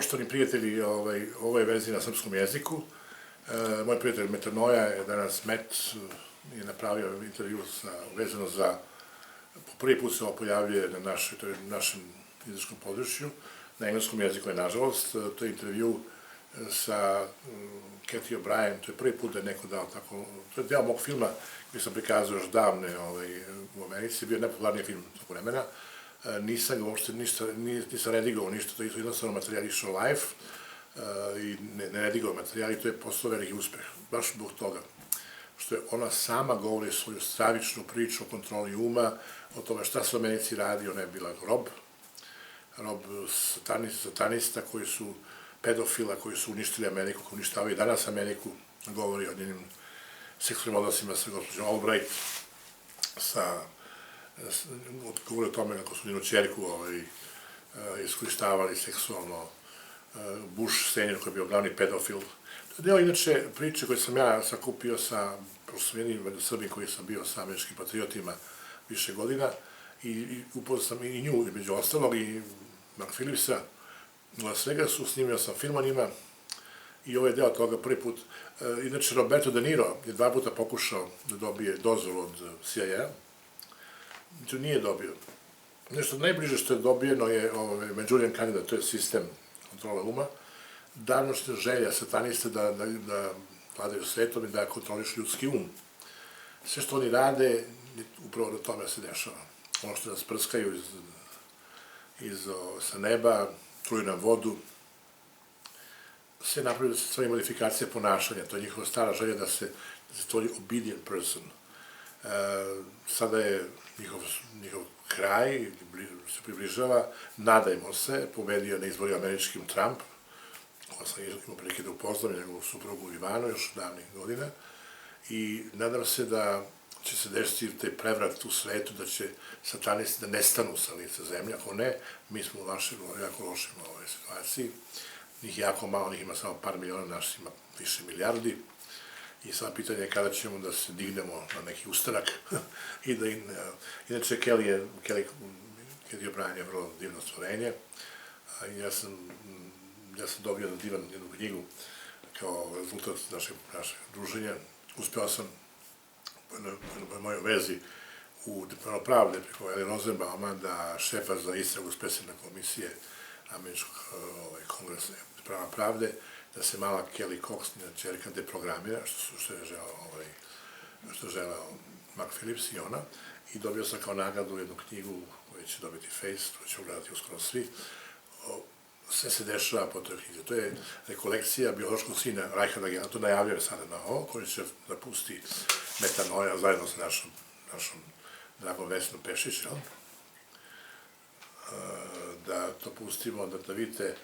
Poštovani prijatelji, ovo je verzija na srpskom jeziku. Moj prijatelj Metanoja je danas je napravio intervju vezano za, po prvi put se ovo pojavljuje na našem jezičkom području, na engleskom jeziku je nažalost, to je intervju sa Cathy O'Brien, to je prvi put da je neko dao tako, to je deo mog filma koji sam prikazao još davne u Americi, bio je najpopularniji film tog vremena, nisam ga uopšte nisam redigovao ništa, to je jednostavno materijal išao live i ne redigovao materijal i to je postao veliki uspeh, baš zbog toga što je ona sama govori svoju stravičnu priču o kontroli uma, o tome šta se u Americi radi, ona je bila rob satanista koji su pedofila, koji su uništili Ameriku, koji uništavaju danas Ameriku, govori o njenim seksualnim odnosima sa gospođom Albright, govori o tome kako su njenu čerku iskoristavali seksualno Bush senior koji je bio glavni pedofil. To je deo inače priče koje sam ja sakupio sa prosvenim Srbim koji sam bio sa američkim patriotima više godina i upoznao sam i nju, među ostalog, i Phillipsa, svega su, snimio sam film o njima i ovo je deo toga prvi put. Inače, Roberto De Niro je 2 puta pokušao da dobije dozvolu od CIA-a, to nije dobio. Nešto najbliže što je dobijeno je Manchurian Candidate, to je sistem kontrole uma, danošnja želja satanista da vladaju svetom i da kontroliš ljudski um. Sve što oni rade, upravo do tome se dešava. Ono što nas prskaju sa neba, truju nam vodu, sve napravljaju svoje modifikacije ponašanja, to je njihova stara želja da se stvori obedient person. Sada je njihov kraj, se približava, nadajmo se, pobedio na izborima američkim Trump, koja sam imao prilike da upoznam, njegovu suprugu Ivanu, još davnih godina, i nadam se da će se desiti taj prevrat u svetu, da će satanisti da nestanu sa lica zemlje, ako ne, mi smo u jako lošim situaciji, njih jako malo, njih ima samo par miliona, naš ima više milijardi, i samo pitanje je kada ćemo da se dignemo na neki ustanak i da inače Cathy O'Brien je vrlo divno stvorenje. Ja sam dobio jednu knjigu kao rezultat našeg druženja. Uspeo sam na mojoj vezi u Departmanu pravde preko Eli Rosenbauma da šefa za istragu specijalne komisije američkog kongresa Departmana pravde da se mala Kelly Cox, njena čerka, deprogramira, što je želeo Phillips i ona, i dobio sam kao nagradu jednu knjigu koju će dobiti Face, koju će ugledati uskoro svi. Sve se dešava po toj knjizi. To je rekolekcija biološkog sina Rajharda Gena, to najavljaju sada na ovo, koji će da pusti Metanoja zajedno sa našom dragom Vesnom Pešić, da to pustimo, da vidite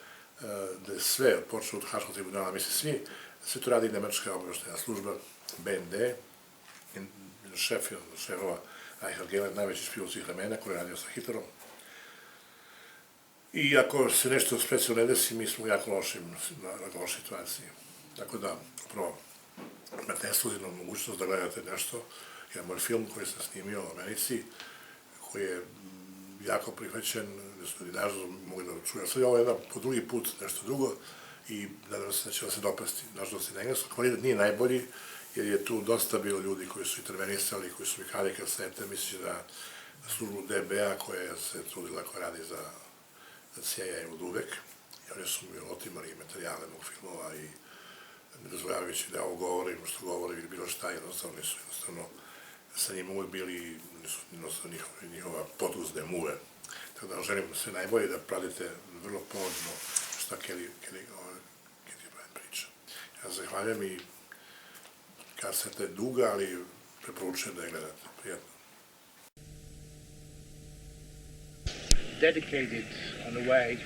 da je sve počelo od Haškog tribunala, misli sve to radi nemačka obaveštajna služba, BND, šefova Rajhard Gena, najveći špijun svih vremena, koji je radio sa Hitlerom. I ako se nešto specijalno ne desi, mi smo u jako lošoj situaciji. Tako da, upravo, imate ekskluzivnu mogućnost da gledate nešto, jedan moj film koji sam snimio u Americi, koji je jako prihvaćen, i nažalost mogu da čujem. Sad je ovo jedan po drugi put nešto drugo i nadam se da će vam se dopasti, nažalost i na engleskom. Kvalitet nije najbolji, jer je tu dosta bilo ljudi koji su intervenisali, koji su vikali kasete, misleći da službu DBA koja se trudila, koja radi za CIA od uvek, i oni su mi otimali materijale mog filmova i ne dozvoljavajući da ovo govorim, što govorim ili bilo šta, jednostavno nisu sa njima uvek bili njihova poduzne muve. Tako da želim sve najbolje da pratite vrlo pomodno šta Cathy O'Brien priča. Ja zahvaljam i kaseta je duga, ali preporučujem da je gledate. Prijatno. Dedicated on the way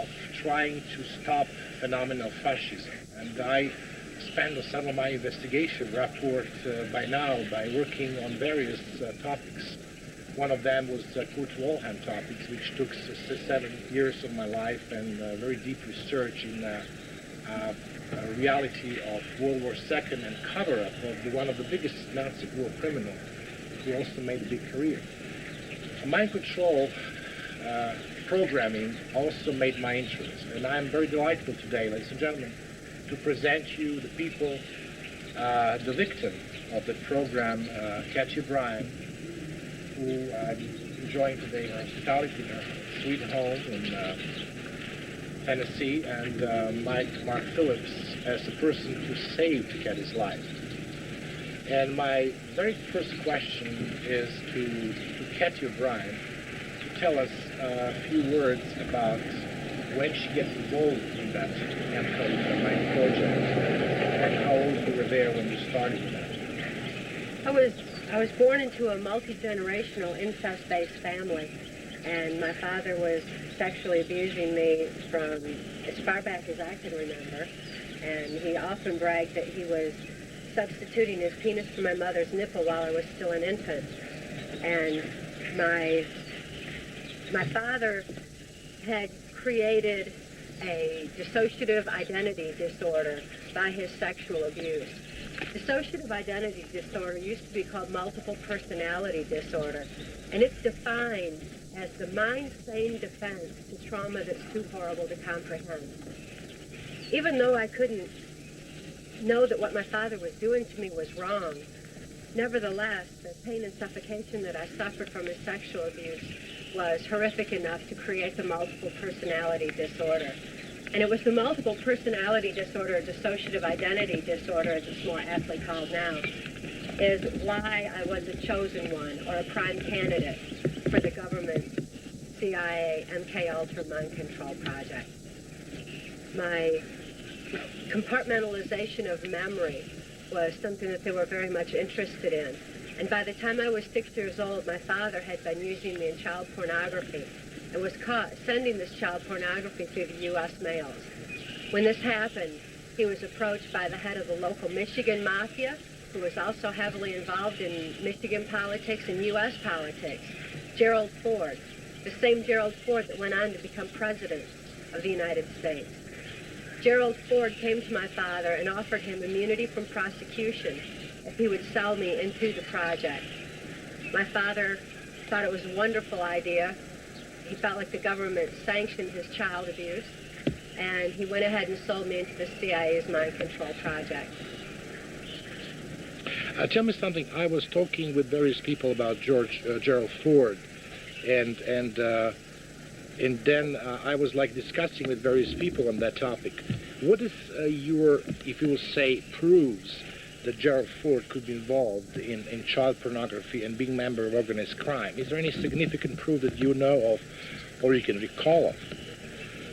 of trying to stop phenomenal fascism. And I spent some of my investigation rapport by now by working on various topics. One of them was KONTROLE topics, which took 7 years of my life and very deep research in reality of World War II and cover-up of one of the biggest Nazi war criminals who also made a big career. Mind control programming also made my interest. And I'm very delightful today, ladies and gentlemen, to present you the people, the victim of the program, Cathy, who I'm enjoying today her hospitality in her sweet home in Tennessee, and Mark Phillips as the person who saved Cathy's life. And my very first question is to Cathy O'Brien to tell us a few words about when she gets involved in that Untitled project, and how old you were there when you started that. I was born into a multi-generational incest-based family, and my father was sexually abusing me from as far back as I can remember, and he often bragged that he was substituting his penis for my mother's nipple while I was still an infant. And my father had created a dissociative identity disorder by his sexual abuse. Dissociative identity disorder used to be called multiple personality disorder, and it's defined as the mind-sane defense to trauma that's too horrible to comprehend. Even though I couldn't know that what my father was doing to me was wrong, nevertheless, the pain and suffocation that I suffered from his sexual abuse was horrific enough to create the multiple personality disorder. And it was the multiple personality disorder, or dissociative identity disorder, as it's more aptly called now, is why I was a chosen one, or a prime candidate for the government's CIA MK-Ultra mind control project. My compartmentalization of memory was something that they were very much interested in. And by the time I was 6 years old, my father had been using me in child pornography and was caught sending this child pornography through the U.S. mails. When this happened, he was approached by the head of the local Michigan mafia, who was also heavily involved in Michigan politics and U.S. politics, Gerald Ford, the same Gerald Ford that went on to become president of the United States. Gerald Ford came to my father and offered him immunity from prosecution if he would sell me into the project. My father thought it was a wonderful idea. He felt like the government sanctioned his child abuse, and he went ahead and sold me into the CIA's mind control project. Tell me something. I was talking with various people about Gerald Ford, and then I was discussing with various people on that topic. What is if you will say, proves that Gerald Ford could be involved in child pornography and being a member of organized crime? Is there any significant proof that you know of or you can recall of?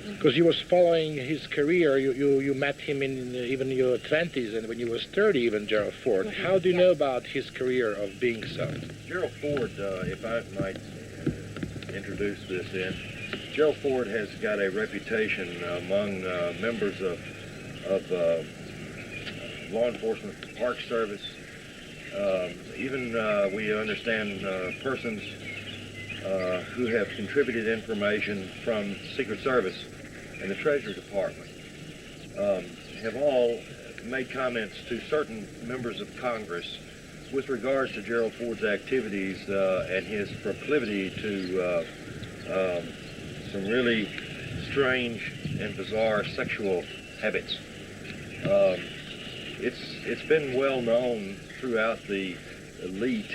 Because you was following his career, you met him in even your 20s, and when you was 30 even, Gerald Ford. How do you know about his career of being so? Gerald Ford, if I might introduce this in, Gerald Ford has got a reputation among members of law enforcement, Park Service, even we understand persons who have contributed information from Secret Service and the Treasury Department have all made comments to certain members of Congress with regards to Gerald Ford's activities and his proclivity to some really strange and bizarre sexual habits. It's been well known throughout the elite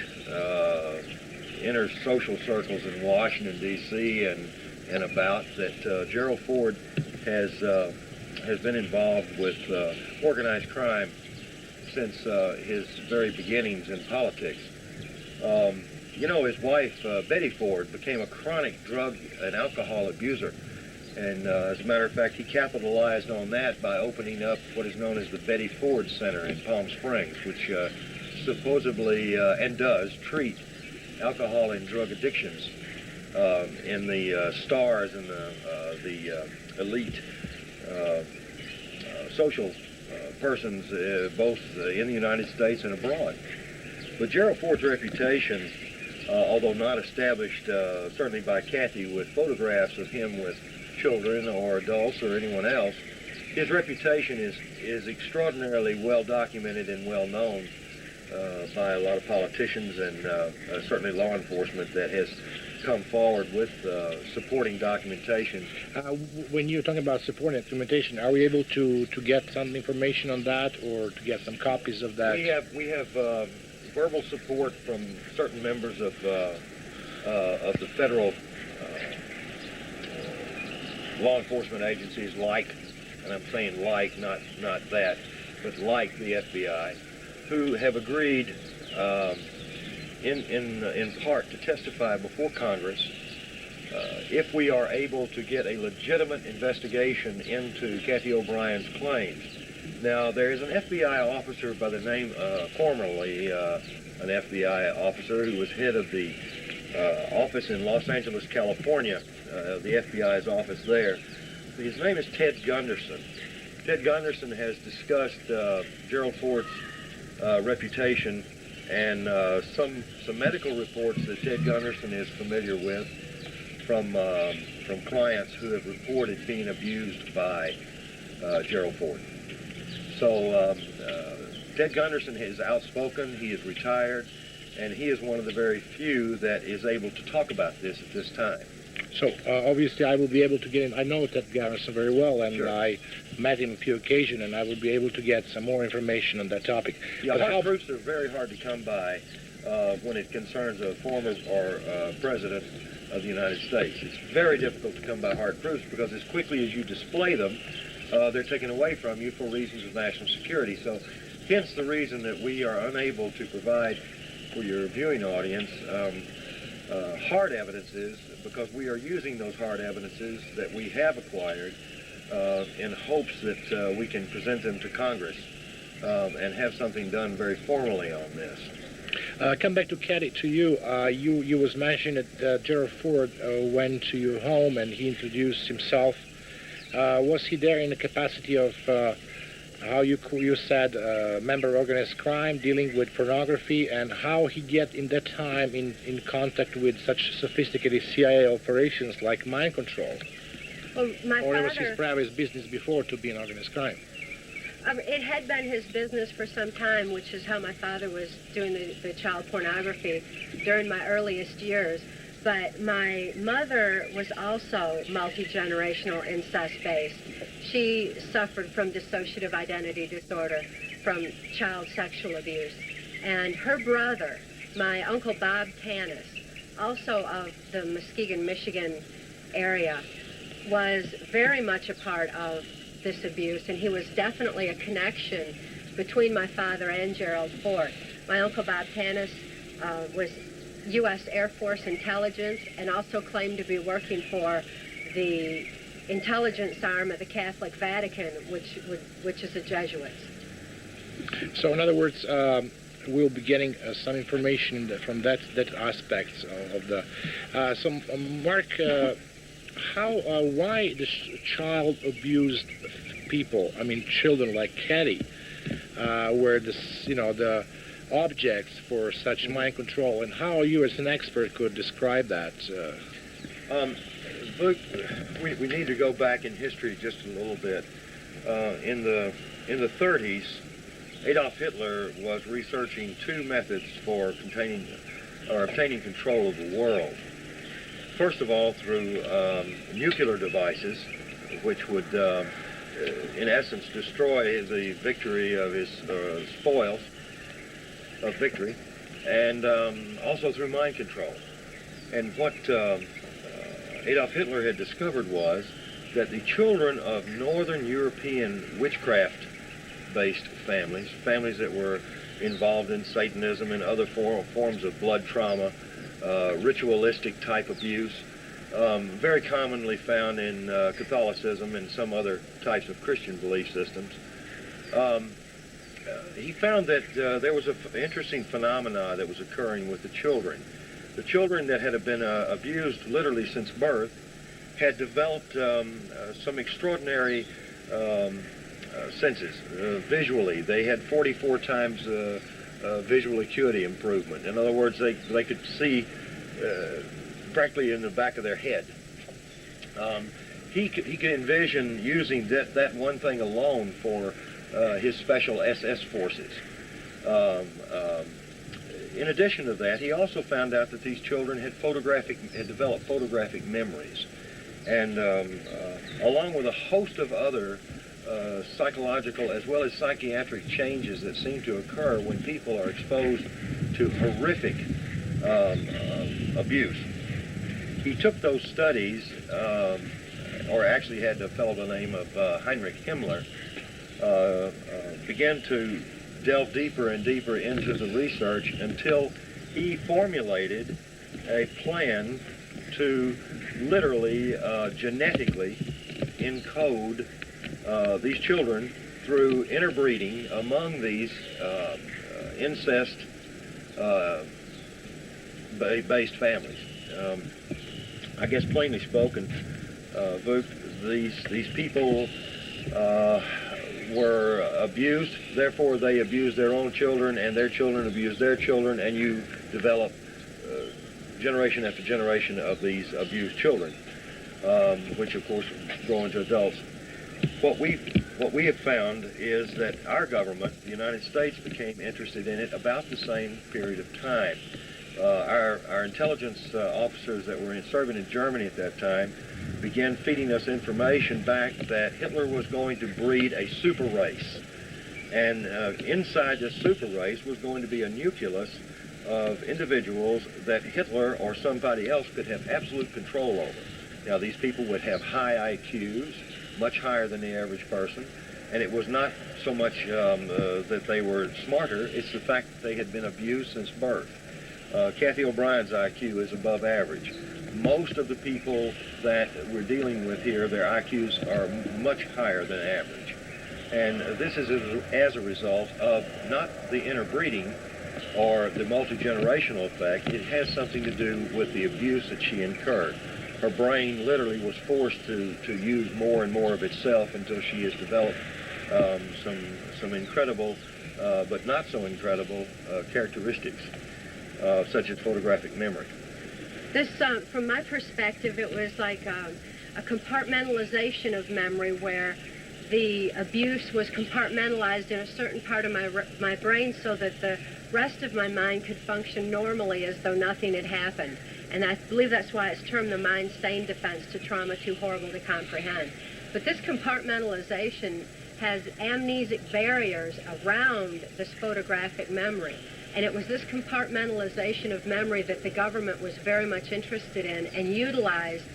inner social circles in Washington, D.C. and about that Gerald Ford has been involved with organized crime since his very beginnings in politics. You know, his wife, Betty Ford, became a chronic drug and alcohol abuser. And as a matter of fact, he capitalized on that by opening up what is known as the Betty Ford Center in Palm Springs, which supposedly and does treat alcohol and drug addictions in the stars and the elite social persons, both in the United States and abroad. But Gerald Ford's reputation, although not established certainly by Cathy with photographs of him with children or adults or anyone else, his reputation is extraordinarily well documented and well known by a lot of politicians and certainly law enforcement that has come forward with supporting documentation. When you're talking about supporting documentation, are we able to get some information on that, or to get some copies of that? We have verbal support from certain members of the federal law enforcement agencies, like, and I'm saying like, not that, but like the FBI, who have agreed in part to testify before Congress if we are able to get a legitimate investigation into Cathy O'Brien's claims. Now, there is an FBI officer by the name, formerly an FBI officer who was head of the office in Los Angeles, California, the FBI's office there. His name is Ted Gunderson. Ted Gunderson has discussed Gerald Ford's reputation and some medical reports that Ted Gunderson is familiar with from clients who have reported being abused by Gerald Ford. So Ted Gunderson is outspoken, he is retired, and he is one of the very few that is able to talk about this at this time. So obviously I will be able to get in. I know Ted Gunderson very well, and sure. I met him a few occasions, and I will be able to get some more information on that topic. Yeah, hard proofs are very hard to come by when it concerns a former or president of the United States. It's very difficult to come by hard proofs because as quickly as you display them, they're taken away from you for reasons of national security. So hence the reason that we are unable to provide for your viewing audience hard evidences, because we are using those hard evidences that we have acquired in hopes that we can present them to Congress and have something done very formally on this. Come back to Cathy, to you. You was mentioned that Gerald Ford went to your home and he introduced himself. Was he there in the capacity of, how you said, member of organized crime, dealing with pornography, and how he get in that time in contact with such sophisticated CIA operations like mind control? Well, or it was his private business before to be an organized crime? It had been his business for some time, which is how my father was doing the child pornography during my earliest years. But my mother was also multi-generational incest-based. She suffered from dissociative identity disorder, from child sexual abuse. And her brother, my Uncle Bob Tanis, also of the Muskegon, Michigan area, was very much a part of this abuse, and he was definitely a connection between my father and Gerald Ford. My Uncle Bob Tanis was U.S. Air Force intelligence and also claimed to be working for the intelligence arm of the Catholic Vatican, which is the Jesuits. So in other words, we'll be getting some information from that aspect of the... Mark, why the child abused people, I mean children like Cathy, were the objects for such mind control, and how you as an expert could describe that? We need to go back in history just a little bit. In the 30s, Adolf Hitler was researching two methods for obtaining control of the world. First of all, through nuclear devices, which would, in essence, destroy the victory of his spoils of victory, and also through mind control. And what Adolf Hitler had discovered was that the children of Northern European witchcraft-based families that were involved in Satanism and other forms of blood trauma, ritualistic type abuse, very commonly found in Catholicism and some other types of Christian belief systems. He found that there was an interesting phenomena that was occurring with the children. The children that had been abused literally since birth had developed some extraordinary senses visually. They had 44 times visual acuity improvement. In other words, they could see practically in the back of their head. He could envision using that one thing alone for his special SS forces. in addition to that, he also found out that these children had developed photographic memories, and along with a host of other psychological as well as psychiatric changes that seem to occur when people are exposed to horrific abuse. He took those studies, or actually had a fellow by the name of Heinrich Himmler, began to delve deeper and deeper into the research until he formulated a plan to literally genetically encode these children through interbreeding among these incest based families. I guess plainly spoken, VUK, these people were abused, therefore they abused their own children, and their children abused their children, and you develop generation after generation of these abused children, which of course grow into adults. What we have found is that our government, the United States, became interested in it about the same period of time. Our intelligence officers that were serving in Germany at that time began feeding us information back that Hitler was going to breed a super race. And inside this super race was going to be a nucleus of individuals that Hitler or somebody else could have absolute control over. Now, these people would have high IQs, much higher than the average person, and it was not so much that they were smarter, it's the fact that they had been abused since birth. Cathy O'Brien's IQ is above average. Most of the people that we're dealing with here, their IQs are much higher than average. And this is as a result of not the interbreeding or the multi-generational effect. It has something to do with the abuse that she incurred. Her brain literally was forced to use more and more of itself until she has developed some incredible, but not so incredible characteristics, such as photographic memory. This, from my perspective, it was like a compartmentalization of memory where the abuse was compartmentalized in a certain part of my brain so that the rest of my mind could function normally as though nothing had happened. And I believe that's why it's termed the mind-sane defense to trauma too horrible to comprehend. But this compartmentalization has amnesic barriers around this photographic memory. And it was this compartmentalization of memory that the government was very much interested in and utilized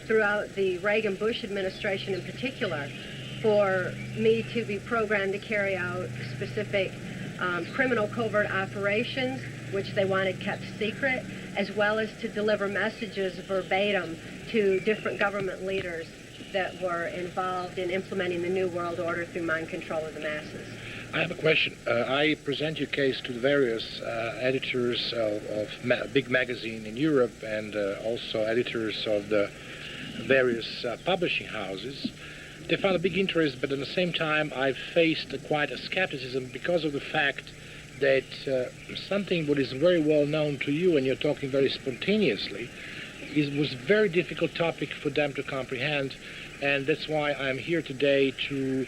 throughout the Reagan-Bush administration in particular for me to be programmed to carry out specific criminal covert operations, which they wanted kept secret, as well as to deliver messages verbatim to different government leaders that were involved in implementing the New World Order through mind control of the masses. I have a question. I present your case to the various editors of big magazine in Europe and also editors of the various publishing houses. They found a big interest, but at the same time I faced quite a skepticism because of the fact that something what is very well known to you, and you're talking very spontaneously, was a very difficult topic for them to comprehend, and that's why I'm here today to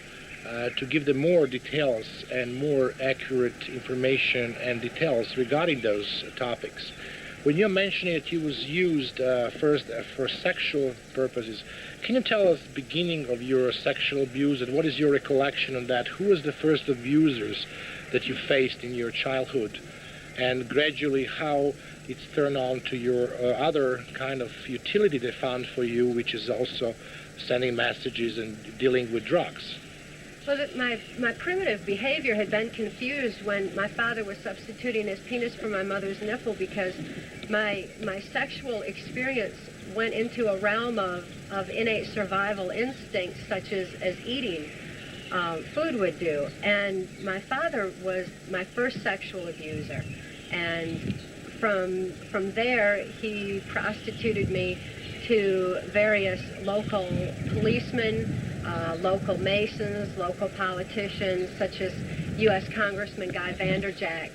give them more details and more accurate information and details regarding those topics. When you're mentioning that it was used first for sexual purposes, can you tell us the beginning of your sexual abuse and what is your recollection on that? Who was the first abusers that you faced in your childhood, and gradually how it's turned on to your other kind of utility they found for you, which is also sending messages and dealing with drugs? Well, my primitive behavior had been confused when my father was substituting his penis for my mother's nipple, because my sexual experience went into a realm of innate survival instincts such as eating food would do. And my father was my first sexual abuser. And from there, he prostituted me to various local policemen, local Masons, local politicians, such as U.S. Congressman Guy Vanderjagt,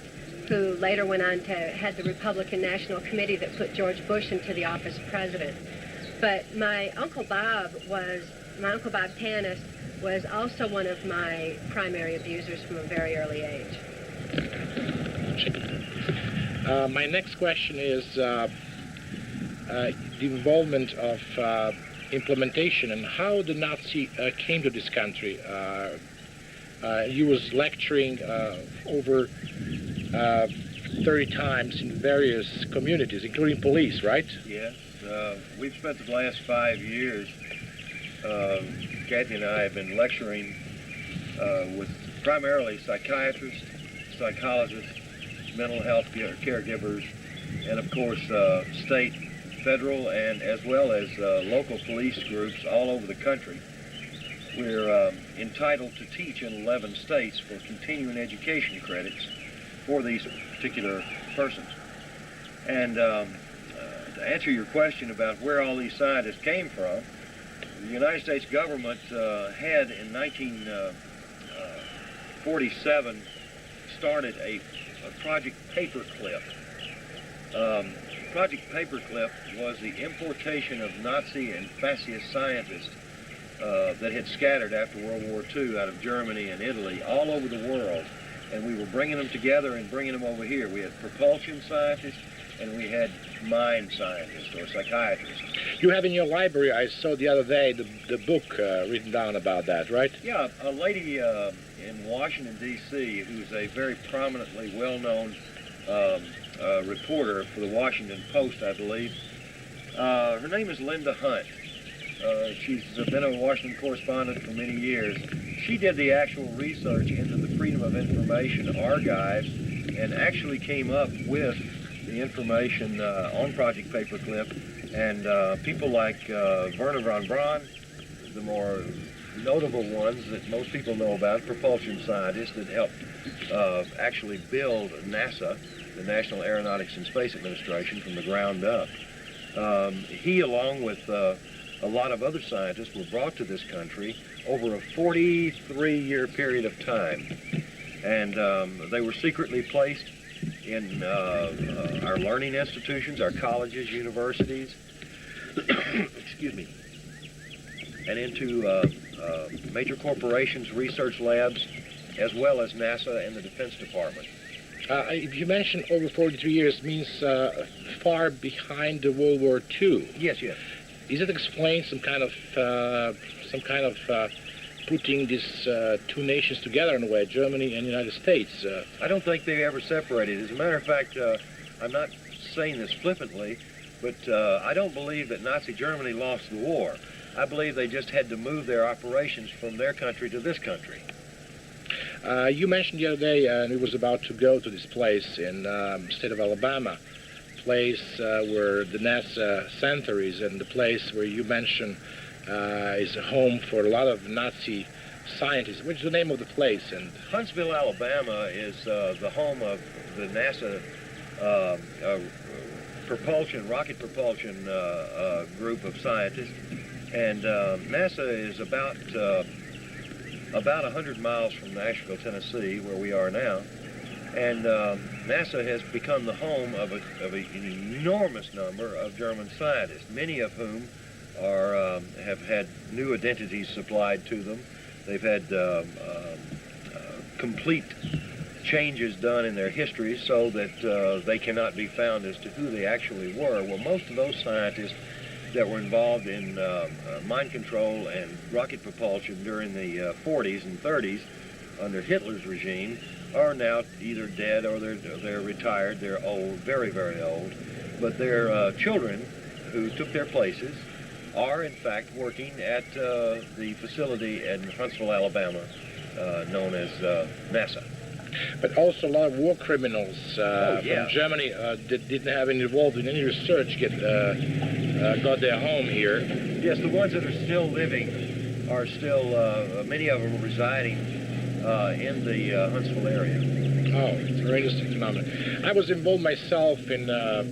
who later went on to head the Republican National Committee that put George Bush into the office of president. But my Uncle Bob Tanis was also one of my primary abusers from a very early age. My next question is the involvement of implementation and how the Nazi came to this country. He was lecturing over 30 times in various communities, including police, right? Yes. We've spent the last 5 years, Cathy and I have been lecturing with primarily psychiatrists, psychologists, mental health caregivers, and of course state, federal, and as well as local police groups all over the country. We're entitled to teach in 11 states for continuing education credits for these particular persons. And to answer your question about where all these scientists came from, the United States government had in 1947 started a Project Paperclip. Project Paperclip was the importation of Nazi and fascist scientists that had scattered after World War II out of Germany and Italy all over the world. And we were bringing them together and bringing them over here. We had propulsion scientists and we had mind scientists or psychiatrists. You have in your library, I saw the other day, the book written down about that, right? Yeah, a lady in Washington, D.C., who's a very prominently well-known reporter for the Washington Post, I believe. Her name is Linda Hunt. She's been a Washington correspondent for many years. She did the actual research into the Freedom of Information archives and actually came up with the information on Project Paperclip. And people like Werner von Braun, the more notable ones that most people know about, propulsion scientists that helped actually build NASA, the National Aeronautics and Space Administration, from the ground up. He, along with a lot of other scientists, were brought to this country over a 43-year period of time. And they were secretly placed in our learning institutions, our colleges, universities, excuse me, and into major corporations, research labs, as well as NASA and the Defense Department. If you mentioned over 43 years, means far behind the World War II. Yes, yes. Does it explain some kind of putting these two nations together in a way, Germany and the United States? I don't think they ever separated. As a matter of fact, I'm not saying this flippantly, but I don't believe that Nazi Germany lost the war. I believe they just had to move their operations from their country to this country. You mentioned the other day, and it was about to go to this place in the state of Alabama, place where the NASA center is, and the place where you mentioned is a home for a lot of Nazi scientists. What's the name of the place? And Huntsville, Alabama is the home of the NASA rocket propulsion group of scientists. And NASA is about 100 miles from Nashville, Tennessee, where we are now. And NASA has become the home of an enormous number of German scientists, many of whom have had new identities supplied to them. They've had complete changes done in their histories so that they cannot be found as to who they actually were. Well, most of those scientists that were involved in mind control and rocket propulsion during the 40s and 30s under Hitler's regime are now either dead or they're retired. They're old, very, very old. But their children who took their places are in fact working at the facility in Huntsville, Alabama, known as NASA. But also a lot of war criminals from Germany that didn't have any involved in any research got their home here. Yes, the ones that are still living are still, many of them are residing in the Huntsville area. Oh, it's a very interesting phenomenon. I was involved myself in a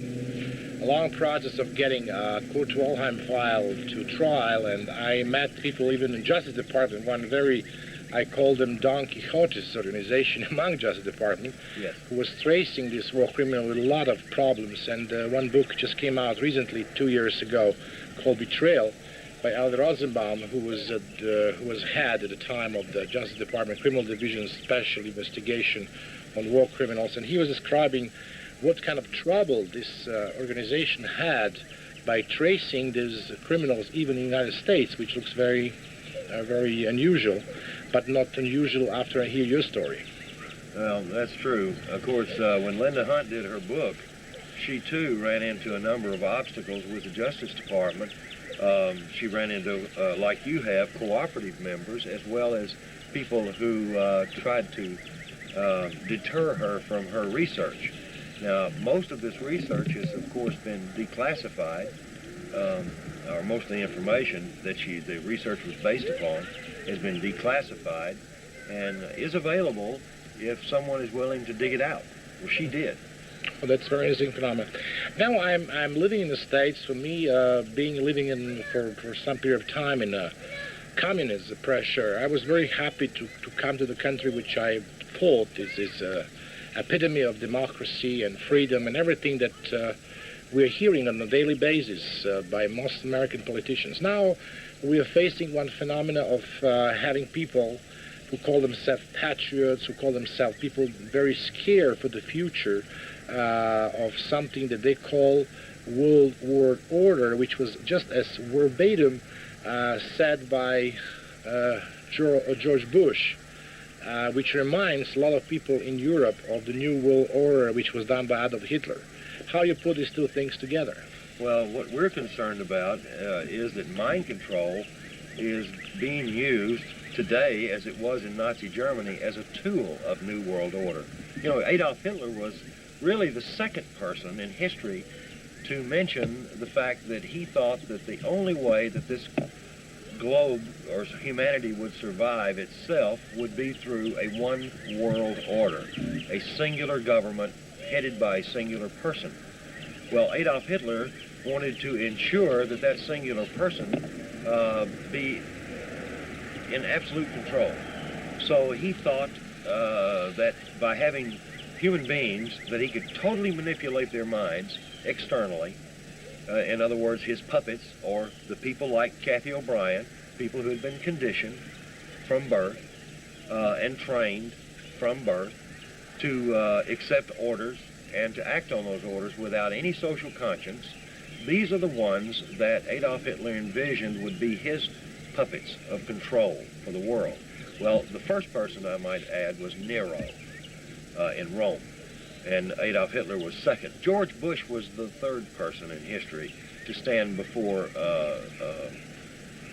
long process of getting Kurt Waldheim file to trial, and I met people even in Justice Department, one very, I call them Don Quixote's organization among Justice Department, yes, who was tracing this war criminal with a lot of problems. And one book just came out recently, 2 years ago, called Betrayal, by Alder Rosenbaum, who was head at the time of the Justice Department Criminal Division's Special Investigation on War Criminals, and he was describing what kind of trouble this organization had by tracing these criminals even in the United States, which looks very unusual, but not unusual after I hear your story. Well, that's true. Of course, when Linda Hunt did her book, she too ran into a number of obstacles with the Justice Department. She ran into, like you have, cooperative members, as well as people who tried to deter her from her research. Now, most of this research has, of course, been declassified, or most of the information that the research was based upon has been declassified and is available if someone is willing to dig it out. Well, she did. Well, that's a very interesting phenomenon. Now I'm living in the States. For me, living in for some period of time in communist pressure, I was very happy to come to the country which I thought is epitome of democracy and freedom and everything that we're hearing on a daily basis by most American politicians. Now we are facing one phenomena of having people who call themselves patriots, who call themselves people very scared for the future of something that they call World World Order, which was just as verbatim said by George Bush, which reminds a lot of people in Europe of the New World Order, which was done by Adolf Hitler. How you put these two things together? Well, what we're concerned about is that mind control is being used today, as it was in Nazi Germany, as a tool of New World Order. You know, Adolf Hitler was really the second person in history to mention the fact that he thought that the only way that this globe or humanity would survive itself would be through a one world order, a singular government headed by a singular person. Well, Adolf Hitler wanted to ensure that that singular person be in absolute control. So he thought that by having human beings, that he could totally manipulate their minds externally. In other words, his puppets, or the people like Cathy O'Brien, people who had been conditioned from birth and trained from birth to accept orders and to act on those orders without any social conscience. These are the ones that Adolf Hitler envisioned would be his puppets of control for the world. Well, the first person, I might add, was Nero in Rome, and Adolf Hitler was second. George Bush was the third person in history to stand before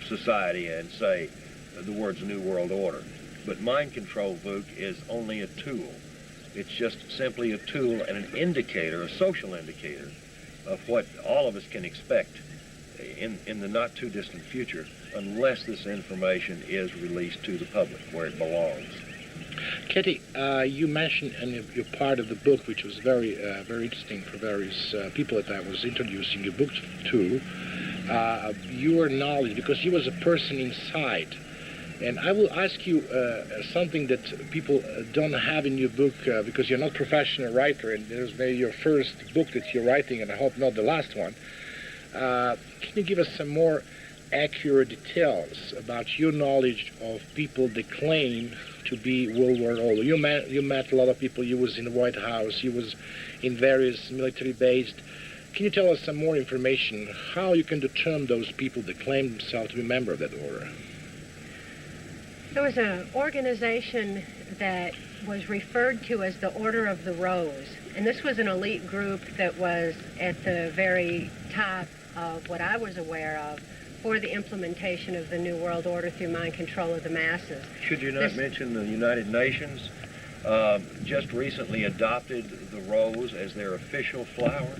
society and say the words New World Order. But mind control, VUK, is only a tool. It's just simply a tool and an indicator, a social indicator, of what all of us can expect in the not too distant future, unless this information is released to the public where it belongs. Cathy, you mentioned in your part of the book, which was very interesting for various people that I was introducing your book to, your knowledge, because you was a person inside. And I will ask you something that people don't have in your book, because you're not a professional writer, and this may be your first book that you're writing, and I hope not the last one. Can you give us some more accurate details about your knowledge of people that claim to be World War Order? You met a lot of people. You was in the White House. You was in various military bases. Can you tell us some more information how you can determine those people that claim themselves to be a member of that order? There was an organization that was referred to as the Order of the Rose, and this was an elite group that was at the very top of what I was aware of for the implementation of the New World Order through mind control of the masses. Should you not mention the United Nations just recently adopted the rose as their official flower?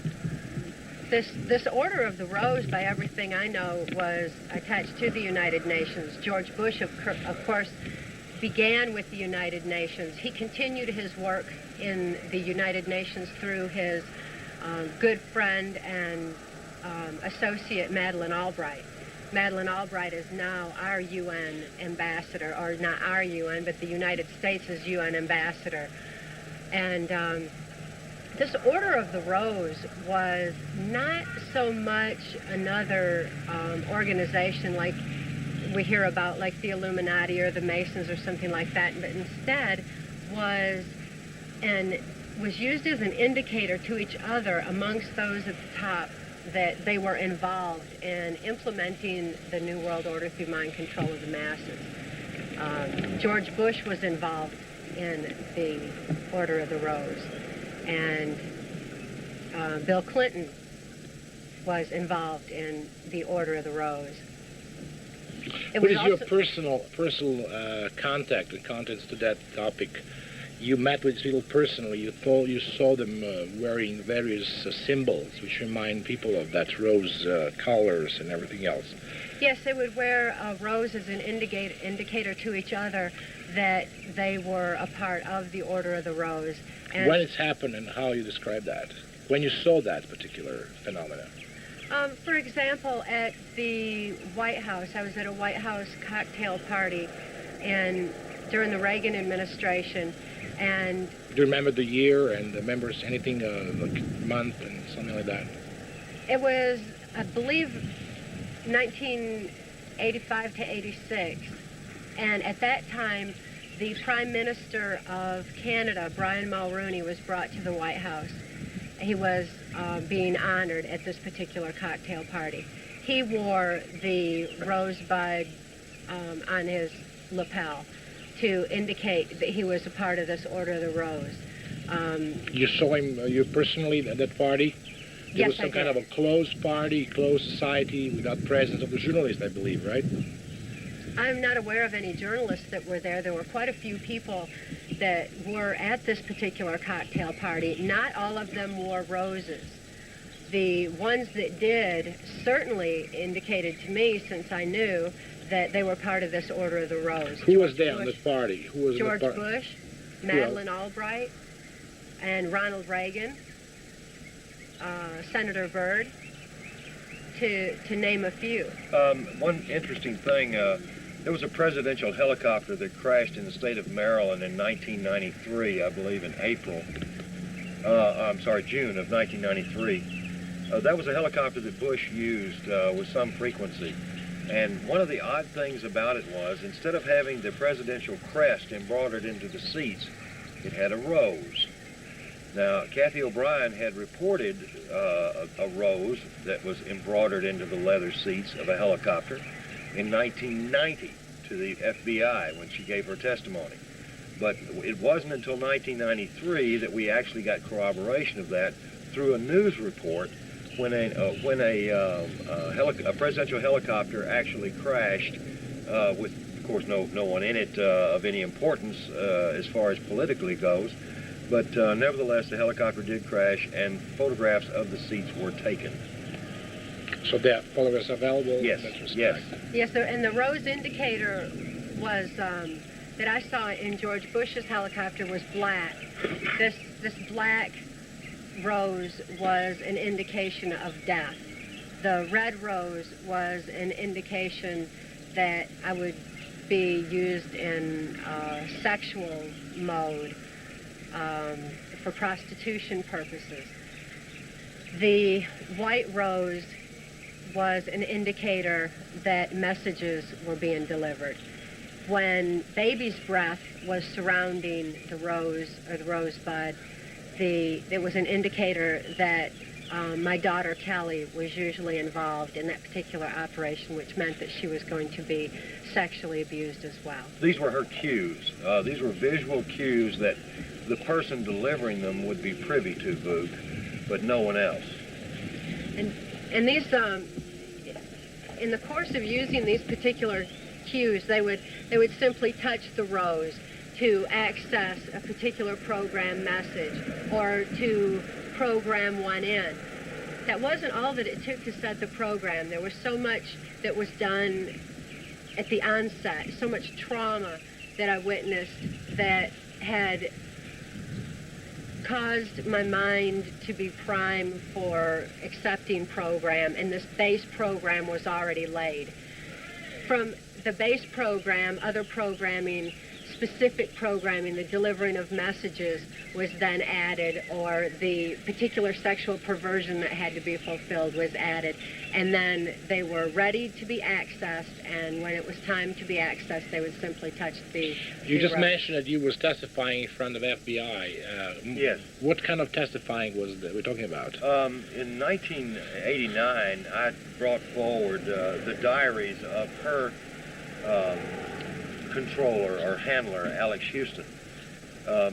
This Order of the Rose, by everything I know, was attached to the United Nations. George Bush, of course, began with the United Nations. He continued his work in the United Nations through his good friend and associate, Madeleine Albright. Madeleine Albright is now our UN ambassador, or not our UN, but the United States' UN ambassador. And this Order of the Rose was not so much another organization like we hear about, like the Illuminati or the Masons or something like that, but instead was an was used as an indicator to each other amongst those at the top that they were involved in implementing the New World Order through mind control of the masses. George Bush was involved in the Order of the Rose, and Bill Clinton was involved in the Order of the Rose. What is your personal contact and contents to that topic? You met with people personally. You saw them wearing various symbols which remind people of that rose colors and everything else. Yes, they would wear a rose as an indicator to each other that they were a part of the Order of the Rose. And when it's happened and how you describe that? When you saw that particular phenomena? For example, at the White House, I was at a White House cocktail party during the Reagan administration, and... Do you remember the year and the members, anything, like month and something like that? It was, I believe, 1985 to 86, and at that time, the Prime Minister of Canada, Brian Mulroney, was brought to the White House. He was being honored at this particular cocktail party. He wore the rosebud on his lapel to indicate that he was a part of this Order of the Rose. You saw him, you personally, at that party? It Yes, was some kind of a closed party, closed society, without presence of the journalists, I believe, right? I'm not aware of any journalists that were there. There were quite a few people that were at this particular cocktail party. Not all of them wore roses. The ones that did certainly indicated to me, since I knew, that they were part of this Order of the Rose. Who was there on this party? Who was George in the Bush, Madeleine Albright, and Ronald Reagan, Senator Byrd, to name a few. One interesting thing, there was a presidential helicopter that crashed in the state of Maryland in 1993, I believe in June of 1993. That was a helicopter that Bush used with some frequency. And one of the odd things about it was, instead of having the presidential crest embroidered into the seats, it had a rose. Now, Cathy O'Brien had reported a rose that was embroidered into the leather seats of a helicopter in 1990 to the FBI when she gave her testimony. But it wasn't until 1993 that we actually got corroboration of that through a news report when a presidential helicopter actually crashed with, of course, no one in it of any importance as far as politically goes. But nevertheless, the helicopter did crash, and photographs of the seats were taken. So that photographs available? Yes, yes. Yes, sir, and the rose indicator was, that I saw in George Bush's helicopter was black. This black rose was an indication of death. The red rose was an indication that I would be used in sexual mode for prostitution purposes. The white rose was an indicator that messages were being delivered. When baby's breath was surrounding the rose or the rosebud, it was an indicator that my daughter Kelly was usually involved in that particular operation, which meant that she was going to be sexually abused as well. These were her cues. These were visual cues that the person delivering them would be privy to, VUK, but no one else. And these, in the course of using these particular cues, they would simply touch the rose to access a particular program message or to program one in. That wasn't all that it took to set the program. There was so much that was done at the onset, so much trauma that I witnessed that had caused my mind to be primed for accepting program, and this base program was already laid. From the base program, other programming specific programming, the delivering of messages, was then added, or the particular sexual perversion that had to be fulfilled was added. And then they were ready to be accessed, and when it was time to be accessed, they would simply touch the You just rope. mentioned that you was testifying in front of FBI. Yes. What kind of testifying was that we're talking about? In 1989, I brought forward the diaries of her controller or handler, Alex Houston,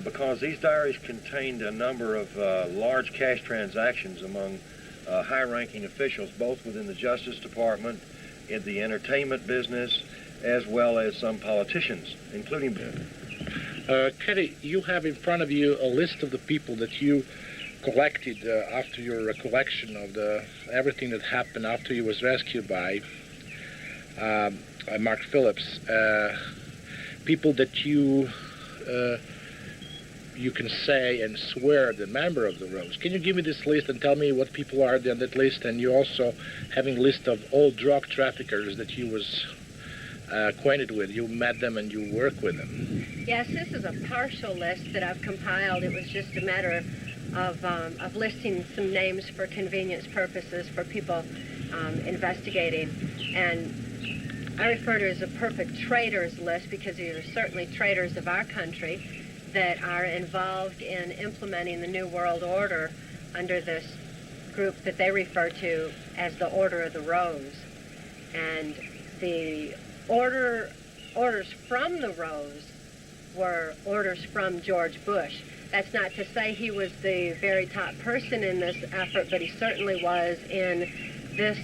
because these diaries contained a number of large cash transactions among high-ranking officials, both within the Justice Department, in the entertainment business, as well as some politicians, including... Cathy, you have in front of you a list of the people that you collected after your collection of everything that happened after you was rescued by Mark Phillips. People that you can say and swear the member of the Rose. Can you give me this list and tell me what people are on that list? And you also having a list of all drug traffickers that you was acquainted with. You met them and you work with them. Yes, this is a partial list that I've compiled. It was just a matter of listing some names for convenience purposes for people investigating. And I refer to it as a perpetrators list because these are certainly traitors of our country that are involved in implementing the New World Order under this group that they refer to as the Order of the Rose. And the orders from the Rose were orders from George Bush. That's not to say he was the very top person in this effort, but he certainly was in this,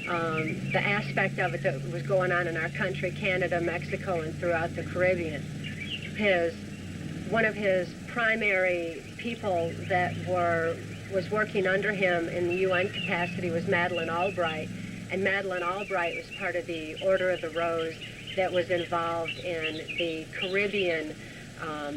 the aspect of it that was going on in our country, Canada, Mexico, and throughout the Caribbean. One of his primary people that was working under him in the UN capacity was Madeleine Albright, and Madeleine Albright was part of the Order of the Rose that was involved in the Caribbean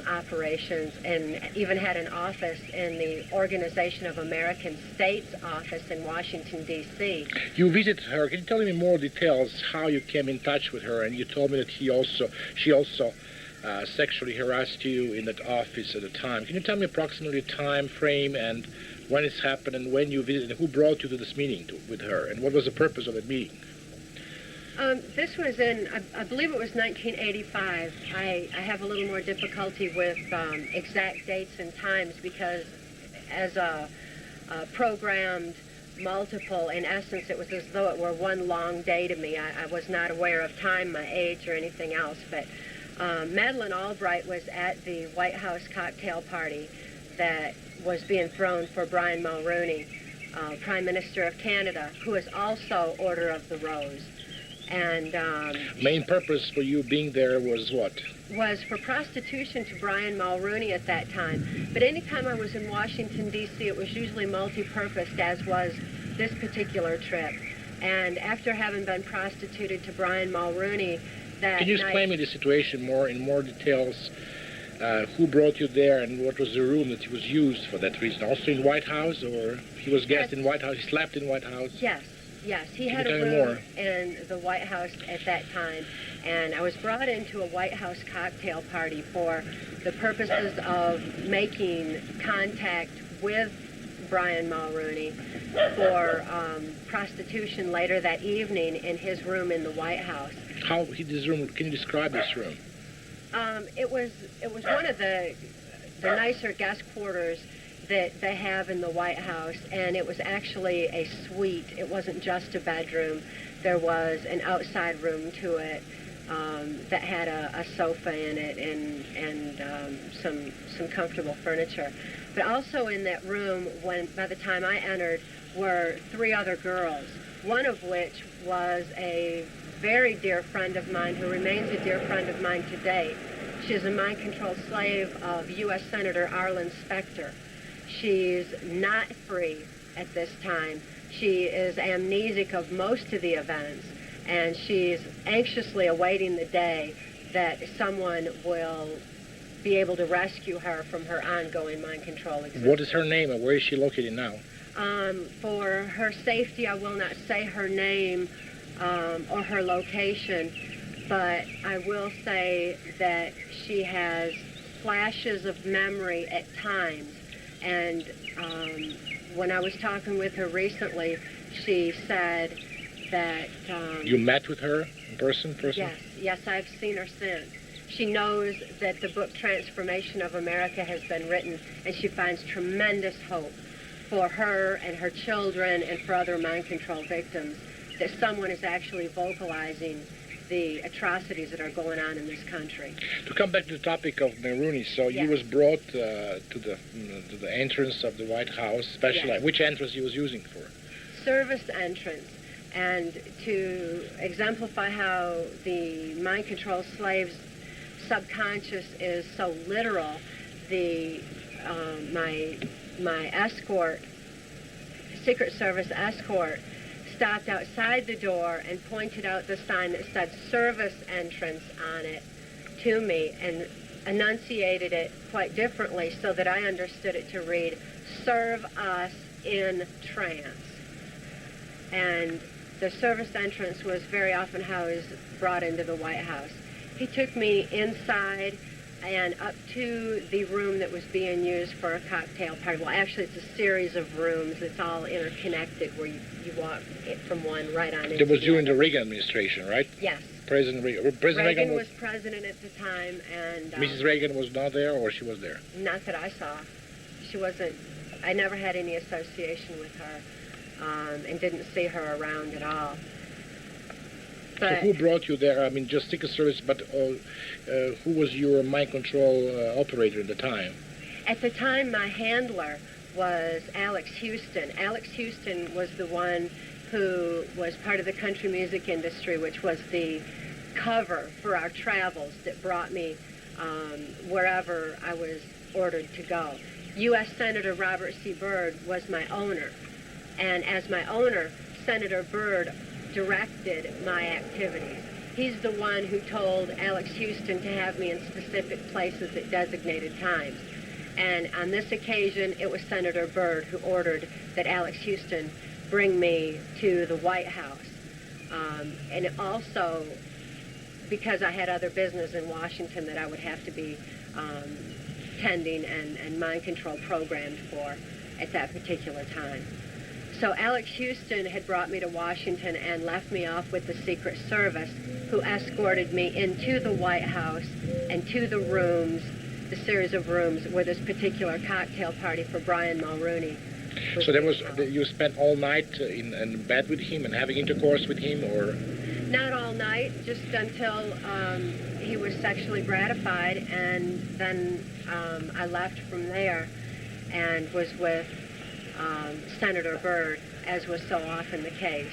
operations, and even had an office in the Organization of American States office in Washington, D.C. You visited her. Can you tell me more details how you came in touch with her? And you told me that she also sexually harassed you in that office at the time. Can you tell me approximately the time frame and when it's happened and when you visited, and who brought you to this meeting with her, and what was the purpose of that meeting? This was in, I believe it was 1985. I have a little more difficulty with exact dates and times because as a programmed multiple, in essence, it was as though it were one long day to me. I was not aware of time, my age, or anything else. But Madeleine Albright was at the White House cocktail party that was being thrown for Brian Mulroney, Prime Minister of Canada, who is also Order of the Rose. And main purpose for you being there was what? Was for prostitution to Brian Mulroney at that time. But anytime I was in Washington, D.C., it was usually multi-purposed, as was this particular trip. And after having been prostituted to Brian Mulroney that Can you explain me the situation in more details? Who brought you there, and what was the room that was used for that reason? Also in White House, or he was guest in White House? He slept in White House? Yes, he had a room in the White House at that time, and I was brought into a White House cocktail party for the purposes of making contact with Brian Mulroney for prostitution later that evening in his room in the White House. This room? Can you describe this room? It was one of the nicer guest quarters that they have in the White House, and it was actually a suite. It wasn't just a bedroom. There was an outside room to it that had a sofa in it and some comfortable furniture. But also in that room, by the time I entered, were 3 other girls, one of which was a very dear friend of mine who remains a dear friend of mine to date. She's a mind-controlled slave of U.S. Senator Arlen Specter. She's not free at this time. She is amnesic of most of the events, and she's anxiously awaiting the day that someone will be able to rescue her from her ongoing mind control existence. What is her name, and where is she located now? For her safety, I will not say her name or her location, but I will say that she has flashes of memory at times. And when I was talking with her recently, she said that... You met with her in person? Yes, I've seen her since. She knows that the book Transformation of America has been written, and she finds tremendous hope for her and her children and for other mind control victims, that someone is actually vocalizing the atrocities that are going on in this country. To come back to the topic of Mulrooney, so Yes. you was brought to the entrance of the White House, especially Yes. which entrance you was using for? Service entrance. And to exemplify how the mind control slave's subconscious is so literal, my escort, Secret Service escort, stopped outside the door and pointed out the sign that said service entrance on it to me and enunciated it quite differently so that I understood it to read, "Serve us in trance." And the service entrance was very often how I was brought into the White House. He took me inside and up to the room that was being used for a cocktail party. Well, actually, it's a series of rooms. It's all interconnected where you walk from one right on into It was the during other. the Reagan administration, right? Yes. President Reagan Reagan was president at the time, and... Mrs. Reagan was not there, or she was there? Not that I saw. She wasn't... I never had any association with her, and didn't see her around at all. So who brought you there? I mean, just Secret Service, but who was your mind control operator at the time? At the time, my handler was Alex Houston. Alex Houston was the one who was part of the country music industry, which was the cover for our travels that brought me wherever I was ordered to go. U.S. Senator Robert C. Byrd was my owner. And as my owner, Senator Byrd directed my activities. He's the one who told Alex Houston to have me in specific places at designated times. And on this occasion, it was Senator Byrd who ordered that Alex Houston bring me to the White House. And also, because I had other business in Washington that I would have to be tending and mind control programmed for at that particular time. So Alex Houston had brought me to Washington and left me off with the Secret Service, who escorted me into the White House and to the rooms, the series of rooms where this particular cocktail party for Brian Mulrooney was. So there was you spent all night in bed with him and having intercourse with him, or? Not all night, just until he was sexually gratified, and then I left from there and was with Senator Byrd, as was so often the case.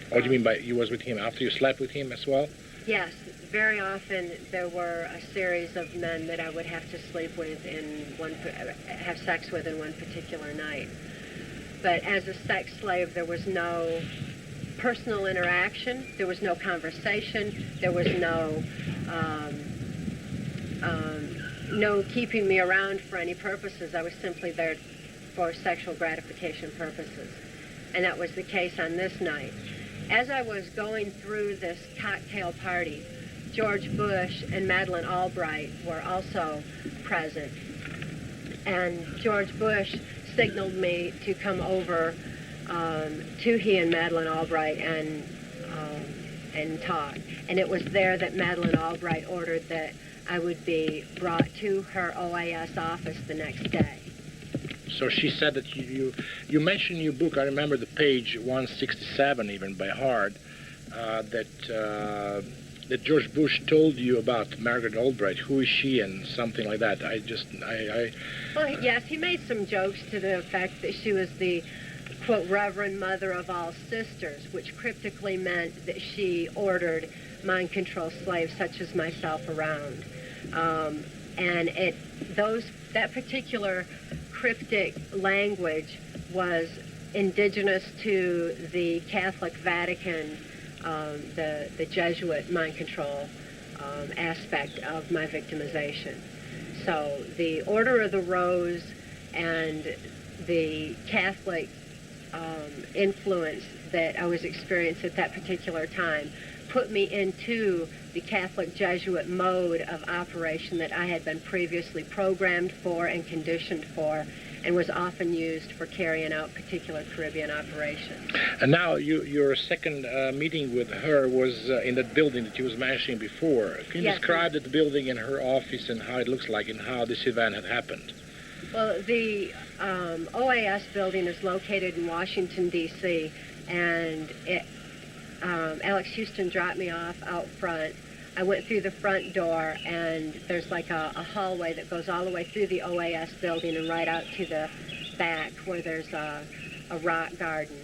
What do you mean by you was with him after you slept with him as well? Yes, very often there were a series of men that I would have to sleep with have sex with in one particular night. But as a sex slave, there was no personal interaction, there was no conversation, there was no keeping me around for any purposes. I was simply there for sexual gratification purposes. And that was the case on this night. As I was going through this cocktail party, George Bush and Madeleine Albright were also present. And George Bush signaled me to come over to he and Madeleine Albright and talk. And it was there that Madeleine Albright ordered that I would be brought to her OAS office the next day. So she said that you mentioned in your book, I remember the page 167 even by heart, that George Bush told you about Margaret Albright. Who is she and something like that. Well, yes, he made some jokes to the effect that she was the, quote, Reverend Mother of all sisters, which cryptically meant that she ordered mind control slaves such as myself around. And that particular cryptic language was indigenous to the Catholic Vatican, the Jesuit mind control aspect of my victimization. So the Order of the Rose and the Catholic influence that I was experiencing at that particular time put me into the Catholic Jesuit mode of operation that I had been previously programmed for and conditioned for, and was often used for carrying out particular Caribbean operations. And now your second meeting with her was in that building that you was mentioning before. Can you Yes, describe the building and her office and how it looks like and how this event had happened? Well, the OAS building is located in Washington, D.C., and Alex Houston dropped me off out front. I went through the front door, and there's like a hallway that goes all the way through the OAS building and right out to the back where there's a rock garden.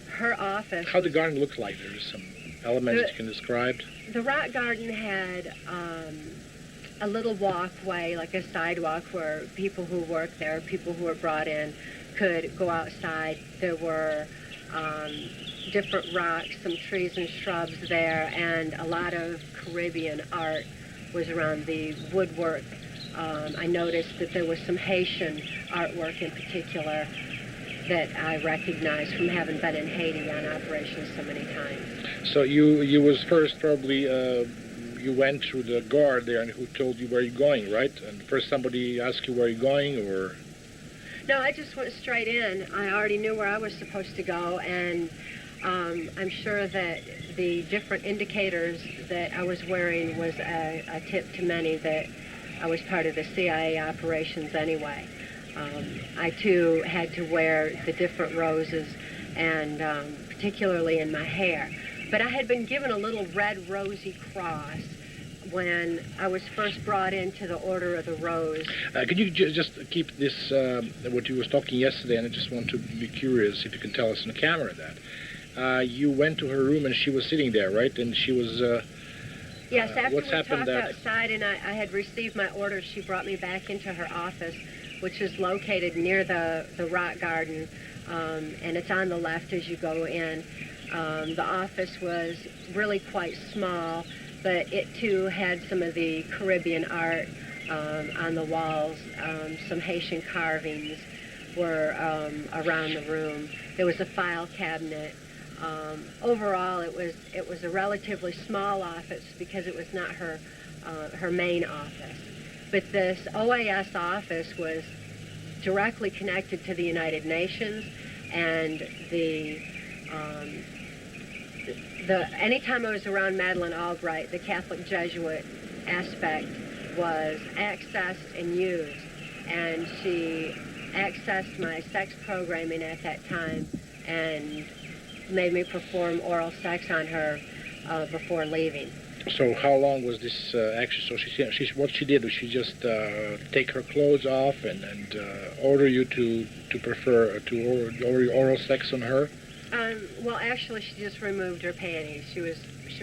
Her office... How the garden looks like? There's some elements that you can describe? The rock garden had a little walkway, like a sidewalk, where people who worked there, people who were brought in, could go outside. There were different rocks, some trees and shrubs there, and a lot of Caribbean art was around the woodwork. I noticed that there was some Haitian artwork in particular that I recognized from having been in Haiti on operations so many times. So you was first probably, you went through the guard there and who told you where you're going, right? And first somebody asked you where you're going, or? No, I just went straight in. I already knew where I was supposed to go, and I'm sure that the different indicators that I was wearing was a tip to many that I was part of the CIA operations anyway. I, too, had to wear the different roses, and particularly in my hair. But I had been given a little red rosy cross when I was first brought into the Order of the Rose. Could you just keep this, what you was talking yesterday, and I just want to be curious if you can tell us on the camera that. You went to her room and she was sitting there, right? And she was... yes, after what's we happened talked outside and I had received my orders, she brought me back into her office, which is located near the rock garden, and it's on the left as you go in. The office was really quite small, but it too had some of the Caribbean art on the walls. Some Haitian carvings were around the room. There was a file cabinet. Overall, it was a relatively small office because it was not her main office. But this OAS office was directly connected to the United Nations, and anytime I was around Madeleine Albright, the Catholic Jesuit aspect was accessed and used, and she accessed my sex programming at that time and made me perform oral sex on her before leaving. So how long was this action? So what she did was she just take her clothes off and order you to order oral sex on her? Well, actually, she just removed her panties. She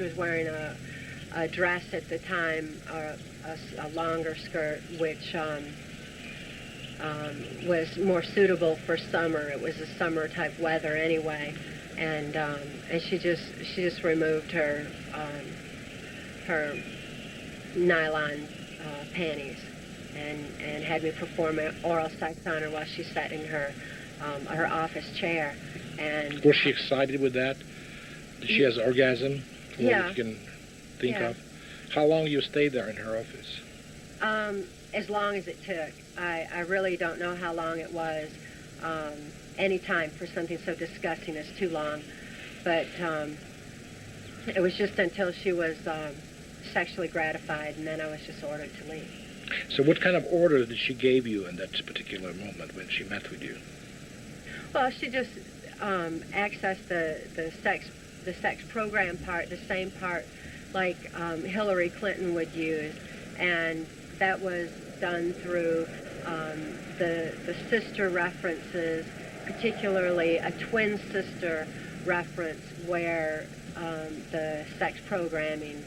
was wearing a dress at the time, a longer skirt, which was more suitable for summer. It was a summer type weather anyway, and she just removed her nylon panties and had me perform oral sex on her while she sat in her office chair. And was she excited with that? Did she have an orgasm? From yeah. What you can think of? How long you stayed there in her office? As long as it took. I really don't know how long it was. Any time for something so disgusting is too long. But it was just until she was sexually gratified, and then I was just ordered to leave. So what kind of order did she give you in that particular moment when she met with you? Well, she just accessed the sex program part, the same part like Hillary Clinton would use, and that was done through the sister references, particularly a twin sister reference where the sex programming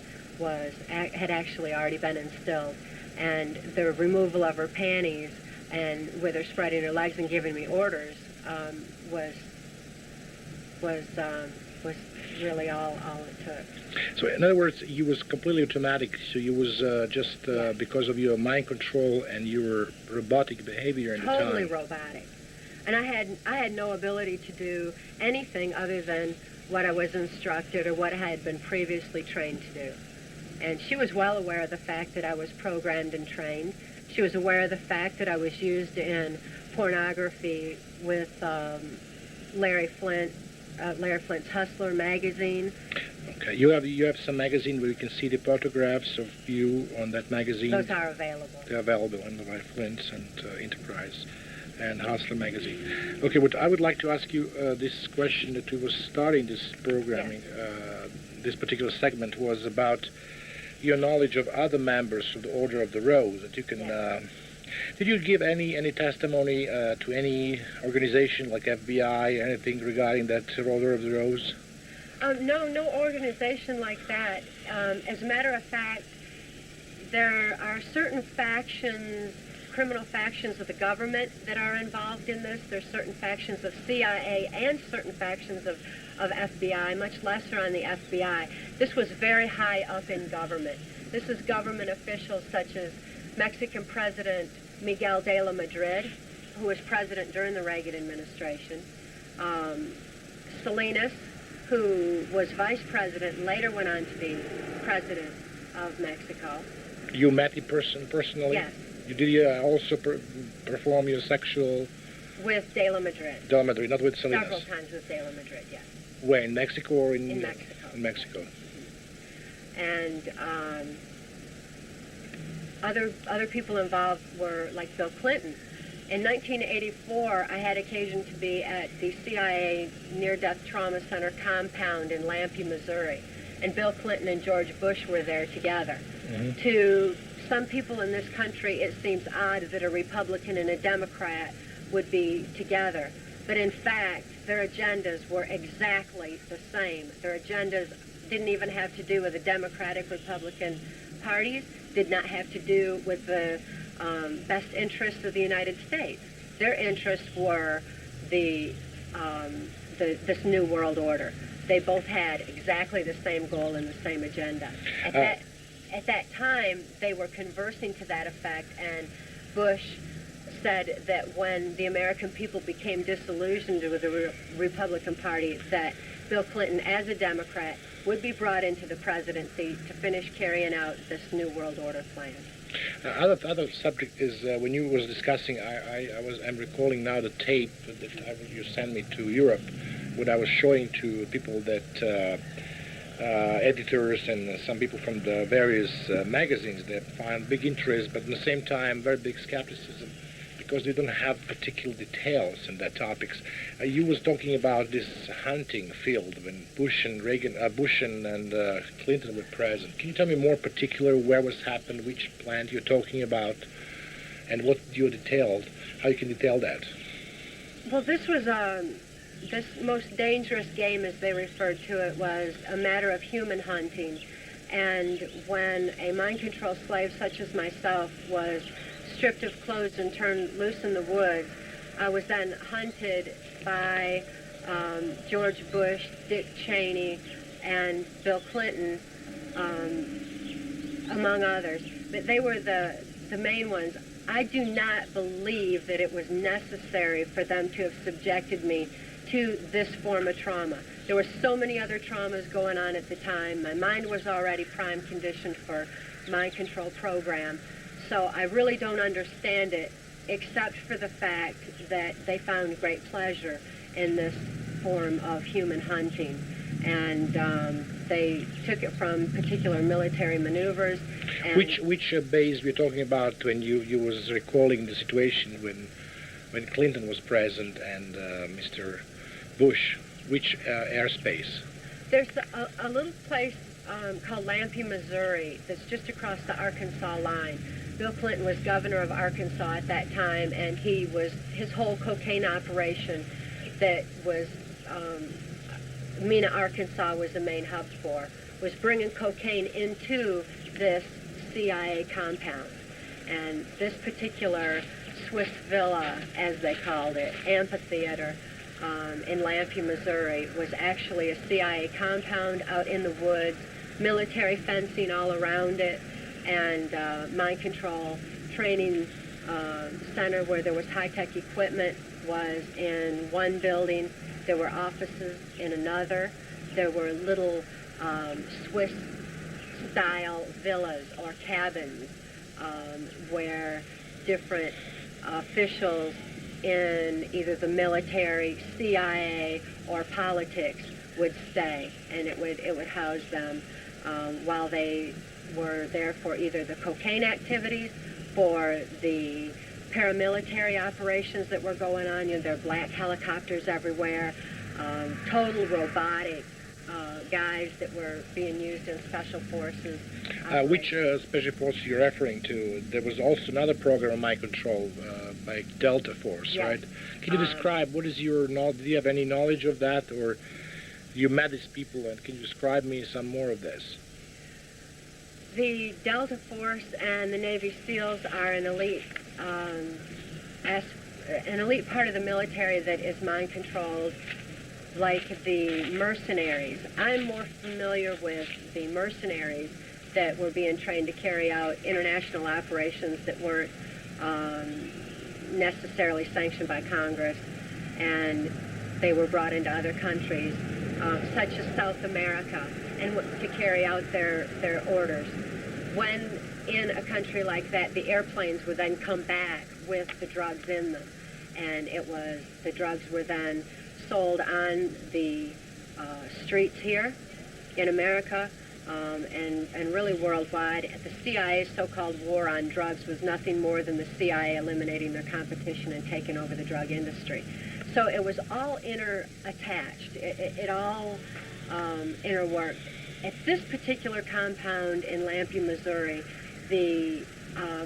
had actually already been instilled, and the removal of her panties and with her spreading her legs and giving me orders was really all it took. So in other words, you was completely automatic. So you was just because of your mind control and your robotic behavior in the time. Totally robotic, and I had no ability to do anything other than what I was instructed or what I had been previously trained to do. And she was well aware of the fact that I was programmed and trained. She was aware of the fact that I was used in pornography with Larry Flint's Hustler magazine. Okay, you have some magazine where you can see the photographs of you on that magazine. Those are available. They're available on the Flint's and Enterprise and Hustler magazine. Okay, what I would like to ask you, this question that we were starting this programming, this particular segment was about your knowledge of other members of the Order of the Rose. That you can. Did you give any testimony to any organization like FBI, anything regarding that Order of the Rose? No organization like that. As a matter of fact, there are certain factions, criminal factions of the government that are involved in this. There's certain factions of CIA and certain factions of FBI, much lesser on the FBI. This was very high up in government. This is government officials such as Mexican President Miguel de la Madrid, who was president during the Reagan administration, Salinas, who was vice president and later went on to be president of Mexico. You met him personally? Yes. You did also perform your sexual... With De La Madrid. De La Madrid, not with Salinas. Several times with De La Madrid, yes. Where, in Mexico or in... In Mexico. In Mexico. And other people involved were like Bill Clinton. In 1984, I had occasion to be at the CIA Near-Death Trauma Center compound in Lampe, Missouri. And Bill Clinton and George Bush were there together. Mm-hmm. To some people in this country, it seems odd that a Republican and a Democrat would be together. But in fact, their agendas were exactly the same. Their agendas didn't even have to do with the Democratic-Republican parties, did not have to do with the best interests of the United States. Their interests were this new world order. They both had exactly the same goal and the same agenda. At that time, they were conversing to that effect, and Bush said that when the American people became disillusioned with the Republican Party, that Bill Clinton, as a Democrat, would be brought into the presidency to finish carrying out this New World Order plan. Other subject is when you was discussing, I'm recalling now the tape that you sent me to Europe, what I was showing to people that editors and some people from the various magazines that find big interest, but at the same time very big skepticism, because they don't have particular details in their topics. You was talking about this hunting field when Bush and Clinton were present. Can you tell me more particular where was happened, which plant you're talking about, and what you detailed, how you can detail that? Well, this was this most dangerous game, as they referred to it, was a matter of human hunting. And when a mind control slave such as myself was stripped of clothes and turned loose in the woods, I was then hunted by George Bush, Dick Cheney, and Bill Clinton, among others. But they were the main ones. I do not believe that it was necessary for them to have subjected me to this form of trauma. There were so many other traumas going on at the time. My mind was already prime conditioned for mind control program. So I really don't understand it, except for the fact that they found great pleasure in this form of human hunting. And they took it from particular military maneuvers. And which base we're talking about when you was recalling the situation when Clinton was present and Mr. Bush? Which airspace? There's a little place called Lampe, Missouri, that's just across the Arkansas line. Bill Clinton was governor of Arkansas at that time, and his whole cocaine operation that was Mena, Arkansas was the main hub for, was bringing cocaine into this CIA compound. And this particular Swiss villa, as they called it, amphitheater, in Lampe, Missouri, was actually a CIA compound out in the woods, military fencing all around it, and mind control training center where there was high-tech equipment was in one building. There were offices in another. there were little Swiss-style villas or cabins where different officials in either the military, CIA, or politics would stay, and it would house them while they were there for either the cocaine activities, for the paramilitary operations that were going on. You know, there were black helicopters everywhere, total robotic guys that were being used in special forces. Which special forces you're referring to? There was also another program on my control by Delta Force, Yes. right? Can you describe what is your knowledge? Do you have any knowledge of that, or you met these people, and can you describe me some more of this? The Delta Force and the Navy SEALs are an elite part of the military that is mind-controlled, like the mercenaries. I'm more familiar with the mercenaries that were being trained to carry out international operations that weren't necessarily sanctioned by Congress, and they were brought into other countries, such as South America, and to carry out their orders. When in a country like that, the airplanes would then come back with the drugs in them, and the drugs were then sold on the streets here in America and really worldwide. The CIA's so-called war on drugs was nothing more than the CIA eliminating their competition and taking over the drug industry. So it was all inter-attached. It all interworked. At this particular compound in Lampe, Missouri, the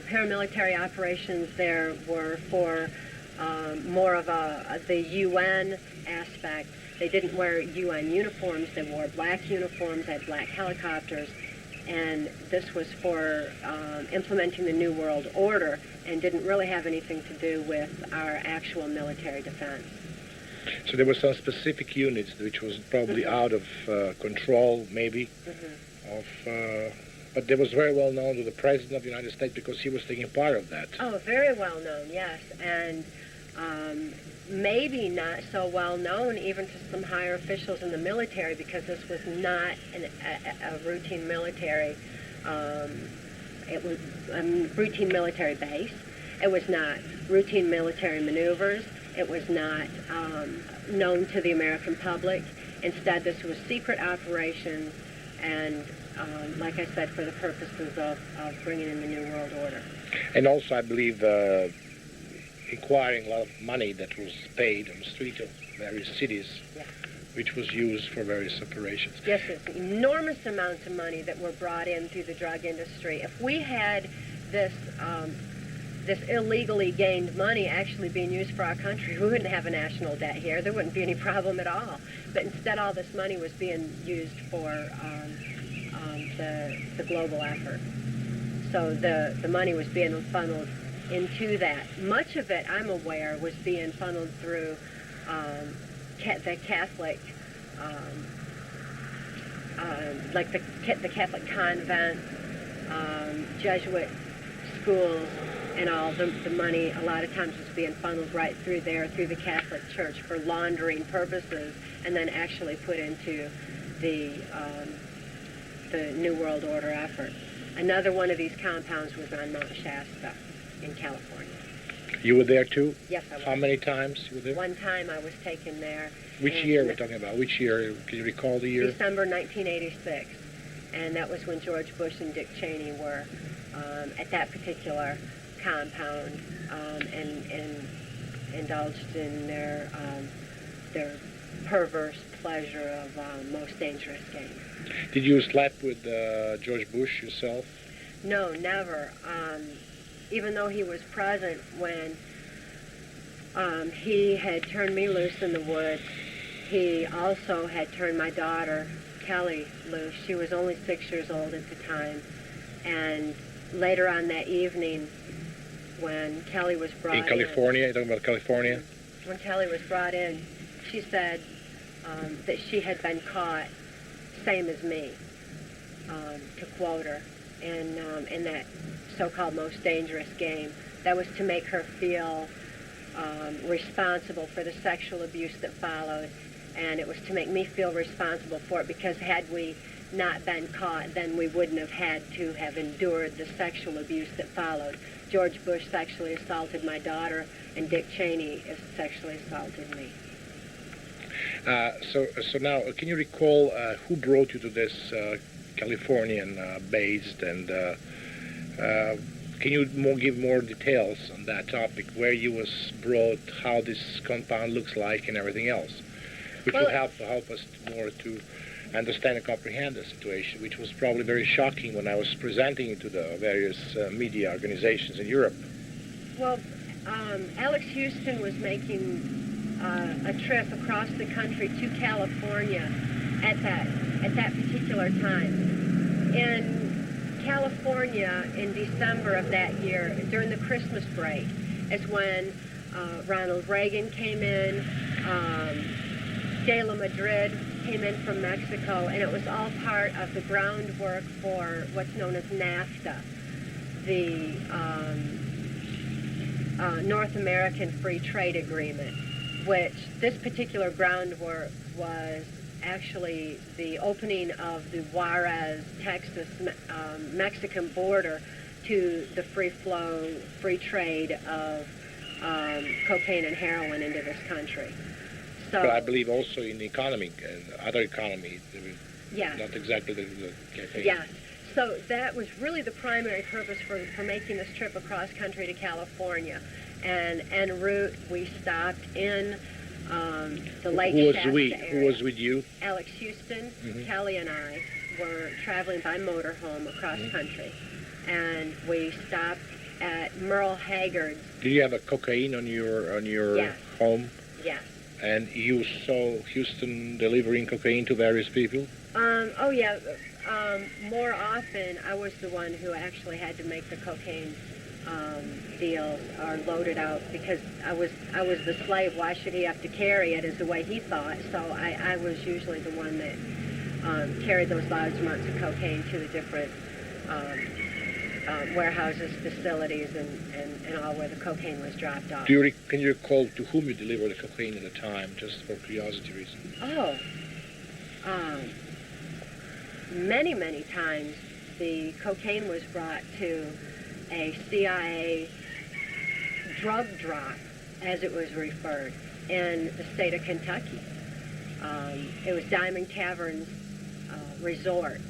paramilitary operations there were for more of the UN aspect. They didn't wear UN uniforms. They wore black uniforms, had black helicopters, and this was for implementing the New World Order and didn't really have anything to do with our actual military defense. So there were some specific units which was probably out of control, maybe, but it was very well known to the President of the United States because he was taking part of that. Oh, very well known, yes, and maybe not so well known even to some higher officials in the military, because this was not a routine military. It was a routine military base. It was not routine military maneuvers. It was not known to the American public. Instead, this was secret operations, and like I said, for the purposes of bringing in the New World Order. And also, I believe, acquiring a lot of money that was paid on the street of various cities, Yeah. which was used for various operations. Yes, it's enormous amounts of money that were brought in through the drug industry. If we had this illegally gained money actually being used for our country, we wouldn't have a national debt here. There wouldn't be any problem at all. But instead, all this money was being used for the global effort. So the money was being funneled into that. Much of it, I'm aware, was being funneled through the Catholic, like the Catholic convents, Jesuit schools, and all. The money a lot of times was being funneled right through there, through the Catholic Church for laundering purposes, and then actually put into the New World Order effort. Another one of these compounds was on Mount Shasta in California. You were there too? Yes, I was. How many times you were there? One time I was taken there. Which year we're talking about? Which year? Can you recall the year? December 1986. And that was when George Bush and Dick Cheney were at that particular compound and indulged in their perverse pleasure of most dangerous game. Did you sleep with George Bush yourself? No, never. Even though he was present when he had turned me loose in the woods, he also had turned my daughter, Kelly, loose. She was only 6 years old at the time. And later on that evening, when Kelly was brought in... In California? You're talking about California? When Kelly was brought in, she said that she had been caught, same as me, to quote her, in that so-called most dangerous game. That was to make her feel responsible for the sexual abuse that followed, and it was to make me feel responsible for it, because had we not been caught, then we wouldn't have had to have endured the sexual abuse that followed. George Bush sexually assaulted my daughter, and Dick Cheney sexually assaulted me. So now, can you recall who brought you to this Californian-based, and can you give more details on that topic, where you was brought, how this compound looks like, and everything else, which will help us more to understand and comprehend the situation, which was probably very shocking when I was presenting it to the various media organizations in Europe. Well, Alex Houston was making a trip across the country to California at that particular time. In California, in December of that year, during the Christmas break, is when Ronald Reagan came in, De La Madrid came in from Mexico, and it was all part of the groundwork for what's known as NAFTA, the North American Free Trade Agreement, which this particular groundwork was actually the opening of the Juarez, Texas, Mexican border to the free flow, free trade of cocaine and heroin into this country. So, but I believe also in the economy, other economy, yes. Not exactly the cafe. Yes. So that was really the primary purpose for making this trip across country to California. And en route, we stopped in the Lake Shasta area. Who was with you? Alex Houston, Kelly, and I were traveling by motorhome across country. And we stopped at Merle Haggard's. Did you have a cocaine on your Yes. home? Yes. And you saw Houston delivering cocaine to various people? Oh yeah. More often, I was the one who actually had to make the cocaine deals or load it out, because I was the slave. Why should he have to carry it, is the way he thought. So I was usually the one that carried those large amounts of cocaine to the different warehouses, facilities, and all where the cocaine was dropped off. Can you recall to whom you delivered the cocaine at the time, just for curiosity reasons? Oh, many, many times the cocaine was brought to a CIA drug drop, as it was referred, in the state of Kentucky. It was Diamond Tavern's resort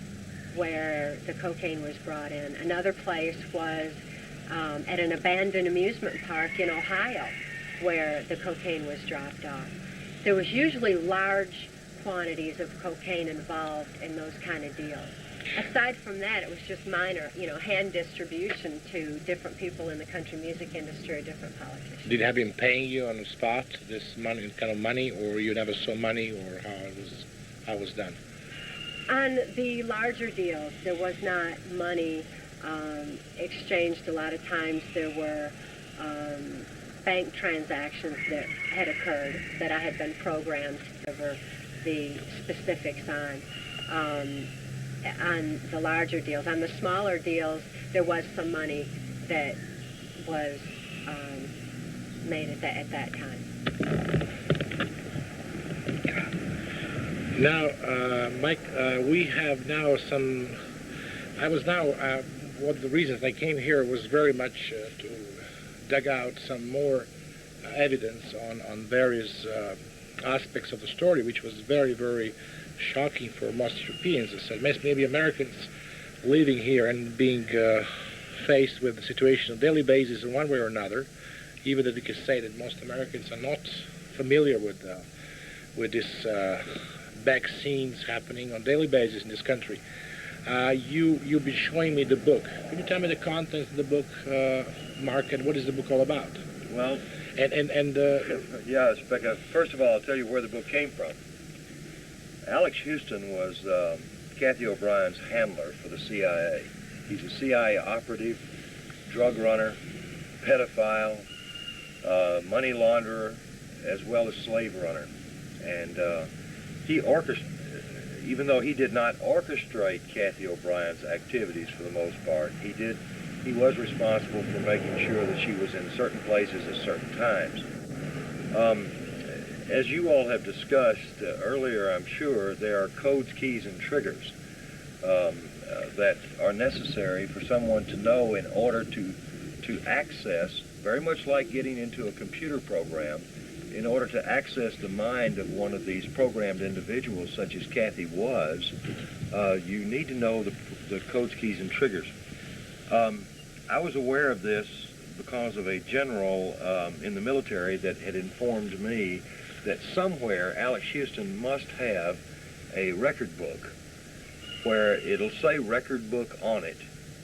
where the cocaine was brought in. Another place was at an abandoned amusement park in Ohio, where the cocaine was dropped off. There was usually large quantities of cocaine involved in those kind of deals. Aside from that, it was just minor, hand distribution to different people in the country music industry or different politicians. Did you have him paying you on the spot, this kind of money, or you never saw money, or how it was done? On the larger deals, there was not money exchanged. A lot of times there were bank transactions that had occurred that I had been programmed to deliver the specifics on the larger deals. On the smaller deals, there was some money that was made at that time. Now, Mike, we have now some. One of the reasons I came here was very much to dig out some more evidence on various aspects of the story, which was very, very shocking for most Europeans. I said, maybe Americans living here and being faced with the situation on a daily basis in one way or another, even that we can say that most Americans are not familiar with this back scenes happening on a daily basis in this country. You've been showing me the book. Can you tell me the contents of the book, Mark, and what is the book all about? Well, yeah, Rebecca, first of all, I'll tell you where the book came from. Alex Houston was Cathy O'Brien's handler for the CIA. He's a CIA operative, drug runner, pedophile, money launderer, as well as slave runner. And he even though he did not orchestrate Cathy O'Brien's activities for the most part, he was responsible for making sure that she was in certain places at certain times. As you all have discussed earlier, I'm sure, there are codes, keys, and triggers that are necessary for someone to know in order to access, very much like getting into a computer program, in order to access the mind of one of these programmed individuals, such as Cathy was, you need to know the codes, keys, and triggers. I was aware of this because of a general in the military that had informed me that somewhere Alex Houston must have a record book where it'll say record book on it,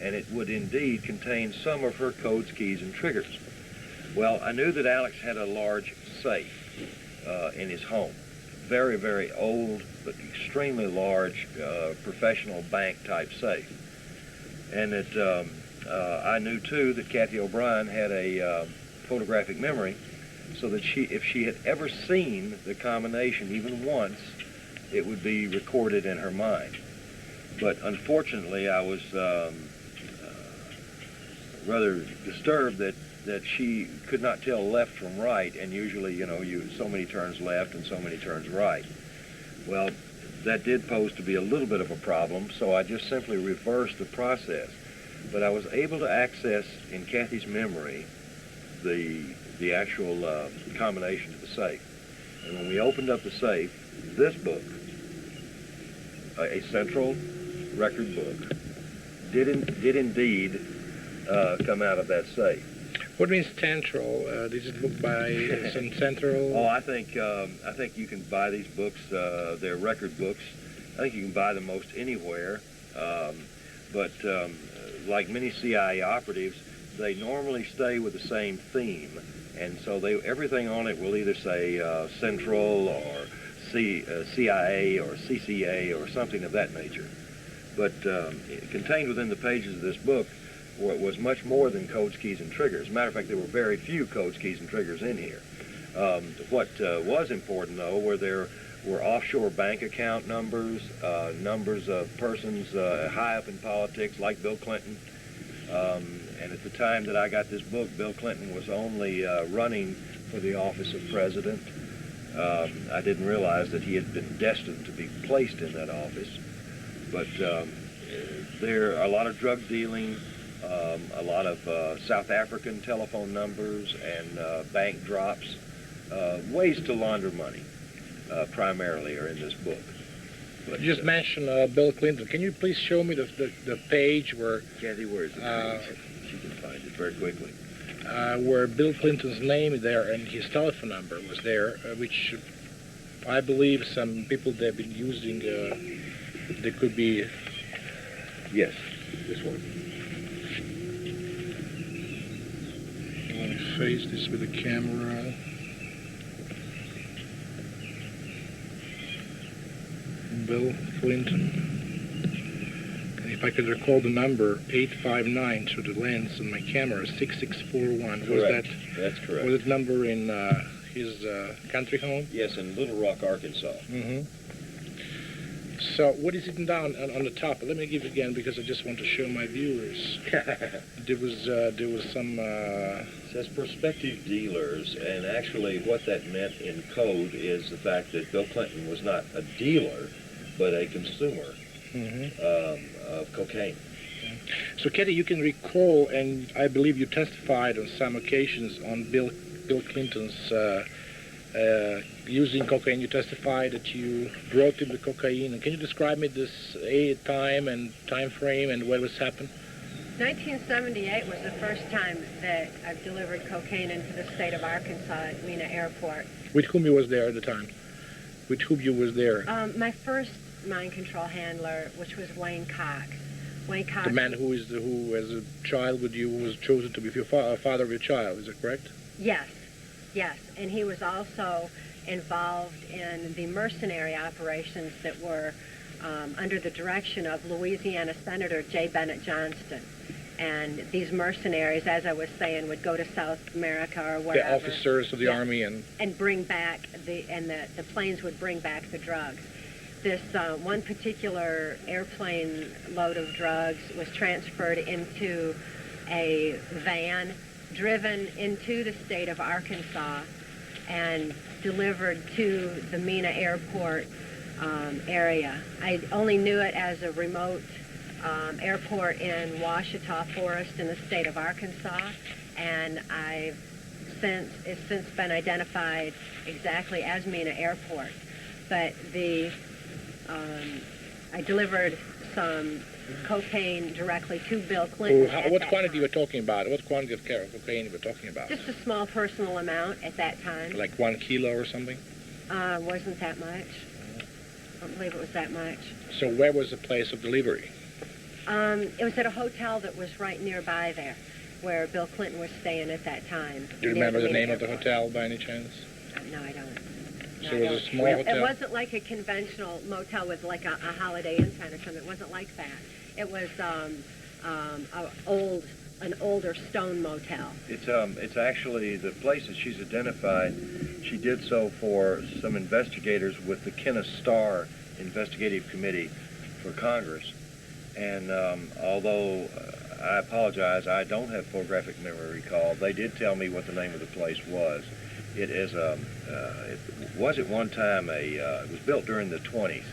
and it would indeed contain some of her codes, keys, and triggers. Well, I knew that Alex had a large safe in his home. Very, very old, but extremely large professional bank type safe. And that I knew too that Cathy O'Brien had a photographic memory, so that if she had ever seen the combination even once, it would be recorded in her mind. But unfortunately, I was rather disturbed that she could not tell left from right, and usually, you know, so many turns left and so many turns right. Well, that did pose to be a little bit of a problem, so I just simply reversed the process. But I was able to access in Cathy's memory the actual combination to the safe. And when we opened up the safe, this book, a central record book, did indeed come out of that safe. What means central? Is it book by some central? Oh, I think you can buy these books. They're record books. I think you can buy them most anywhere. But like many CIA operatives, they normally stay with the same theme, and so everything on it will either say Central or CIA or CCA or something of that nature. But contained within the pages of this book was much more than codes, keys, and triggers. As a matter of fact, there were very few codes, keys, and triggers in here. What was important, though, were offshore bank account numbers, numbers of persons high up in politics, like Bill Clinton. And at the time that I got this book, Bill Clinton was only running for the office of president. I didn't realize that he had been destined to be placed in that office. But there are a lot of drug dealing, a lot of South African telephone numbers and bank drops. Ways to launder money, primarily, are in this book. But, you just mentioned Bill Clinton. Can you please show me the page where... Cathy, where is the page? She can find it very quickly. Where Bill Clinton's name is there and his telephone number was there, which I believe some people they've been using, they could be... Yes, this one. Let me face this with the camera. Bill Clinton. And if I could recall the number, 859 through the lens on my camera, 6641. Correct. That's correct. Was it number in his country home? Yes, in Little Rock, Arkansas. Mm-hmm. So what is it down on the top? Let me give it again because I just want to show my viewers. There was some... It says prospective dealers, and actually what that meant in code is the fact that Bill Clinton was not a dealer, but a consumer of cocaine. So, Cathy, you can recall, and I believe you testified on some occasions on Bill Clinton's using cocaine. You testified that you brought him the cocaine. And can you describe me this time and time frame and what was happened? 1978 was the first time that I've delivered cocaine into the state of Arkansas at Mena Airport. With whom you was there at the time? With whom you was there? My first mind control handler, which was Wayne Cox. Wayne Cox. The man who as a child with you was chosen to be your father of your child. Is that correct? Yes, yes, and he was also involved in the mercenary operations that were under the direction of Louisiana Senator J. Bennett Johnston. And these mercenaries, as I was saying, would go to South America or wherever. The officers of the army and bring back the planes would bring back the drugs. This one particular airplane load of drugs was transferred into a van, driven into the state of Arkansas, and delivered to the Mena Airport area. I only knew it as a remote airport in Ouachita Forest in the state of Arkansas, and it's since been identified exactly as Mena Airport. But I delivered some cocaine directly to Bill Clinton. What quantity were talking about? What quantity of cocaine were talking about? Just a small personal amount at that time. Like 1 kilo or something? Wasn't that much. I don't believe it was that much. So where was the place of delivery? It was at a hotel that was right nearby there, where Bill Clinton was staying at that time. Do you remember the name of the hotel by any chance? No, I don't. So it was a small hotel? It wasn't like a conventional motel with like a Holiday Inn kind or something. It wasn't like that. It was an older stone motel. It's actually the place that she's identified. She did so for some investigators with the Kenneth Starr Investigative Committee for Congress. And although I apologize, I don't have photographic memory recall, they did tell me what the name of the place was. It is it was at one time it was built during the 20s,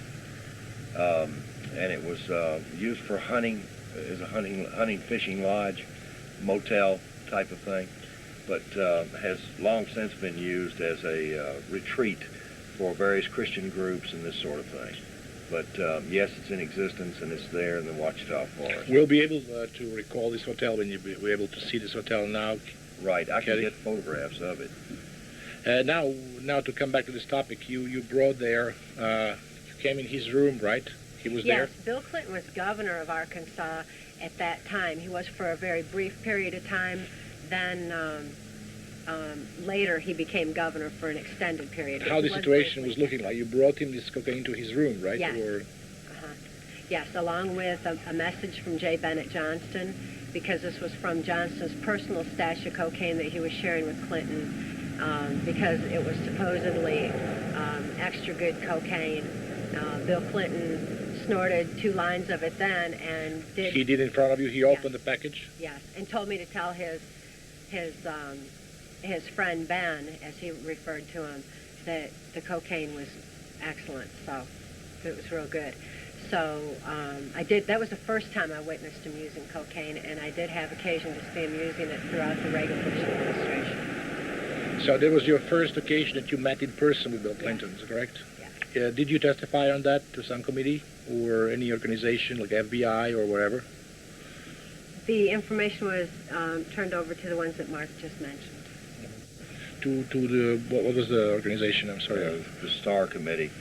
and it was used for hunting, as a hunting fishing lodge, motel type of thing, but has long since been used as a retreat for various Christian groups and this sort of thing. But yes, it's in existence, and it's there in the Ouachita Forest. We'll be able to recall this hotel when you'll be able to see this hotel now. Right, I can Cathy? get photographs of it. Now to come back to this topic, you brought there, you came in his room, right? He was there? Yes, Bill Clinton was governor of Arkansas at that time. He was for a very brief period of time. Then later he became governor for an extended period. How the situation was looking like? You brought him this cocaine to his room, right? Yes. Or... Yes, along with a message from J. Bennett Johnston, because this was from Johnston's personal stash of cocaine that he was sharing with Clinton, because it was supposedly extra good cocaine. Bill Clinton snorted 2 lines of it then, and did... He did in front of you? He opened the package? Yes, and told me to tell his friend Ben, as he referred to him, that the cocaine was excellent, so it was real good. So I did. That was the first time I witnessed him using cocaine, and I did have occasion to see him using it throughout the Reagan Bush administration. So that was your first occasion that you met in person with Bill Clinton, is that correct? Yeah. Did you testify on that to some committee or any organization like FBI or whatever? The information was turned over to the ones that Mark just mentioned. To the what was the organization? I'm sorry. The Starr Committee.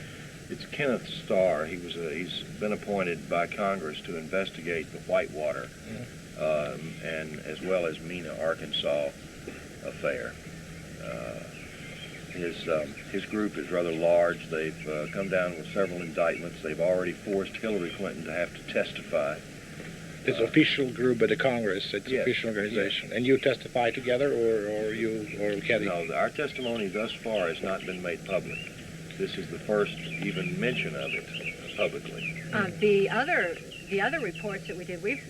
It's Kenneth Starr. He's been appointed by Congress to investigate the Whitewater, and as well as Mena, Arkansas affair. His group is rather large. They've come down with several indictments. They've already forced Hillary Clinton to have to testify. It's an official group by the Congress. It's an Yes, official organization. yes. And you testify together, or you or Cathy? No, our testimony thus far has not been made public. This is the first even mention of it publicly. The other reports that we did, we've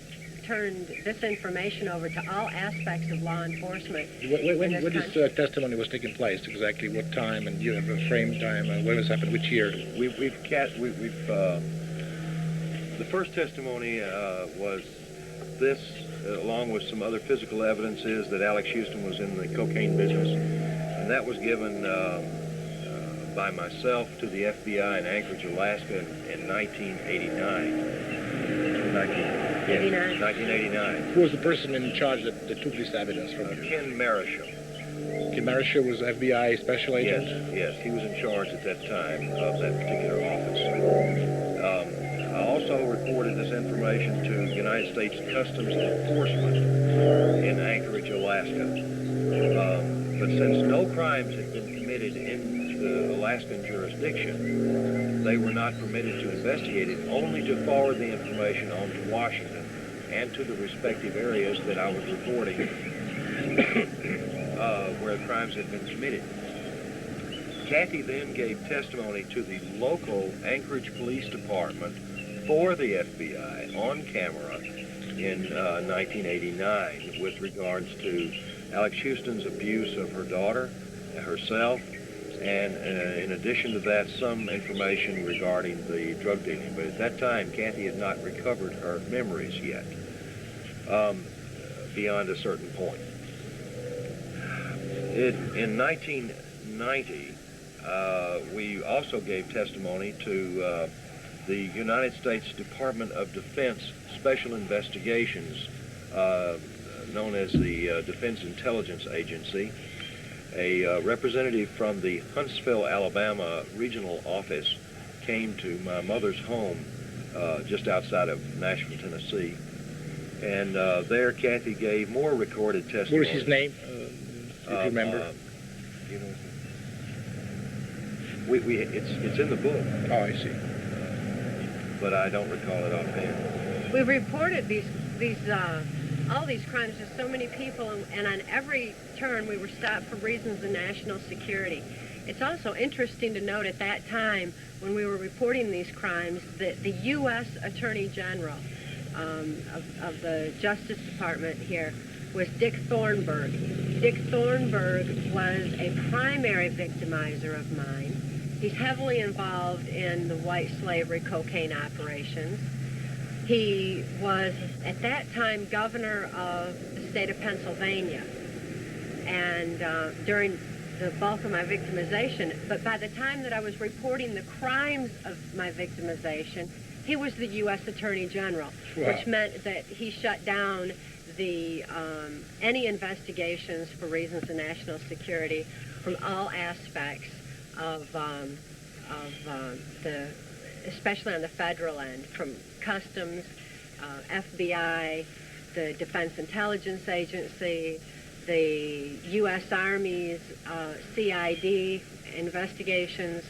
turned this information over to all aspects of law enforcement. When this testimony was taking place, exactly what time, and you have a frame time, and when this happened, which year? The first testimony was this, along with some other physical evidence, is that Alex Houston was in the cocaine business, and that was given by myself to the FBI in Anchorage, Alaska in 1989. 1989. Who was the person in charge that took this evidence from you? Ken Marishall. Ken Marishall was FBI special agent? Yes, he was in charge at that time of that particular office. I also reported this information to United States Customs Enforcement in Anchorage, Alaska. But since no crimes had been committed in the Alaskan jurisdiction, they were not permitted to investigate it, only to forward the information on to Washington and to the respective areas that I was reporting where crimes had been committed. Cathy then gave testimony to the local Anchorage Police Department for the FBI on camera in 1989 with regards to Alex Houston's abuse of her daughter, herself, and in addition to that, some information regarding the drug dealing. But at that time, Cathy had not recovered her memories yet, beyond a certain point. In 1990, we also gave testimony to the United States Department of Defense Special Investigations, known as the Defense Intelligence Agency. A representative from the Huntsville, Alabama regional office came to my mother's home just outside of Nashville, Tennessee. And there Cathy gave more recorded testimony. What was his name? Do you remember? You know, it's in the book. Oh, I see. But I don't recall it offhand. We reported all these crimes to so many people, and on every turn we were stopped for reasons of national security. It's also interesting to note at that time when we were reporting these crimes that the U.S. Attorney General of the Justice Department here was Dick Thornburgh. Dick Thornburgh was a primary victimizer of mine. He's heavily involved in the white slavery cocaine operations. He was, at that time, governor of the state of Pennsylvania, and during the bulk of my victimization. But by the time that I was reporting the crimes of my victimization, he was the U.S. Attorney General, wow, which meant that he shut down the any investigations for reasons of national security from all aspects of especially on the federal end, from Customs, FBI, the Defense Intelligence Agency, the U.S. Army's CID investigations,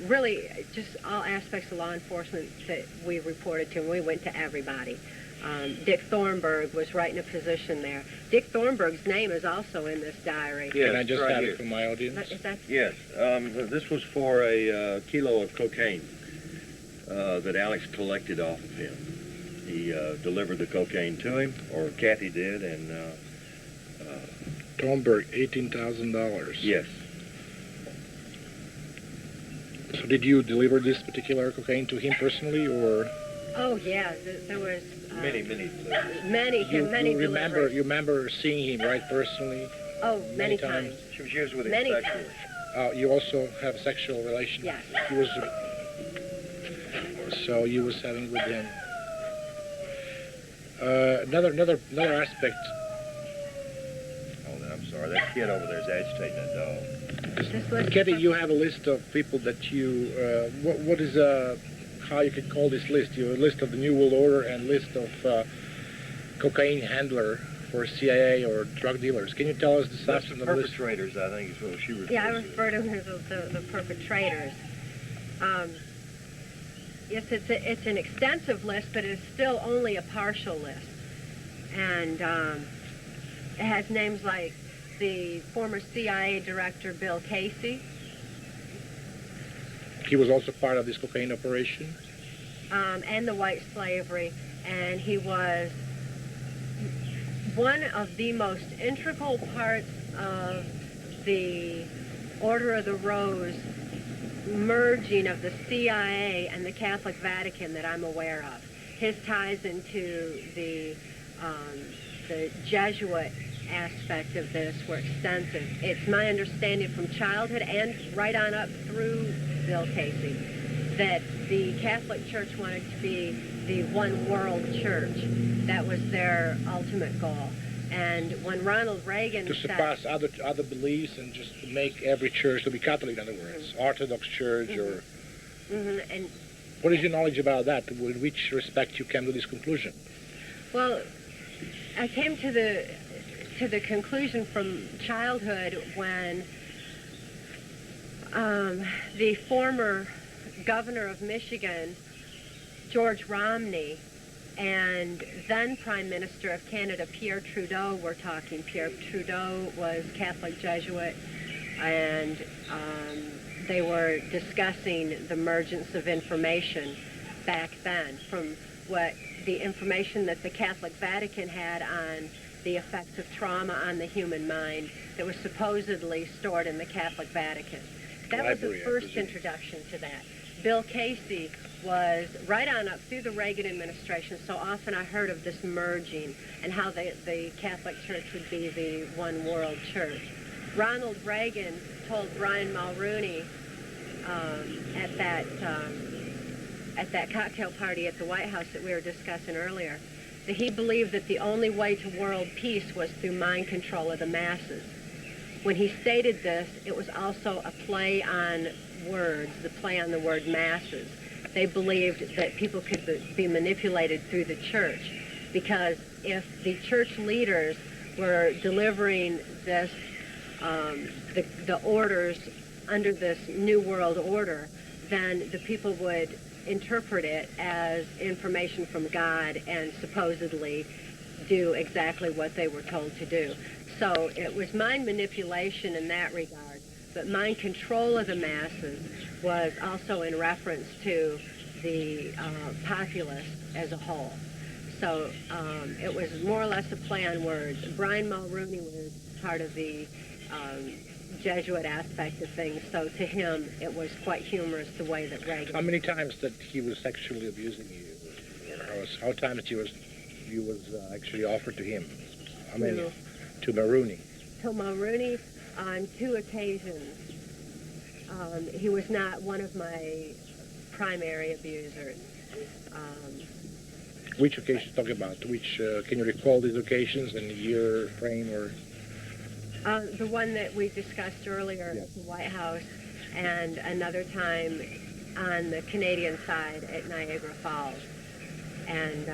really just all aspects of law enforcement that we reported to, and we went to everybody. Dick Thornburgh was right in a position there. Dick Thornburgh's name is also in this diary. Yes, Can I just right have here. it for my audience? Is that Yes, this was for a kilo of cocaine that Alex collected off of him. He delivered the cocaine to him, or Cathy did, and Thornburgh, $18,000. yes. So did you deliver this particular cocaine to him personally, or? Oh yeah, there was Many. many You deliveries. remember seeing him, right, personally? Oh, many many times. times. She was used with him Many sexually. You also have a sexual relation? Yes. He was, so you was having with him. Another aspect. Oh, I'm sorry. That kid over there is agitating that dog. This list Cathy, you have a list of people that you, what is, how you could call this list? You have a list of the New World Order and list of cocaine handler for CIA or drug dealers. Can you tell us the That's substance the of this? perpetrators, I think, is what she refers Yeah, I to. refer to them as the perpetrators. Yes, it's an extensive list, but it's still only a partial list. And it has names like the former CIA director, Bill Casey, He was also part of this cocaine operation. and the white slavery. And he was one of the most integral parts of the Order of the Rose merging of the CIA and the Catholic Vatican that I'm aware of. His ties into the Jesuit aspect of this were extensive. It's my understanding from childhood and right on up through Bill Casey that the Catholic Church wanted to be the one world church. That was their ultimate goal. And when Ronald Reagan To surpass other beliefs and just to make every church to be Catholic, in other words, Orthodox Church, or and what is your knowledge about that? In which respect you came to this conclusion? well, I came to the conclusion from childhood when the former governor of Michigan, George Romney, and then Prime Minister of Canada, Pierre Trudeau, were talking. Pierre Trudeau was Catholic Jesuit, and they were discussing the emergence of information back then from what the information that the Catholic Vatican had on the effects of trauma on the human mind that was supposedly stored in the Catholic Vatican. That was the first introduction to that. Bill Casey was right on up through the Reagan administration, so often I heard of this merging and how the Catholic Church would be the one world church. Ronald Reagan told Brian Mulrooney at that cocktail party at the White House that we were discussing earlier, that he believed that the only way to world peace was through mind control of the masses. When he stated this, it was also a play on words, the play on the word masses. They believed that people could be manipulated through the church, because if the church leaders were delivering this, the orders under this new world order, then the people would interpret it as information from God and supposedly do exactly what they were told to do. So it was mind manipulation in that regard, but mind control of the masses was also in reference to the populace as a whole. So it was more or less a play on words. Brian Mulrooney was part of the Jesuit aspect of things, so to him it was quite humorous the way that Reagan... How many times that he was sexually abusing you? Or how times you was actually offered to him? How many? To Mulrooney? To Mulrooney on 2 occasions. He was not one of my primary abusers. Which occasions talking about? Which, can you recall these occasions and the year frame or... The one that we discussed earlier at the White House, and another time on the Canadian side at Niagara Falls. And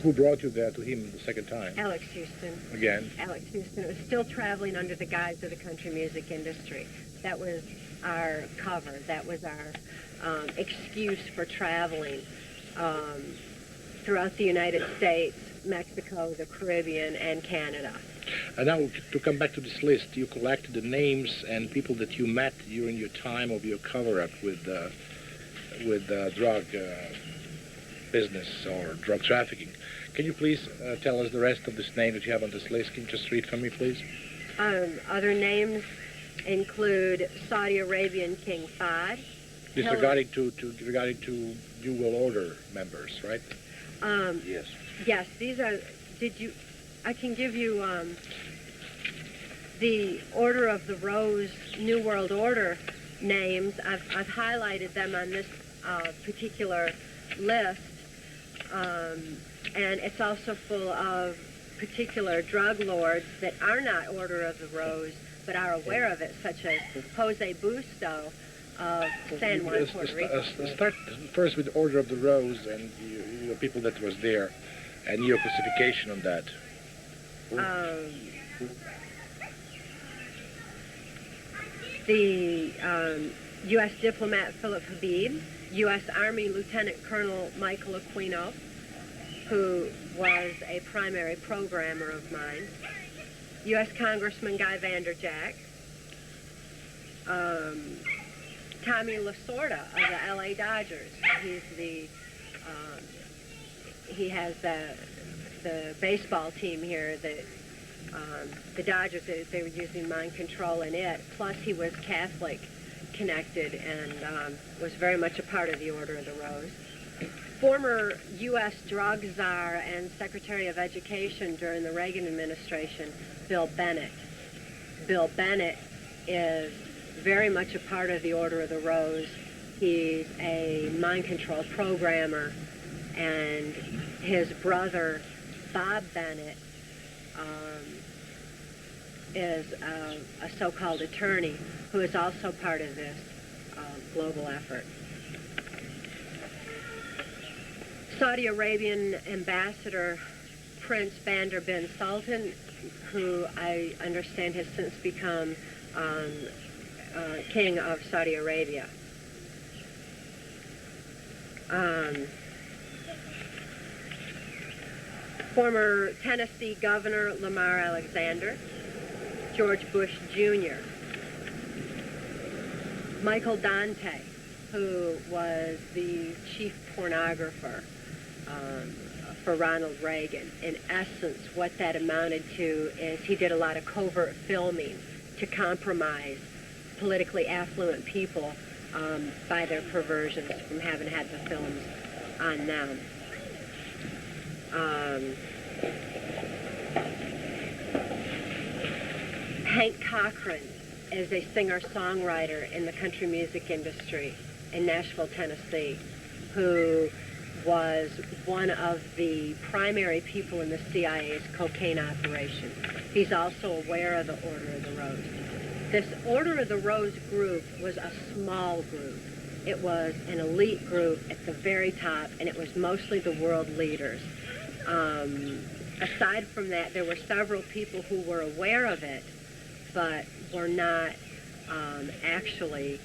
who brought you there to him the second time? Alex Houston. Again? Alex Houston. It was still traveling under the guise of the country music industry. That was our cover. That was our excuse for traveling throughout the United States, Mexico, the Caribbean, and Canada. And now, to come back to this list, you collected the names and people that you met during your time of your cover-up with drug business or drug trafficking. Can you please tell us the rest of this name that you have on this list? Can you just read for me, please? Other names include Saudi Arabian King Fahd. This regarding to New World Order members, right? Yes. Yes, these are. I can give you the Order of the Rose New World Order names. I've highlighted them on this particular list, and it's also full of particular drug lords that are not Order of the Rose, but are aware of it, such as Jose Busto of San Juan, Puerto Rico. Start first with Order of the Rose and the people that was there, and your classification on that. The U.S. diplomat Philip Habib, U.S. Army Lieutenant Colonel Michael Aquino, who was a primary programmer of mine, U.S. Congressman Guy Vanderjack, Tommy Lasorda of the L.A. Dodgers. He has the baseball team here that the Dodgers, they were using mind control in it. Plus he was Catholic connected and was very much a part of the Order of the Rose. Former U.S. drug czar and Secretary of Education during the Reagan administration, Bill Bennett. Bill Bennett is very much a part of the Order of the Rose. He's a mind control programmer, and his brother, Bob Bennett, is a so-called attorney who is also part of this global effort. Saudi Arabian Ambassador Prince Bandar bin Sultan, who I understand has since become King of Saudi Arabia. Former Tennessee Governor Lamar Alexander, George Bush Jr., Michael Dante, who was the chief pornographer for Ronald Reagan. In essence, what that amounted to is he did a lot of covert filming to compromise politically affluent people by their perversions from having had the films on them. Hank Cochran is a singer-songwriter in the country music industry in Nashville, Tennessee, who was one of the primary people in the CIA's cocaine operation. He's also aware of the Order of the Rose. This Order of the Rose group was a small group. It was an elite group at the very top, and it was mostly the world leaders. Aside from that, there were several people who were aware of it, but were not actually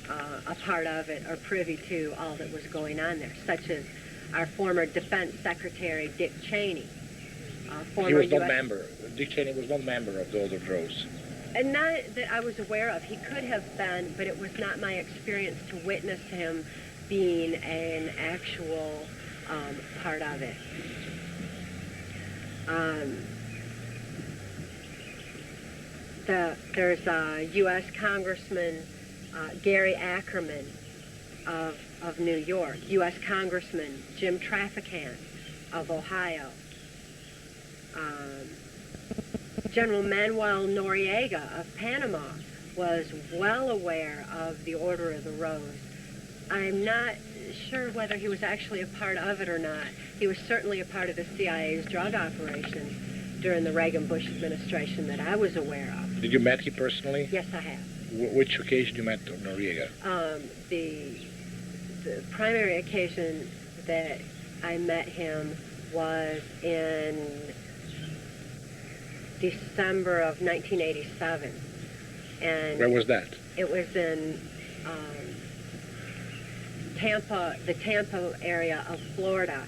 a part of it or privy to all that was going on there, such as our former Defense Secretary, Dick Cheney. He was not member. Dick Cheney was not member of the Order of Rose. And not that I was aware of. He could have been, but it was not my experience to witness him being an actual part of it. There's a U.S. Congressman, Gary Ackerman of New York, U.S. Congressman Jim Traficant of Ohio, General Manuel Noriega of Panama was well aware of the Order of the Rose. I'm not sure whether he was actually a part of it or not. He was certainly a part of the CIA's drug operations during the Reagan-Bush administration that I was aware of. Did you met him personally? Yes, I have. Which occasion you met Noriega? The primary occasion that I met him was in December of 1987. And where was that? It was in Tampa, the Tampa area of Florida,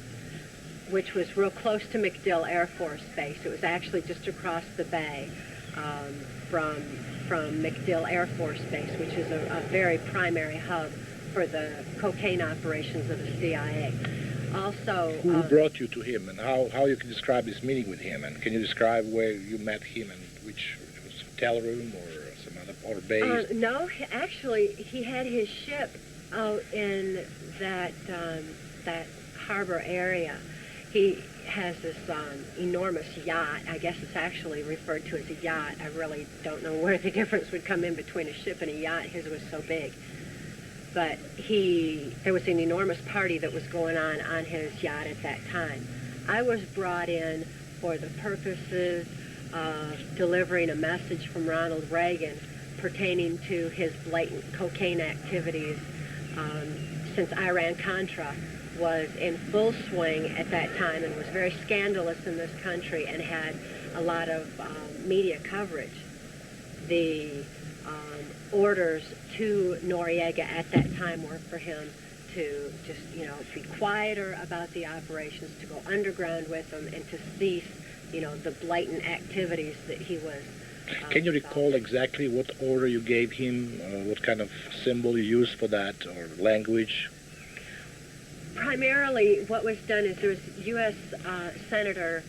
which was real close to MacDill Air Force Base. It was actually just across the bay from MacDill Air Force Base, which is a very primary hub for the cocaine operations of the CIA. Also, who brought you to him, and how you can describe this meeting with him, and can you describe where you met him and which it was hotel room or some other or base? No, actually, he had his ship out in that that harbor area. He has this enormous yacht. I guess it's actually referred to as a yacht. I really don't know where the difference would come in between a ship and a yacht. His was so big. But there was an enormous party that was going on his yacht at that time. I was brought in for the purposes of delivering a message from Ronald Reagan pertaining to his blatant cocaine activities since Iran-Contra was in full swing at that time and was very scandalous in this country and had a lot of media coverage. The orders to Noriega at that time were for him to just, be quieter about the operations, to go underground with them, and to cease, the blatant activities that he was. Can you recall exactly what order you gave him, what kind of symbol you used for that, or language? Primarily, what was done is there was U.S. Senator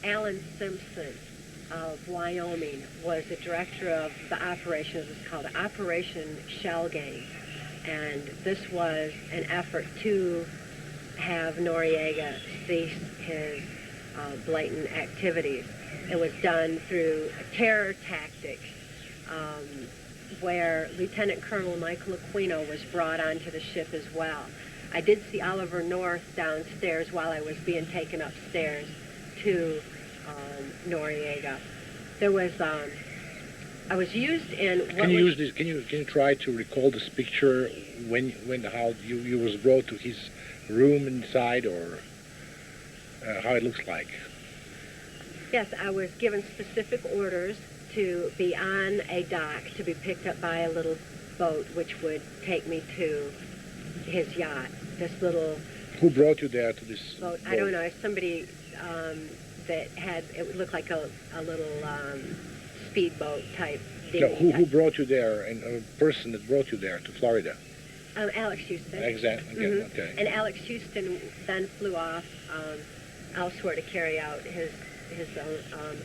Alan Simpson of Wyoming was the director of the operation. It was called Operation Shell Game, and this was an effort to have Noriega cease his blatant activities. It was done through terror tactics, where Lieutenant Colonel Michael Aquino was brought onto the ship as well. I did see Oliver North downstairs while I was being taken upstairs to Noriega. There was, I was used in. Can you use this? Can you try to recall this picture how you was brought to his room inside, or how it looks like? Yes, I was given specific orders to be on a dock to be picked up by a little boat, which would take me to his yacht. This little. Who brought you there to this boat? I don't know. Somebody that had, it would look like a little speedboat type thing. No, who brought you there, and a person that brought you there to Florida? Alex Houston. Exactly. Mm-hmm. Okay. And Alex Houston then flew off elsewhere to carry out his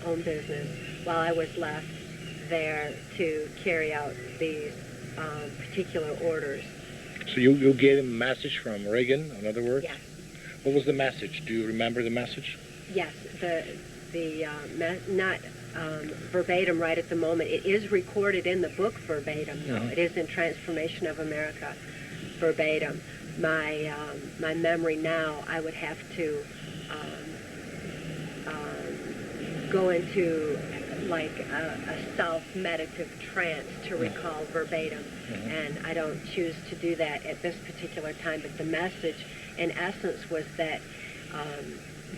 own business, while I was left there to carry out these particular orders. So you gave him a message from Reagan, in other words? Yes. What was the message? Do you remember the message? Yes, not verbatim right at the moment. It is recorded in the book verbatim, though. Mhm. It is in Transformation of America verbatim. My memory now, I would have to go into like a self-meditative trance to recall verbatim, and I don't choose to do that at this particular time. But the message, in essence, was that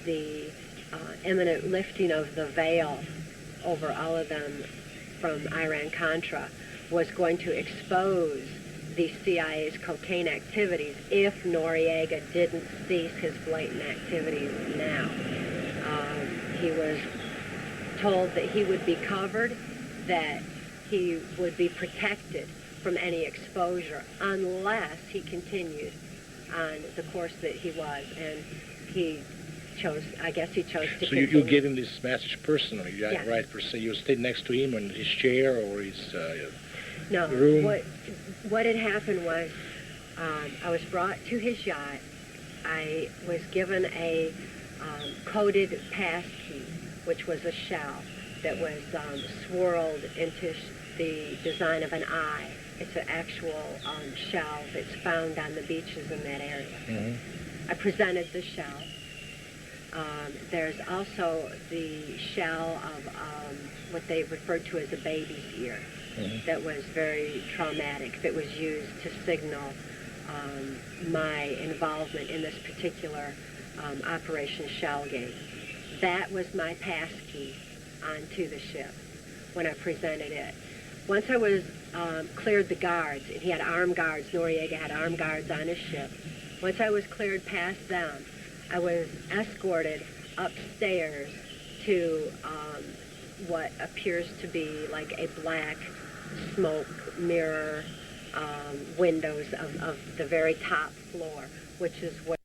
the imminent lifting of the veil over all of them from Iran-Contra was going to expose the CIA's cocaine activities if Noriega didn't cease his blatant activities now. He was told that he would be covered, that he would be protected from any exposure unless he continued on the course that he was, and he chose, I guess he chose to So continue. you gave him this message personally, Yes. right? Per se, you stayed next to him in his chair or his No, room? what had happened was I was brought to his yacht. I was given a coded pass key, which was a shell that was swirled into the design of an eye. It's an actual shell that's found on the beaches in that area. Mhm. I presented the shell. There's also the shell of what they referred to as a baby's ear. That was very traumatic, that was used to signal my involvement in this particular Operation Shellgate. That was my pass key onto the ship when I presented it. Once I was cleared the guards, and he had armed guards, Noriega had armed guards on his ship. Once I was cleared past them, I was escorted upstairs to what appears to be like a black smoke mirror windows of the very top floor, which is where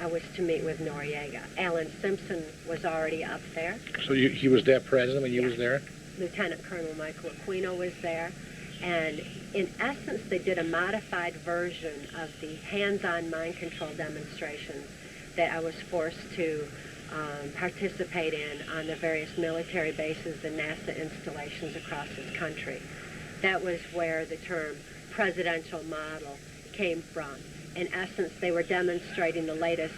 I was to meet with Noriega. Alan Simpson was already up there. So he was there present when you Yeah. was there? Lieutenant Colonel Michael Aquino was there. And in essence, they did a modified version of the hands-on mind control demonstrations that I was forced to participate in on the various military bases and NASA installations across this country. That was where the term presidential model came from. In essence, they were demonstrating the latest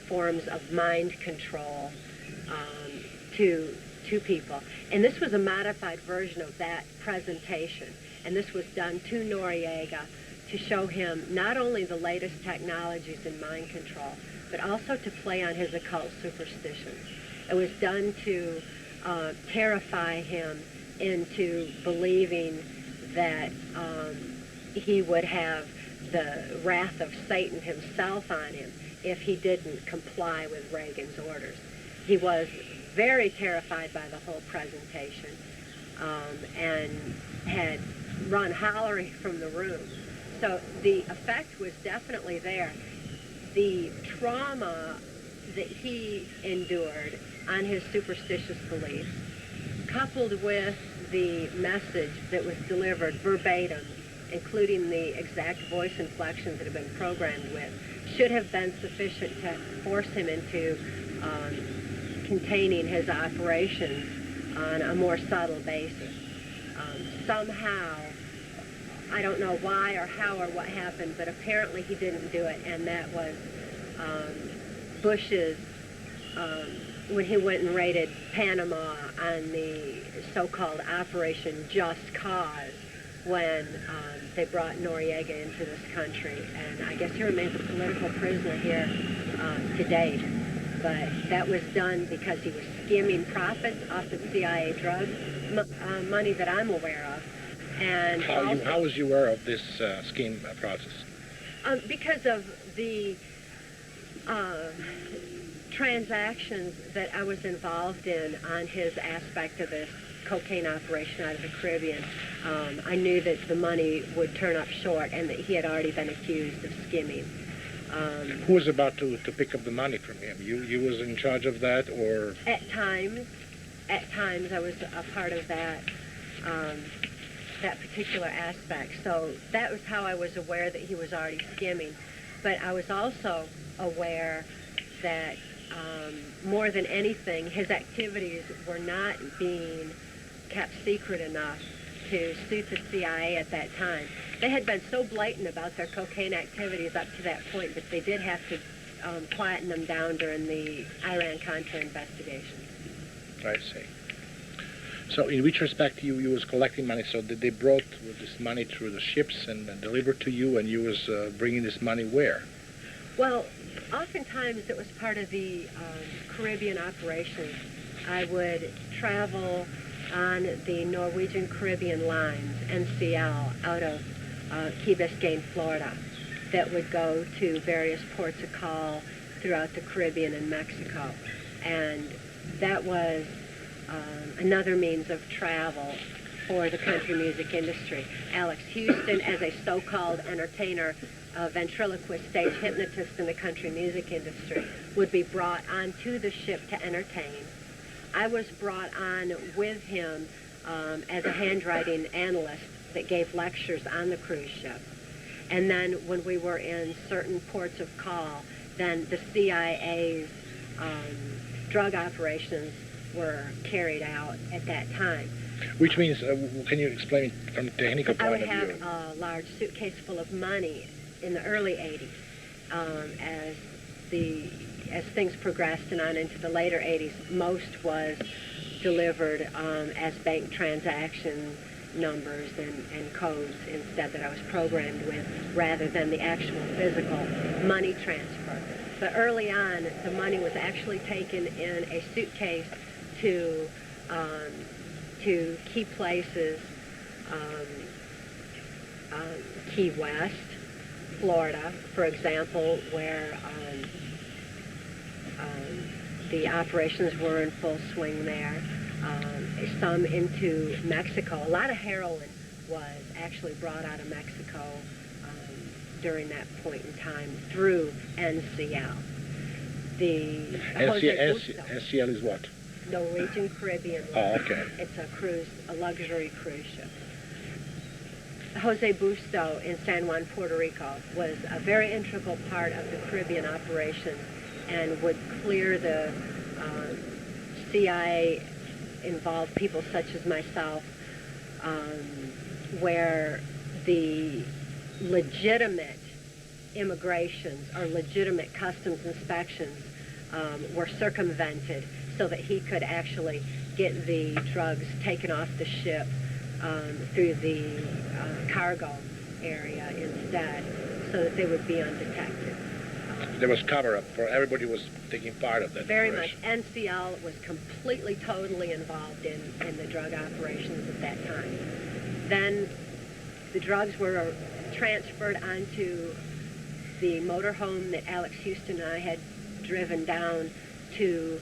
forms of mind control to people. And this was a modified version of that presentation. And this was done to Noriega to show him not only the latest technologies in mind control, but also to play on his occult superstitions. It was done to terrify him into believing that he would have the wrath of Satan himself on him if he didn't comply with Reagan's orders. He was very terrified by the whole presentation and had run hollering from the room. So the effect was definitely there. The trauma that he endured on his superstitious beliefs, coupled with the message that was delivered verbatim, including the exact voice inflections that have been programmed with, should have been sufficient to force him into containing his operations on a more subtle basis. Somehow, I don't know why or how or what happened, but apparently he didn't do it, and that was Bush's, when he went and raided Panama on the so-called Operation Just Cause, when they brought Noriega into this country. And I guess he remains a political prisoner here to date. But that was done because he was skimming profits off the CIA drug money that I'm aware of. And how was you aware of this scheme process? Because of the transactions that I was involved in on his aspect of this cocaine operation out of the Caribbean. I knew that the money would turn up short and that he had already been accused of skimming. Who was about to pick up the money from him? You was in charge of that, or? At times I was a part of that, that particular aspect. So that was how I was aware that he was already skimming. But I was also aware that more than anything, his activities were not being kept secret enough to suit the CIA at that time. They had been so blatant about their cocaine activities up to that point that they did have to quieten them down during the Iran-Contra investigation. I see. So in which respect you was collecting money? So they brought this money through the ships and delivered to you, and you was bringing this money where? Well, oftentimes it was part of the Caribbean operations. I would travel on the Norwegian Caribbean lines, NCL, out of Key Biscayne, Florida, that would go to various ports of call throughout the Caribbean and Mexico. And that was another means of travel for the country music industry. Alex Houston, as a so-called entertainer, ventriloquist, stage hypnotist in the country music industry, would be brought onto the ship to entertain. I was brought on with him as a handwriting analyst that gave lectures on the cruise ship. And then when we were in certain ports of call, then the CIA's drug operations were carried out at that time. Which means, can you explain from a technical point of view? I would have a large suitcase full of money in the early 80s. As things progressed and on into the later 80s, most was delivered as bank transaction numbers and codes instead that I was programmed with, rather than the actual physical money transfer. But early on, the money was actually taken in a suitcase to key places, Key West, Florida, for example, where the operations were in full swing there. Some into Mexico. A lot of heroin was actually brought out of Mexico during that point in time through NCL. The NCL is what? Norwegian Caribbean line. Oh, okay. It's a luxury cruise ship. Jose Busto in San Juan, Puerto Rico was a very integral part of the Caribbean operation and would clear the CIA involved people such as myself, where the legitimate immigrations or legitimate customs inspections were circumvented so that he could actually get the drugs taken off the ship through the cargo area instead, so that they would be undetected. There was cover-up for everybody was taking part of that. Very much. NCL was completely, totally involved in the drug operations at that time. Then the drugs were transferred onto the motorhome that Alex Houston and I had driven down to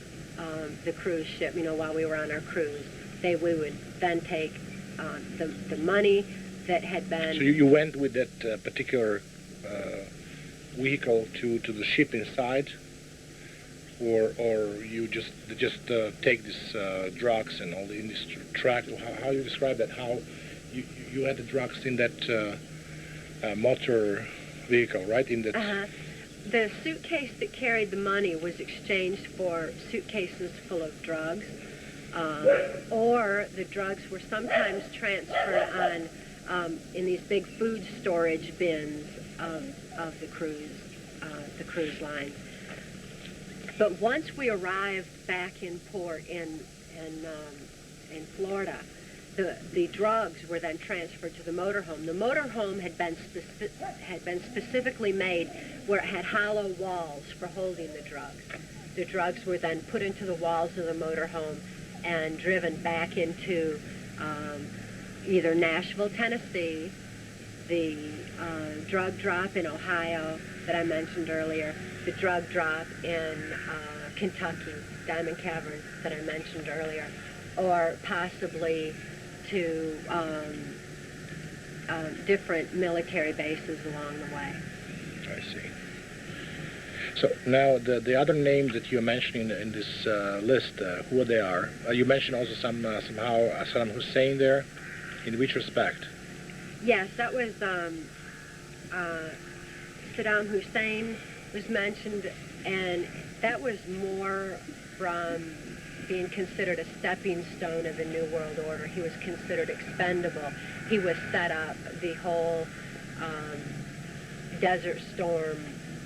the cruise ship, while we were on our cruise. We would then take the money that had been... So you went with that particular vehicle to the ship inside, or you just take these drugs and all in this truck? How you describe that? How you had the drugs in that motor vehicle, right? In that. The suitcase that carried the money was exchanged for suitcases full of drugs, or the drugs were sometimes transferred on in these big food storage bins of the cruise lines. But once we arrived back in port in Florida, the drugs were then transferred to the motorhome. The motorhome had been specifically made where it had hollow walls for holding the drugs. The drugs were then put into the walls of the motorhome and driven back into either Nashville, Tennessee, the drug drop in Ohio that I mentioned earlier, the drug drop in Kentucky, Diamond Cavern that I mentioned earlier, or possibly to different military bases along the way. I see. So now the other names that you're mentioning in this list, who they are? You mentioned also somehow Saddam Hussein there. In which respect? Yes, that was Saddam Hussein was mentioned, and that was more from being considered a stepping stone of the New World Order. He was considered expendable. He was set up. The whole Desert Storm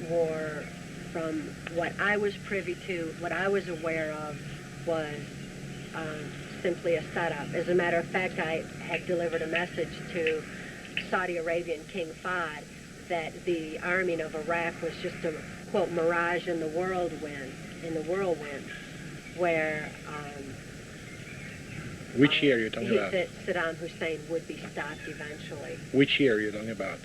war, from what I was privy to, what I was aware of, was simply a setup. As a matter of fact, I had delivered a message to Saudi Arabian King Fahd that the arming of Iraq was just a, quote, mirage in the whirlwind, where which year are you talking about? That Saddam Hussein would be stopped eventually. Which year are you talking about?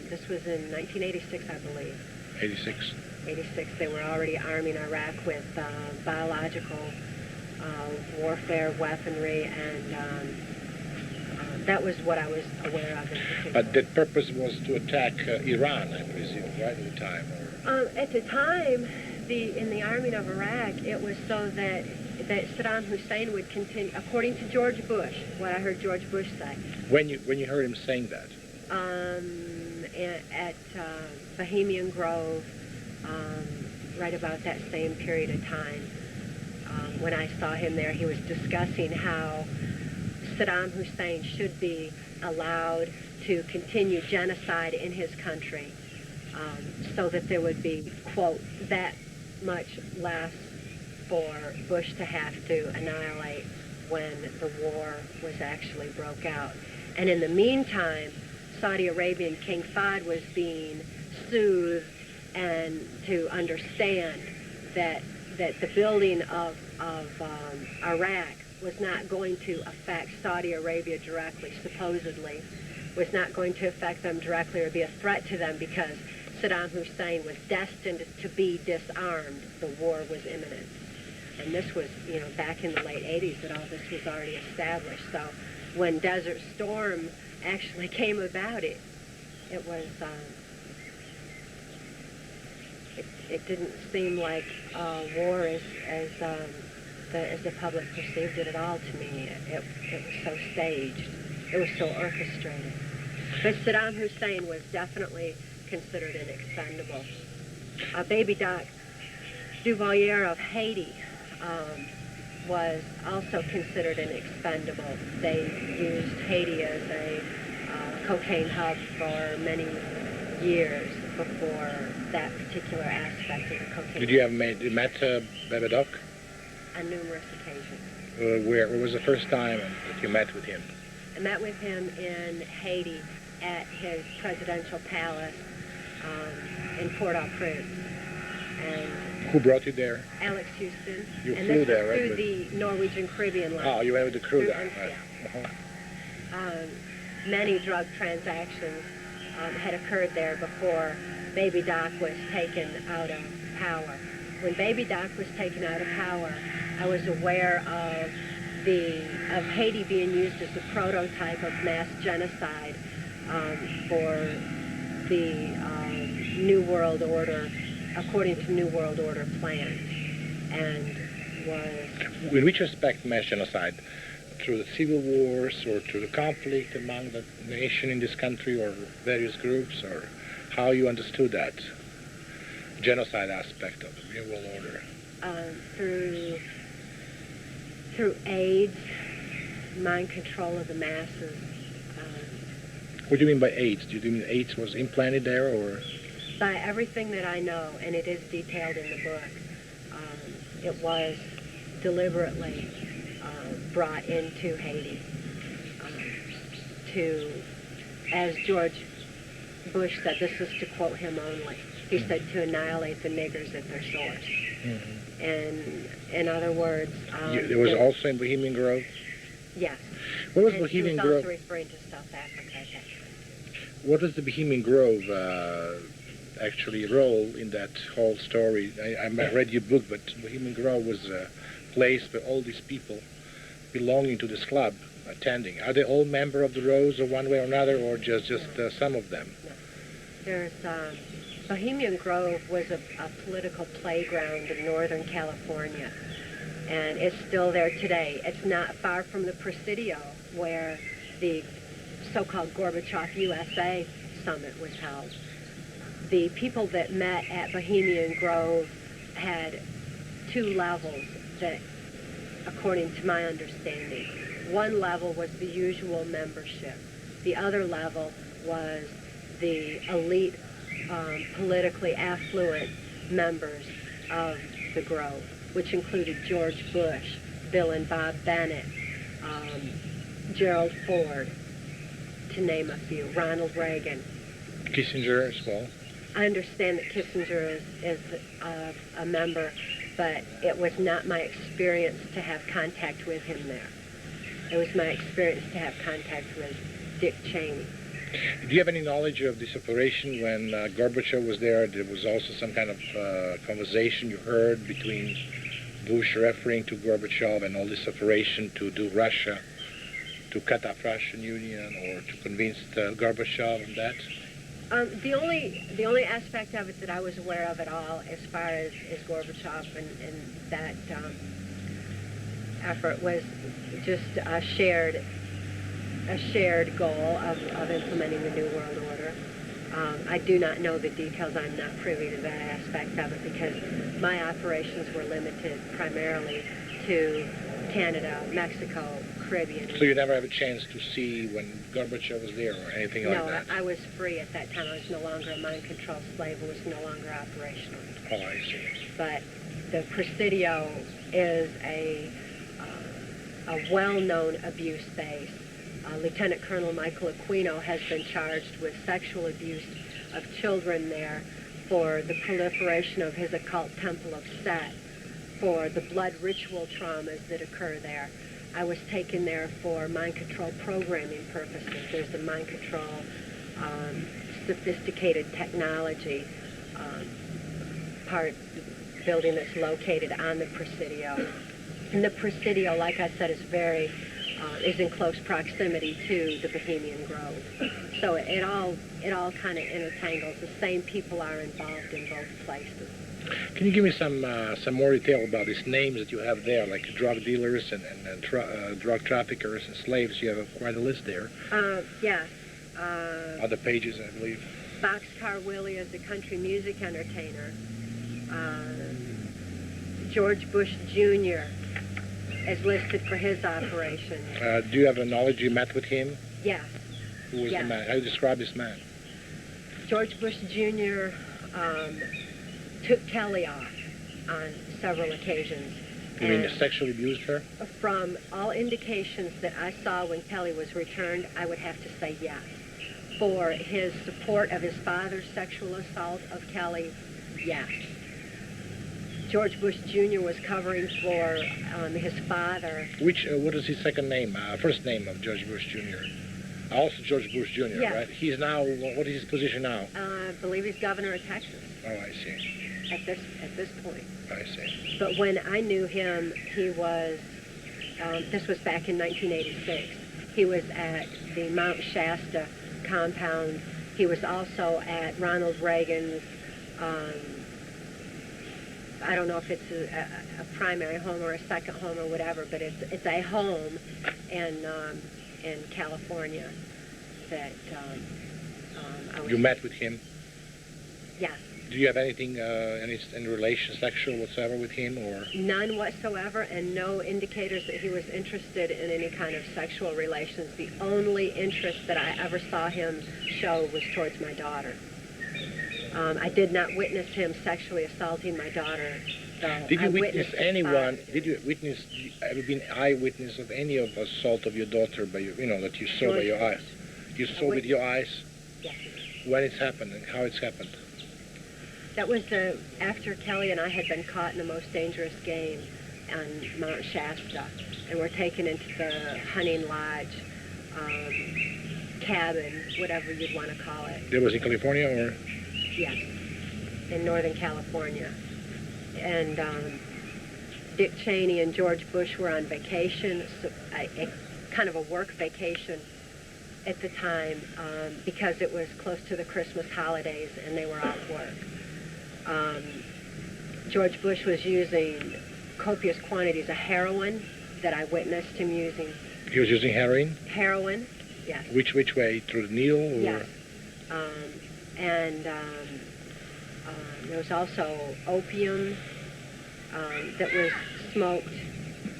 This was in 1986, I believe. 86. 86. They were already arming Iraq with biological warfare, weaponry, and that was what I was aware of in particular. But the purpose was to attack Iran, I presume, right, at the time? Or? At the time, in the arming of Iraq, it was so that Saddam Hussein would continue, according to George Bush, what I heard George Bush say. When you heard him saying that? At Bohemian Grove, right about that same period of time. When I saw him there, he was discussing how Saddam Hussein should be allowed to continue genocide in his country, so that there would be, quote, that much less for Bush to have to annihilate when the war was actually broke out. And in the meantime, Saudi Arabian King Fahd was being soothed and to understand that the building of Iraq was not going to affect Saudi Arabia directly, supposedly, was not going to affect them directly or be a threat to them because Saddam Hussein was destined to be disarmed. The war was imminent. And this was, back in the late 80s that all this was already established. So when Desert Storm actually came about, it was, it didn't seem like war as the public perceived it at all to me. It was so staged. It was so orchestrated. But Saddam Hussein was definitely considered an expendable. Baby Doc Duvalier of Haiti was also considered an expendable. They used Haiti as a cocaine hub for many years before that particular aspect of the cocaine. Did you have met Baby Doc? On numerous occasions. Where was the first time that you met with him? I met with him in Haiti at his presidential palace in Port-au-Prince. And who brought you there? Alex Houston. You and flew this there, was right? through the Norwegian Caribbean line. Oh, you went with the crew there. Right. Many drug transactions had occurred there before Baby Doc was taken out of power. When Baby Doc was taken out of power, I was aware of Haiti being used as a prototype of mass genocide for the New World Order, according to New World Order plans, and was... In which respect mass genocide? Through the civil wars or through the conflict among the nation in this country or various groups, or how you understood that genocide aspect of the New World Order? Through AIDS, mind control of the masses. What do you mean by AIDS? Do you mean AIDS was implanted there, or? By everything that I know, and it is detailed in the book, it was deliberately brought into Haiti. to, as George Bush said, this is to quote him only, he said to annihilate the niggers at their source. Mm-hmm. And in other words... it was also in Bohemian Grove? Yes. What was Bohemian Grove? He was also referring to South Africa at that time. What does the Bohemian Grove actually role in that whole story? I read your book, but Bohemian Grove was a place where all these people belonging to this club attending. Are they all member of the Rose or one way or another, or just some of them? No. There's Bohemian Grove was a political playground in Northern California, and it's still there today. It's not far from the Presidio, where the so-called Gorbachev USA summit was held. The people that met at Bohemian Grove had two levels that, according to my understanding, one level was the usual membership. The other level was the elite, politically affluent members of the Grove, which included George Bush, Bill and Bob Bennett, Gerald Ford, to name a few, Ronald Reagan. Kissinger as well. I understand that Kissinger is a member, but it was not my experience to have contact with him there. It was my experience to have contact with Dick Cheney. Do you have any knowledge of this operation when Gorbachev was there? There was also some kind of conversation you heard between Bush referring to Gorbachev and all this operation to do Russia, to cut off Russian Union, or to convince Gorbachev on that? The only aspect of it that I was aware of at all, as far as Gorbachev and that effort, was just a shared goal of implementing the New World Order. I do not know the details. I'm not privy to that aspect of it because my operations were limited primarily to Canada, Mexico, Caribbean. So you never have a chance to see when Gorbachev was there or anything like that? No, I was free at that time. I was no longer a mind control slave. I was no longer operational. Oh, I see. But the Presidio is a well-known abuse base. Lieutenant Colonel Michael Aquino has been charged with sexual abuse of children there, for the proliferation of his occult temple of Set, for the blood ritual traumas that occur there. I was taken there for mind control programming purposes. There's the mind control sophisticated technology part building that's located on the Presidio. And the Presidio, like I said, is in close proximity to the Bohemian Grove. So it all kind of intertangles. The same people are involved in both places. Can you give me some more detail about these names that you have there, like drug dealers and drug traffickers and slaves? You have quite a list there. Yes. Other pages, I believe. Boxcar Willie is a country music entertainer. George Bush Jr. is listed for his operation. Do you have a knowledge you met with him? Yes. Who was the man? How do you describe this man? George Bush Jr. Took Kelly off on several occasions. You mean sexually abused her? From all indications that I saw when Kelly was returned, I would have to say yes. For his support of his father's sexual assault of Kelly, yes. George Bush Jr. was covering for his father. What is his second name, first name of George Bush Jr.? Also George Bush Jr., yes. Right? He's now, what is his position now? I believe he's governor of Texas. Oh, I see. At this point. I see. But when I knew him, he was, this was back in 1986, he was at the Mount Shasta compound. He was also at Ronald Reagan's, I don't know if it's a primary home or a second home or whatever, but it's a home in California that I was... You met with him? Yes. Do you have anything, any relation, sexual whatsoever with him, or? None whatsoever, and no indicators that he was interested in any kind of sexual relations. The only interest that I ever saw him show was towards my daughter. I did not witness him sexually assaulting my daughter. Did you witness anyone? Did you witness? Have you been eyewitness of any of assault of your daughter by that you saw by your eyes? You saw with your eyes Yes. when it's happened and how it's happened. That was after Kelly and I had been caught in the most dangerous game on Mount Shasta, and were taken into the hunting lodge, cabin, whatever you'd want to call it. That was in California, or? Yes, in Northern California. And Dick Cheney and George Bush were on vacation, so kind of a work vacation at the time, because it was close to the Christmas holidays and they were off work. George Bush was using copious quantities of heroin that I witnessed him using. He was using heroin? Heroin, yes. Which way? Through the needle? Or? Yes. There was also opium that was smoked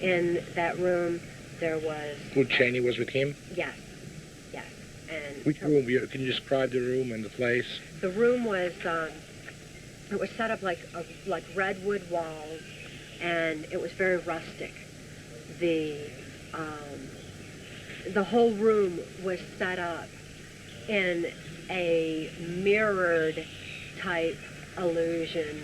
in that room. There was... Who, Cheney was with him? Yes, yes. And which room? Can you describe the room and the place? The room was, it was set up like redwood walls, and it was very rustic. The whole room was set up in a mirrored type illusion,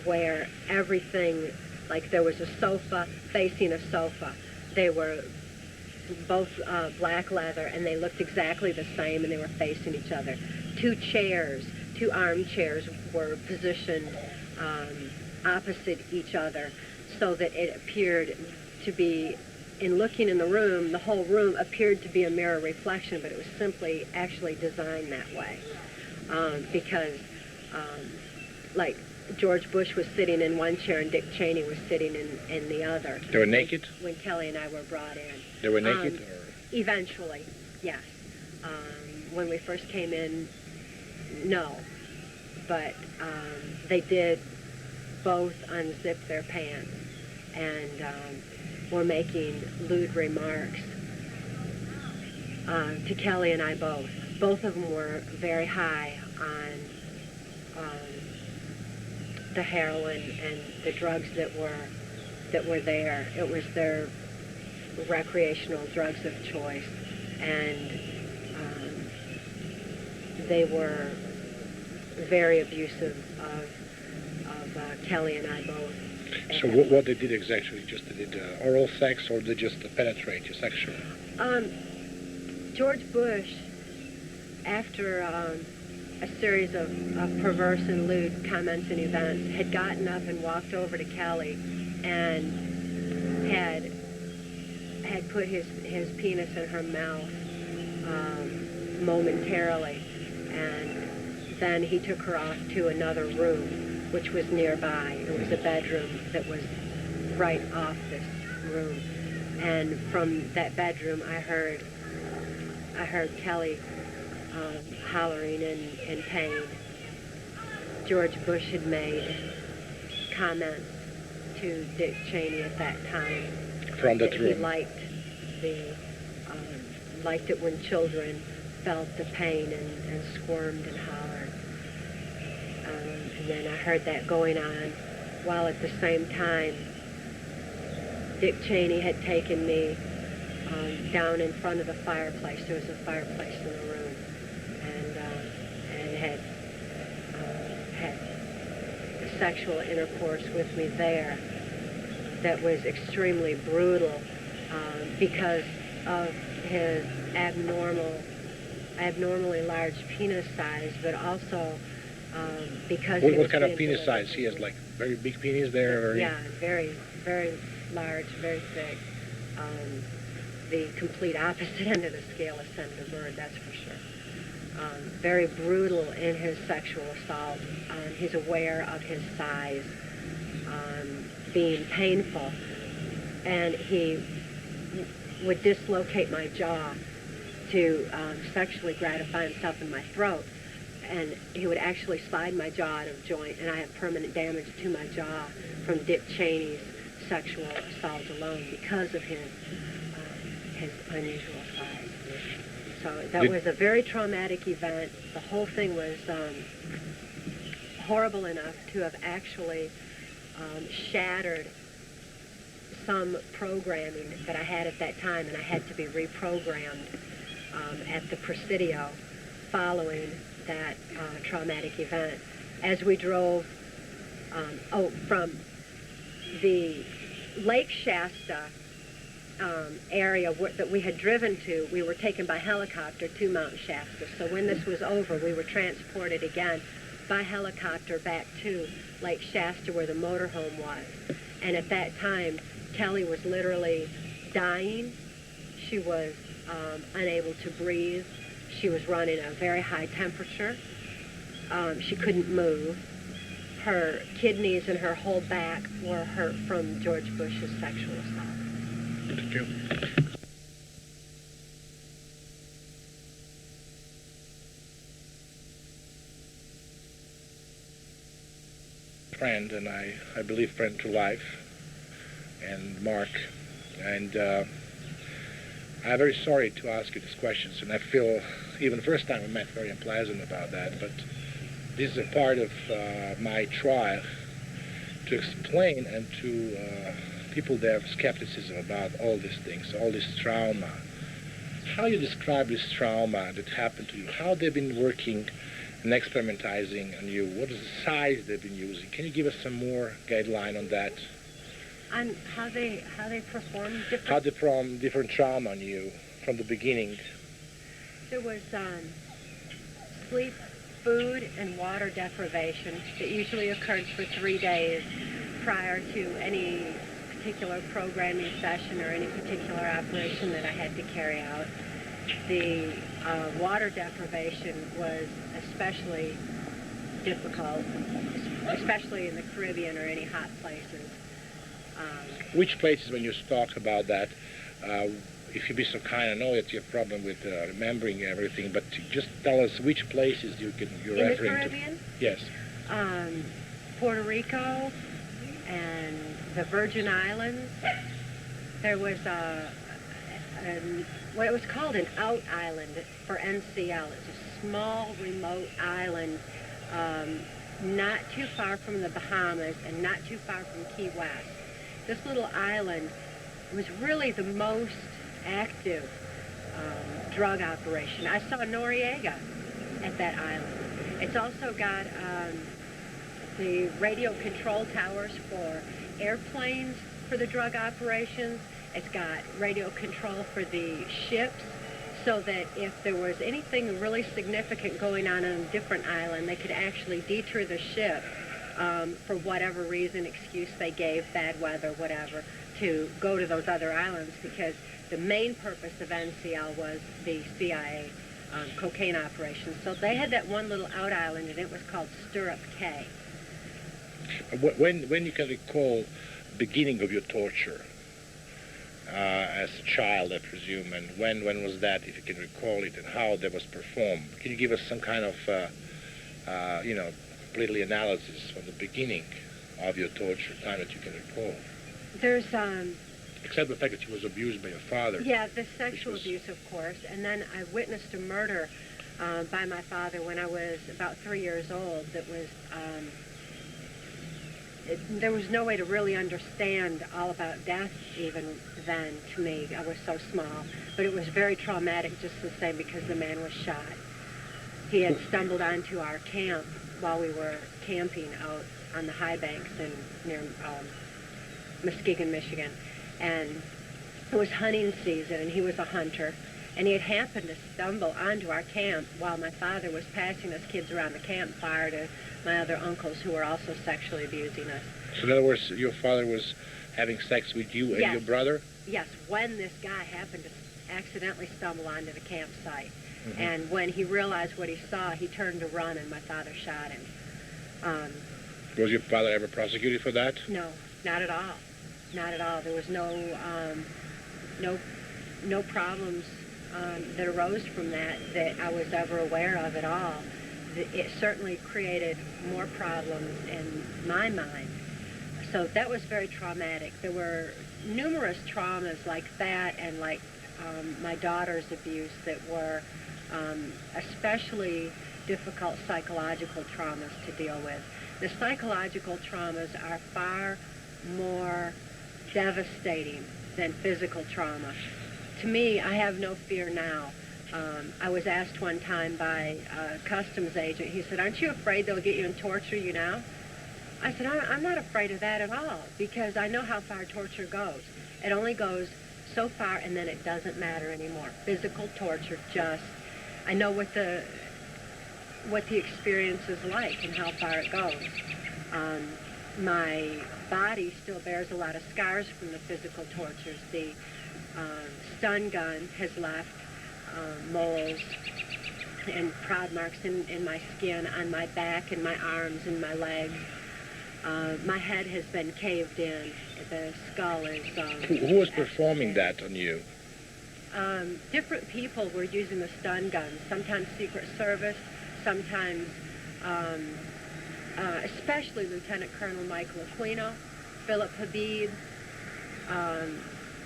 where everything, like there was a sofa facing a sofa. They were both black leather, and they looked exactly the same, and they were facing each other. Two armchairs were positioned opposite each other, so that it appeared to be, in looking in the room, the whole room appeared to be a mirror reflection, but it was simply actually designed that way. Because, like, George Bush was sitting in one chair and Dick Cheney was sitting in the other. They were naked? When Kelly and I were brought in. They were naked? Or? Eventually, yes. When we first came in, no. But they did both unzip their pants and were making lewd remarks to Kelly and I both. Both of them were very high on the heroin and the drugs that were there. It was their recreational drugs of choice, and they were very abusive of Kelly and I both. So what they did exactly? Just they did oral sex, or they just penetrate you sexually? George Bush, after a series of perverse and lewd comments and events, had gotten up and walked over to Kelly and had put his penis in her mouth momentarily, and then he took her off to another room, which was nearby. It was a bedroom that was right off this room, and from that bedroom I heard Kelly hollering in pain. George Bush had made comments to Dick Cheney at that time. From that room? He liked it when children felt the pain and squirmed and hollered. And then I heard that going on, while at the same time Dick Cheney had taken me down in front of the fireplace. There was a fireplace in the room, and had sexual intercourse with me there that was extremely brutal, because of his abnormally large penis size, but also because what kind of penis size? He has like very big penis there? Or yeah, very, very large, very thick. The complete opposite end of the scale of Senator Byrd, that's for sure. Very brutal in his sexual assault. He's aware of his size being painful, and he would dislocate my jaw to sexually gratify himself in my throat, and he would actually slide my jaw out of joint, and I have permanent damage to my jaw from Dick Cheney's sexual assault alone because of his unusual size. So that was a very traumatic event. The whole thing was horrible enough to have actually shattered some programming that I had at that time, and I had to be reprogrammed at the Presidio following that traumatic event. As we drove from the Lake Shasta area that we had driven to, we were taken by helicopter to Mount Shasta. So when this was over, we were transported again by helicopter back to Lake Shasta where the motorhome was. And at that time, Kelly was literally dying. She was unable to breathe. She was running a very high temperature. She couldn't move. Her kidneys and her whole back were hurt from George Bush's sexual assault. Thank you. Friend, and I believe friend to life, and Mark, and I'm very sorry to ask you these questions, and I feel even the first time we met very unpleasant about that, but this is a part of my trial to explain and to people that have skepticism about all these things, all this trauma. How you describe this trauma that happened to you? How they've been working and experimentizing on you? What is the size they've been using? Can you give us some more guideline on that? On how they perform different... How they perform different trauma on you from the beginning? There was sleep, food, and water deprivation that usually occurred for 3 days prior to any particular programming session or any particular operation that I had to carry out. The water deprivation was especially difficult, especially in the Caribbean or any hot places. Which places, when you talk about that, if you'd be so kind, I know that you have a problem with remembering everything, but just tell us which places you're in referring the Caribbean? to. Yes. Puerto Rico and the Virgin Islands. There was what it was called an out island for NCL. It's a small, remote island, not too far from the Bahamas and not too far from Key West. This little island was really the most active drug operation. I saw Noriega at that island. It's also got the radio control towers for airplanes for the drug operations. It's got radio control for the ships, so that if there was anything really significant going on a different island, they could actually detour the ship for whatever reason, excuse they gave, bad weather, whatever, to go to those other islands, because the main purpose of NCL was the CIA cocaine operations. So they had that one little out island, and it was called Stirrup Cay. When you can recall the beginning of your torture as a child, I presume, and when was that, if you can recall it, and how that was performed? Can you give us some kind of, completely analysis from the beginning of your torture, time that you can recall? There's except the fact that she was abused by your father. Yeah, the sexual abuse, of course, and then I witnessed a murder by my father when I was about 3 years old. That was there was no way to really understand all about death even then to me. I was so small, but it was very traumatic just the same, because the man was shot. He had stumbled onto our camp while we were camping out on the high banks near Muskegon, Michigan, and it was hunting season, and he was a hunter, and he had happened to stumble onto our camp while my father was passing us kids around the campfire to my other uncles who were also sexually abusing us. So in other words, your father was having sex with you and Yes. your brother? Yes, when this guy happened to accidentally stumble onto the campsite. Mm-hmm. And when he realized what he saw, he turned to run, and my father shot him. Was your father ever prosecuted for that? No, not at all. Not at all. There was no problems that arose from that I was ever aware of at all. It certainly created more problems in my mind. So that was very traumatic. There were numerous traumas like that, and like my daughter's abuse, that were especially difficult psychological traumas to deal with. The psychological traumas are far more devastating than physical trauma. To me, I have no fear now I was asked one time by a customs agent, he said, "Aren't you afraid they'll get you and torture you now?" I said, I'm not afraid of that at all, because I know how far torture goes. It only goes so far, and then it doesn't matter anymore. Physical torture, I know what the experience is like and how far it goes. My body still bears a lot of scars from the physical tortures. The stun gun has left moles and prod marks in my skin, on my back, and my arms, and my legs. My head has been caved in. The skull is... Who was performing that on you? Different people were using the stun guns, sometimes Secret Service, sometimes, especially Lieutenant Colonel Michael Aquino, Philip Habib,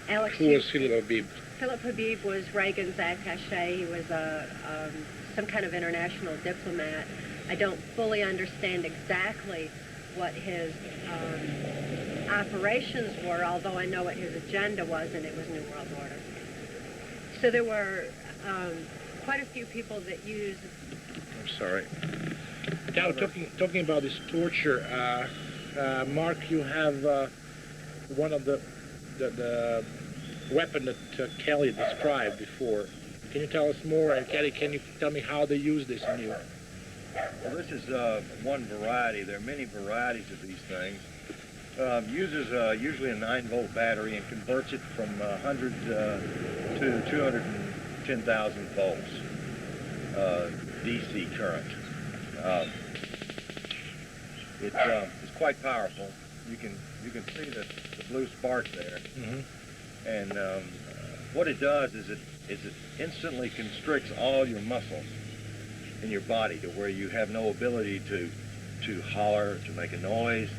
Alex... Who was Philip Habib? Philip Habib was Reagan's attaché. He was some kind of international diplomat. I don't fully understand exactly what his operations were, although I know what his agenda was, and it was New World Order. So there were quite a few people that used... I'm sorry. Now, talking about this torture, Mark, you have one of the weapon that Kelly described before. Can you tell us more? And Cathy, can you tell me how they use this on you? Well, this is one variety. There are many varieties of these things. Uses usually a 9-volt battery and converts it from 100 to 210,000 volts DC current. It's quite powerful. You can see the blue spark there. Mm-hmm. And what it does is it instantly constricts all your muscles in your body to where you have no ability to holler, to make a noise.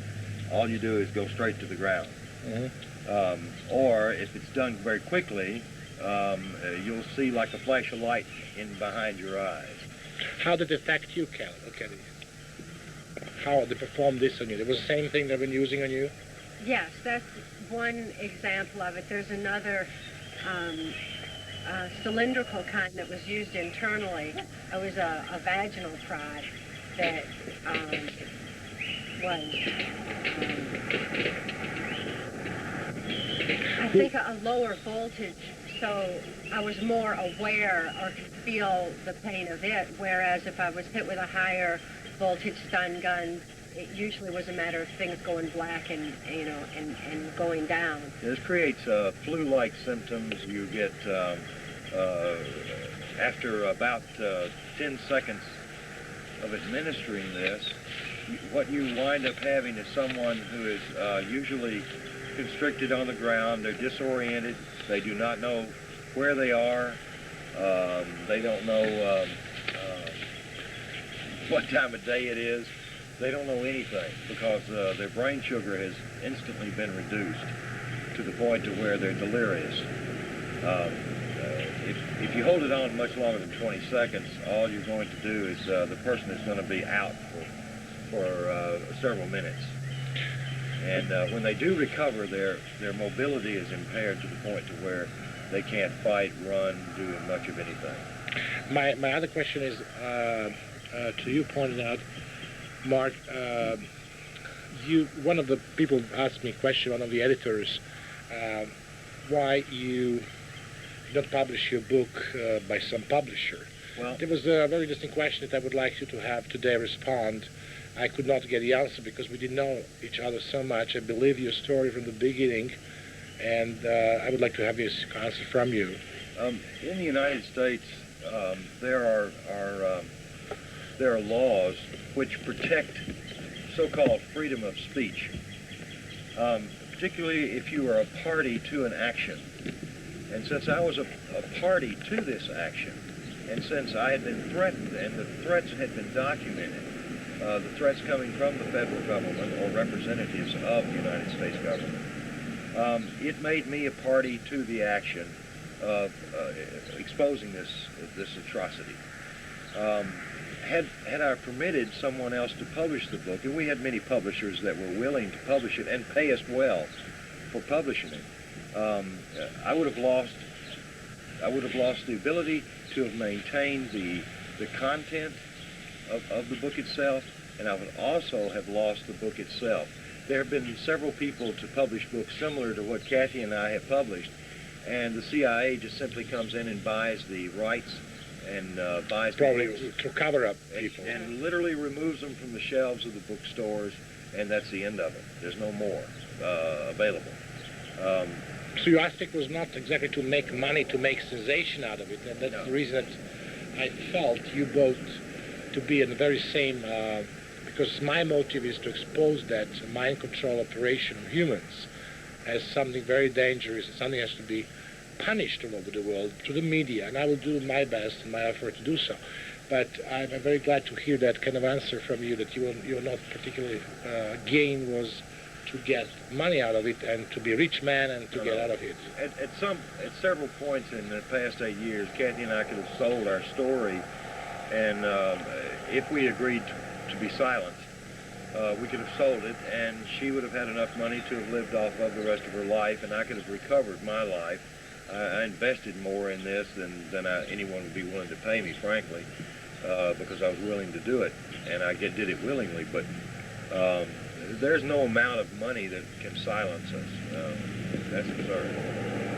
All you do is go straight to the ground. Mm-hmm. Or if it's done very quickly, you'll see like a flash of light in behind your eyes. How did it affect you, Cathy? How they performed this on you? It was the same thing they've been using on you? Yes, that's one example of it. There's another cylindrical kind that was used internally. It was a vaginal prod that was, I think, a lower voltage, so I was more aware or could feel the pain of it, whereas if I was hit with a higher voltage stun gun, it usually was a matter of things going black and going down. This creates flu-like symptoms. You get, after about 10 seconds of administering this, what you wind up having is someone who is usually constricted on the ground. They're disoriented. They do not know where they are. They don't know what time of day it is. They don't know anything because their brain sugar has instantly been reduced to the point to where they're delirious. If you hold it on much longer than 20 seconds, all you're going to do is the person is going to be out for several minutes. And when they do recover, their mobility is impaired to the point to where they can't fight, run, do much of anything. My other question is to you, pointed out, Mark, one of the people asked me a question, one of the editors, why you don't publish your book by some publisher. Well, there was a very interesting question that I would like you to have today respond. I could not get the answer because we didn't know each other so much. I believe your story from the beginning, and I would like to have this answer from you. In the United States, there are laws which protect so-called freedom of speech, particularly if you are a party to an action. And since I was a party to this action, and since I had been threatened and the threats had been documented, the threats coming from the federal government or representatives of the United States government, it made me a party to the action of exposing this atrocity. Had I permitted someone else to publish the book, and we had many publishers that were willing to publish it and pay us well for publishing it, I would have lost the ability to have maintained the content of the book itself, and I would also have lost the book itself. There have been several people to publish books similar to what Cathy and I have published, and the CIA just simply comes in and buys the rights and buys Probably the books to cover up people. and literally removes them from the shelves of the bookstores, and that's the end of it. There's no more available. So your aspect was not exactly to make money, to make sensation out of it, and that's No. the reason that I felt you both to be in the very same, because my motive is to expose that mind control operation of humans as something very dangerous, and something has to be punished all over the world to the media, and I will do my best in my effort to do so. But I'm very glad to hear that kind of answer from you, that you were not particularly gain was to get money out of it and to be a rich man and to get out of it. At several points in the past 8 years, Cathy and I could have sold our story, and if we agreed to be silenced, we could have sold it, and she would have had enough money to have lived off of the rest of her life, and I could have recovered my life. I invested more in this than anyone would be willing to pay me, frankly, because I was willing to do it, and I did it willingly. But there's no amount of money that can silence us. That's absurd.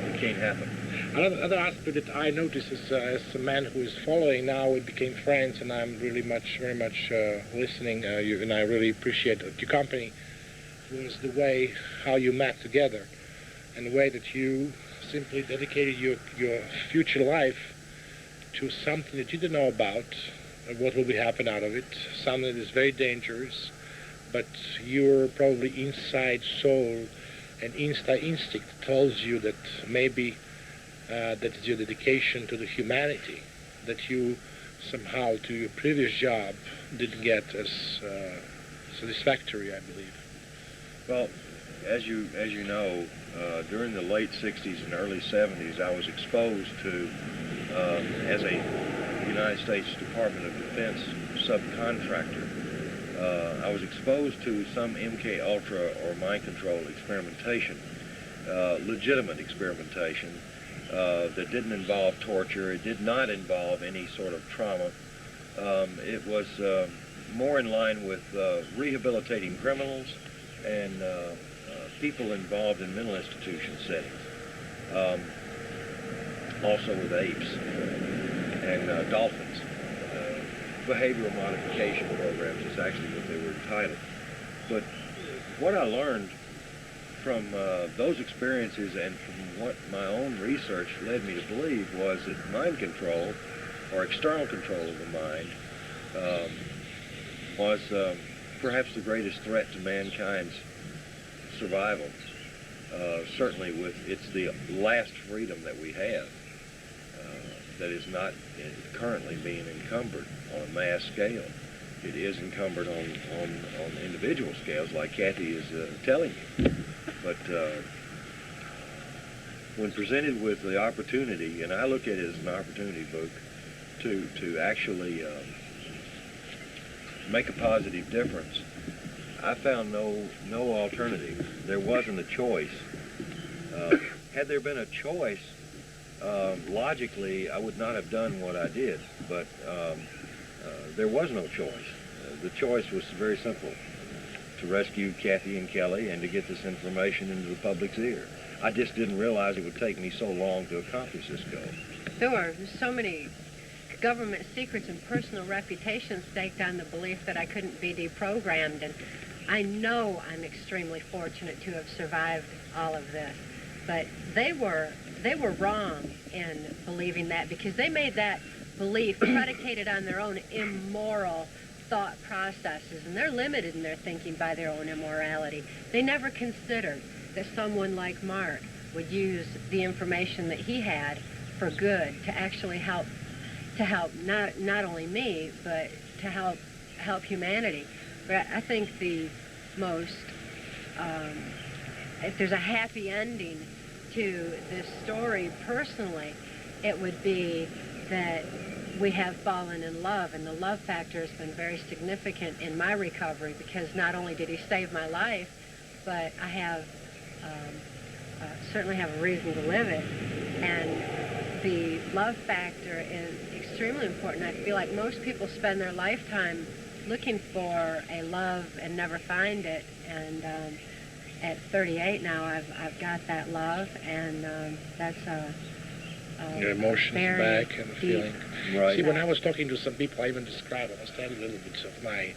It can't happen. Another aspect that I noticed is, as a man who is following now, we became friends, and I'm really very much listening, and I really appreciate your company, was the way how you met together, and the way that you simply dedicated your future life to something that you didn't know about, and what will be happen out of it, something that is very dangerous, but your probably inside soul and inside instinct tells you that maybe that is your dedication to the humanity, that you somehow to your previous job didn't get as satisfactory, I believe. Well, as you know, during the late 60s and early 70s, I was exposed to, as a United States Department of Defense subcontractor, I was exposed to some MK Ultra or mind control experimentation, legitimate experimentation that didn't involve torture. It did not involve any sort of trauma. It was more in line with rehabilitating criminals and people involved in mental institution settings, also with apes and dolphins. Behavioral modification programs is actually what they were entitled. But what I learned from those experiences and from what my own research led me to believe was that mind control, or external control of the mind, was perhaps the greatest threat to mankind's survival. Certainly it's the last freedom that we have that is not currently being encumbered on a mass scale. It is encumbered on individual scales, like Cathy is telling you. But when presented with the opportunity, and I look at it as an opportunity book, to actually make a positive difference, I found no alternative. There wasn't a choice. Had there been a choice, logically, I would not have done what I did, but there was no choice. The choice was very simple: to rescue Cathy and Kelly and to get this information into the public's ear. I just didn't realize it would take me so long to accomplish this goal. There were so many government secrets and personal reputations staked on the belief that I couldn't be deprogrammed, and I know I'm extremely fortunate to have survived all of this. But they were wrong in believing that, because they made that belief predicated on their own immoral thought processes, and they're limited in their thinking by their own immorality. They never considered that someone like Mark would use the information that he had for good, to actually help not only me, but to help humanity. But I think the most, if there's a happy ending to this story personally, it would be that we have fallen in love, and the love factor has been very significant in my recovery, because not only did he save my life, but I have certainly have a reason to live it. And the love factor is extremely important. I feel like most people spend their lifetime looking for a love and never find it. And at 38 now, I've got that love, and that's your emotions very back and the deep. feeling. Right. See, when I was talking to some people, I even described, I studied a little bit of my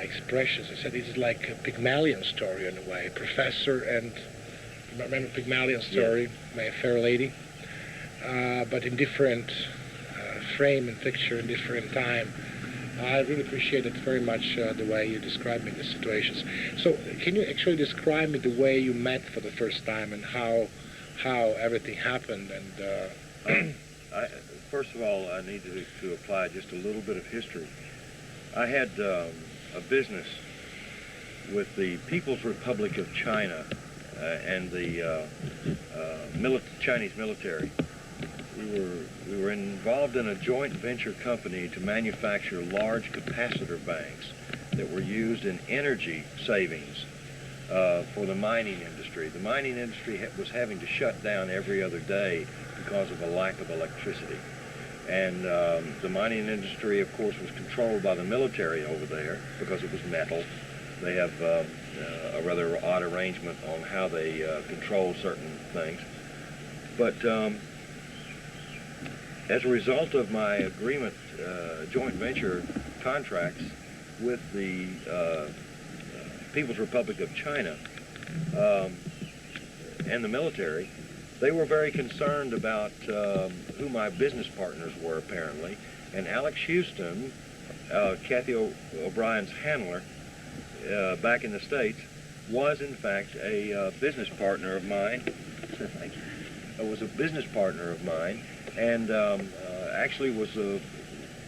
expressions. I said it's like a Pygmalion story in a way. Professor and, remember Pygmalion story, My Fair Lady? But in different frame and picture, in different time. I really appreciated very much the way you described me the situations. So can you actually describe me the way you met for the first time and how everything happened? And First of all, I need to apply just a little bit of history. I had a business with the People's Republic of China and the Chinese military. We were involved in a joint venture company to manufacture large capacitor banks that were used in energy savings for the mining industry. The mining industry was having to shut down every other day because of a lack of electricity. And the mining industry, of course, was controlled by the military over there because it was metal. They have a rather odd arrangement on how they control certain things. But as a result of my agreement, joint venture contracts with the People's Republic of China and the military, they were very concerned about who my business partners were, apparently. And Alex Houston, Cathy O'Brien's handler back in the States, was in fact a business partner of mine. Thank you. Was a business partner of mine, and actually was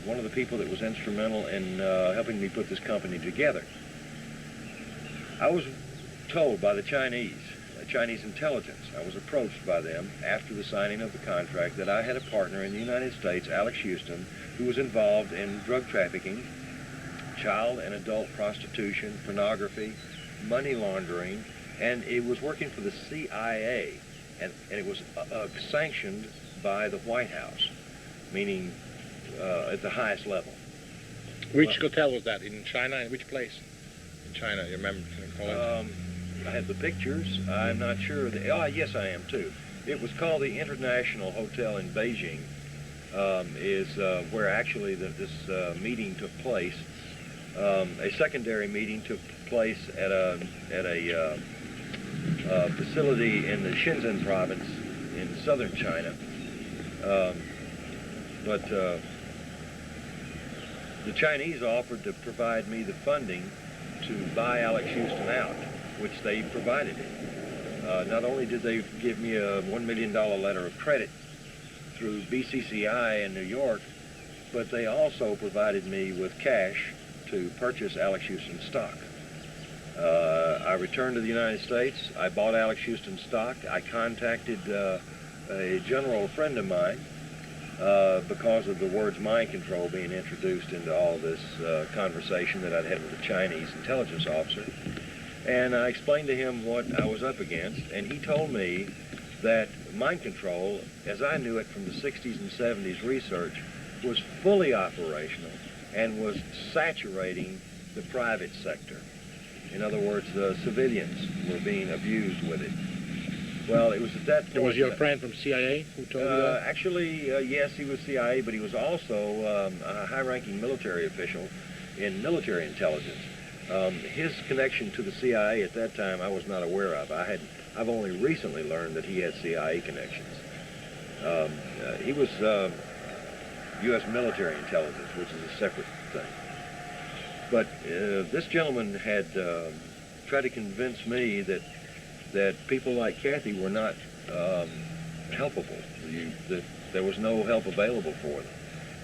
one of the people that was instrumental in helping me put this company together. I was told by the Chinese intelligence, I was approached by them after the signing of the contract, that I had a partner in the United States, Alex Houston, who was involved in drug trafficking, child and adult prostitution, pornography, money laundering, and it was working for the CIA, and it was sanctioned by the White House, meaning at the highest level. which hotel was that? In China? In which place? In China, you remember? I have the pictures. I'm not sure. Yes, I am too. It was called the International Hotel in Beijing. Is where actually this meeting took place. A secondary meeting took place at a facility in the Shenzhen province in southern China. But the Chinese offered to provide me the funding to buy Alex Houston out, which they provided it. Not only did they give me a $1 million letter of credit through BCCI in New York, but they also provided me with cash to purchase Alex Houston stock. I returned to the United States. I bought Alex Houston stock. I contacted a general friend of mine because of the words mind control being introduced into all this conversation that I'd had with the Chinese intelligence officer. And I explained to him what I was up against, and he told me that mind control, as I knew it from the 60s and 70s research, was fully operational and was saturating the private sector. In other words, the civilians were being abused with it. Well, it was at that point... It was your friend from CIA who told you that? Actually, yes, he was CIA, but he was also a high-ranking military official in military intelligence. His connection to the CIA at that time I was not aware of. I've only recently learned that he had CIA connections. He was U.S. military intelligence, which is a separate thing. But this gentleman had tried to convince me that people like Cathy were not helpable, that there was no help available for them,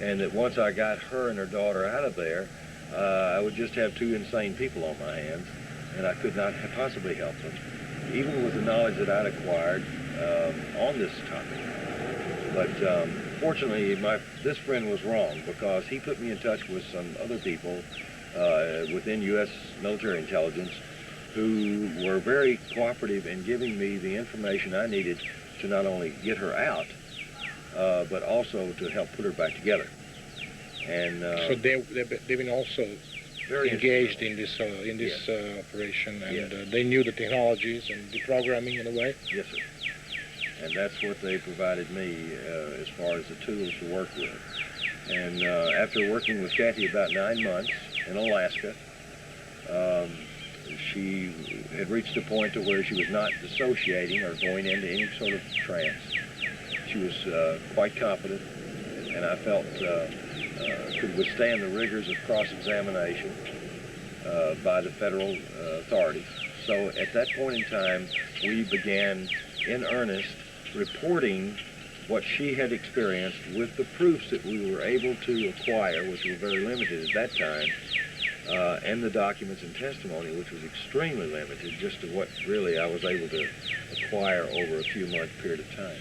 and that once I got her and her daughter out of there, I would just have two insane people on my hands, and I could not possibly help them, even with the knowledge that I'd acquired on this topic. But fortunately, this friend was wrong, because he put me in touch with some other people within U.S. military intelligence who were very cooperative in giving me the information I needed to not only get her out, but also to help put her back together. And so they've been also very engaged in this operation, and they knew the technologies and the programming in a way. Yes, sir. And that's what they provided me as far as the tools to work with. And after working with Cathy about 9 months in Alaska, she had reached a point to where she was not dissociating or going into any sort of trance. She was quite competent, and I felt could withstand the rigors of cross-examination by the federal authorities. So at that point in time, we began in earnest reporting what she had experienced with the proofs that we were able to acquire, which were very limited at that time, and the documents and testimony, which was extremely limited, just to what really I was able to acquire over a few month period of time.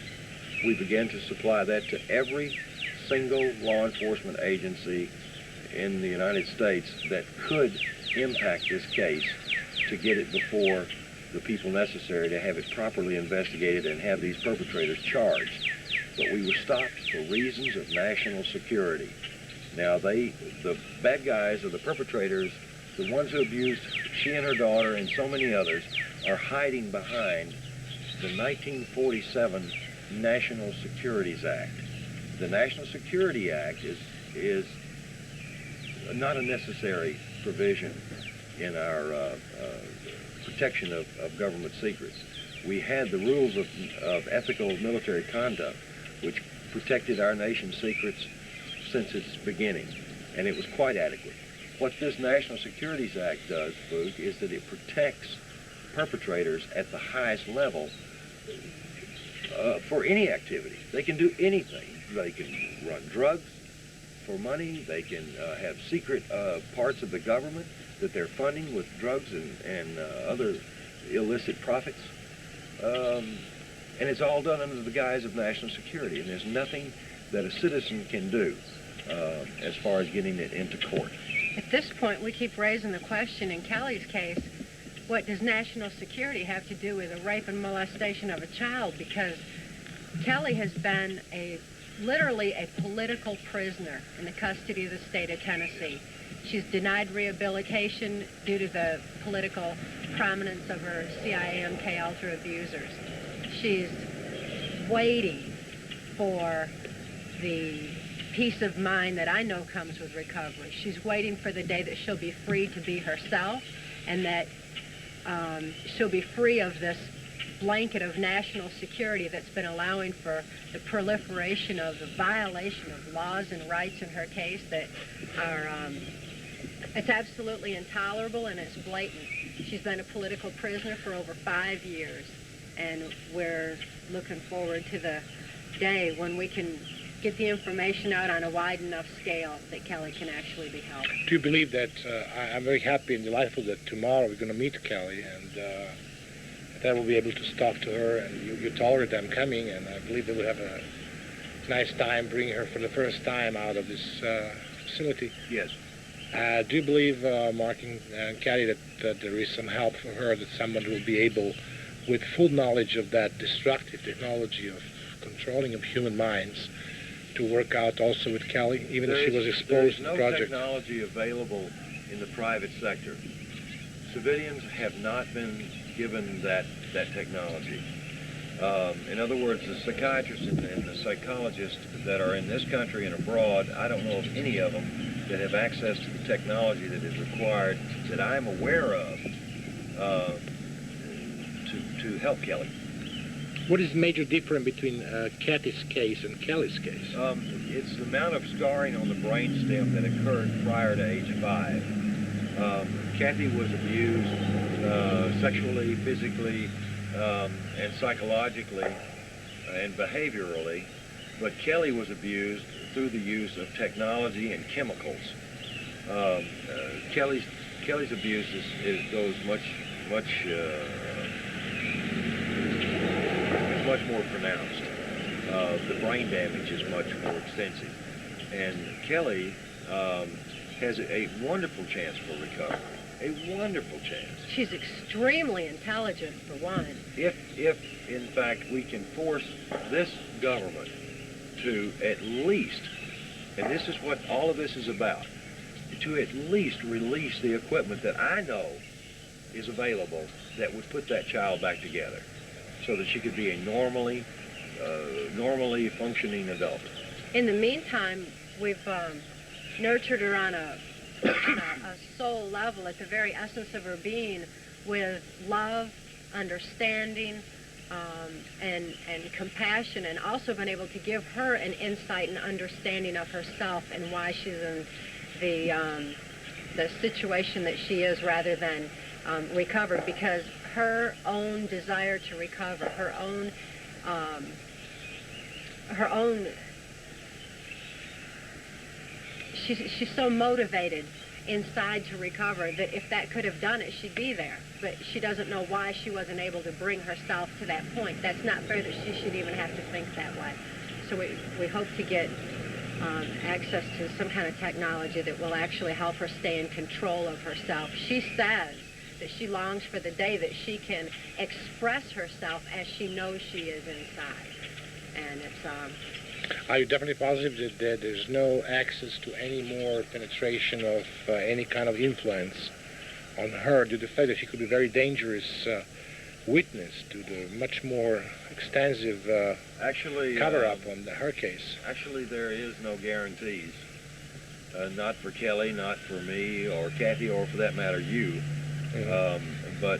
We began to supply that to every single law enforcement agency in the United States that could impact this case, to get it before the people necessary to have it properly investigated and have these perpetrators charged. But we were stopped for reasons of national security. Now the bad guys or the perpetrators, the ones who abused she and her daughter and so many others, are hiding behind the 1947 National Securities Act. The National Security Act is not a necessary provision in our protection of government secrets. We had the rules of ethical military conduct, which protected our nation's secrets since its beginning, and it was quite adequate. What this National Securities Act does, VUK, is that it protects perpetrators at the highest level for any activity. They can do anything. They can run drugs for money. They can have secret parts of the government that they're funding with drugs and other illicit profits. And it's all done under the guise of national security, and there's nothing that a citizen can do as far as getting it into court. At this point, we keep raising the question in Kelly's case, what does national security have to do with the rape and molestation of a child? Because Kelly has been literally a political prisoner in the custody of the state of Tennessee. She's denied rehabilitation due to the political prominence of her CIA MK Ultra abusers. She's waiting for the peace of mind that I know comes with recovery. She's waiting for the day that she'll be free to be herself, and that she'll be free of this blanket of national security that's been allowing for the proliferation of the violation of laws and rights in her case that are, it's absolutely intolerable and it's blatant. She's been a political prisoner for over 5 years, and we're looking forward to the day when we can get the information out on a wide enough scale that Kelly can actually be helped. Do you believe that, I'm very happy and delightful that tomorrow we're going to meet Kelly, and that we'll be able to talk to her, and you told her that I'm coming, and I believe they will have a nice time bringing her for the first time out of this facility. Yes. Do you believe, Mark and Cathy, that there is some help for her, that someone will be able, with full knowledge of that destructive technology of controlling of human minds, to work out also with Kelly, even if she was exposed to the project? There's no technology available in the private sector. Civilians have not been given that technology. In other words, the psychiatrists and the psychologists that are in this country and abroad, I don't know of any of them that have access to the technology that is required, that I'm aware of, to help Kelly. What is the major difference between Cathy's case and Kelly's case? It's the amount of scarring on the brainstem that occurred prior to age 5. Cathy was abused sexually, physically, and psychologically and behaviorally, but Kelly was abused through the use of technology and chemicals. Kelly's abuse goes much more pronounced. The brain damage is much more extensive, and Kelly has a wonderful chance for recovery. A wonderful chance. She's extremely intelligent, for one. If in fact we can force this government to at least, and this is what all of this is about, to at least release the equipment that I know is available that would put that child back together so that she could be a normally functioning adult. In the meantime, we've nurtured her on a soul level, at the very essence of her being, with love, understanding, and compassion, and also been able to give her an insight and understanding of herself and why she's in the situation that she is, rather than recovered, because her own desire to recover, her own she's so motivated inside to recover that if that could have done it, she'd be there. But she doesn't know why she wasn't able to bring herself to that point. That's not fair that she should even have to think that way. So we hope to get access to some kind of technology that will actually help her stay in control of herself. She says that she longs for the day that she can express herself as she knows she is inside. And it's... Are you definitely positive that there's no access to any more penetration of any kind of influence on her, due to the fact that she could be a very dangerous witness to the much more extensive cover-up on her case? Actually, there is no guarantees. Not for Kelly, not for me, or Cathy, or for that matter, you. Mm-hmm. But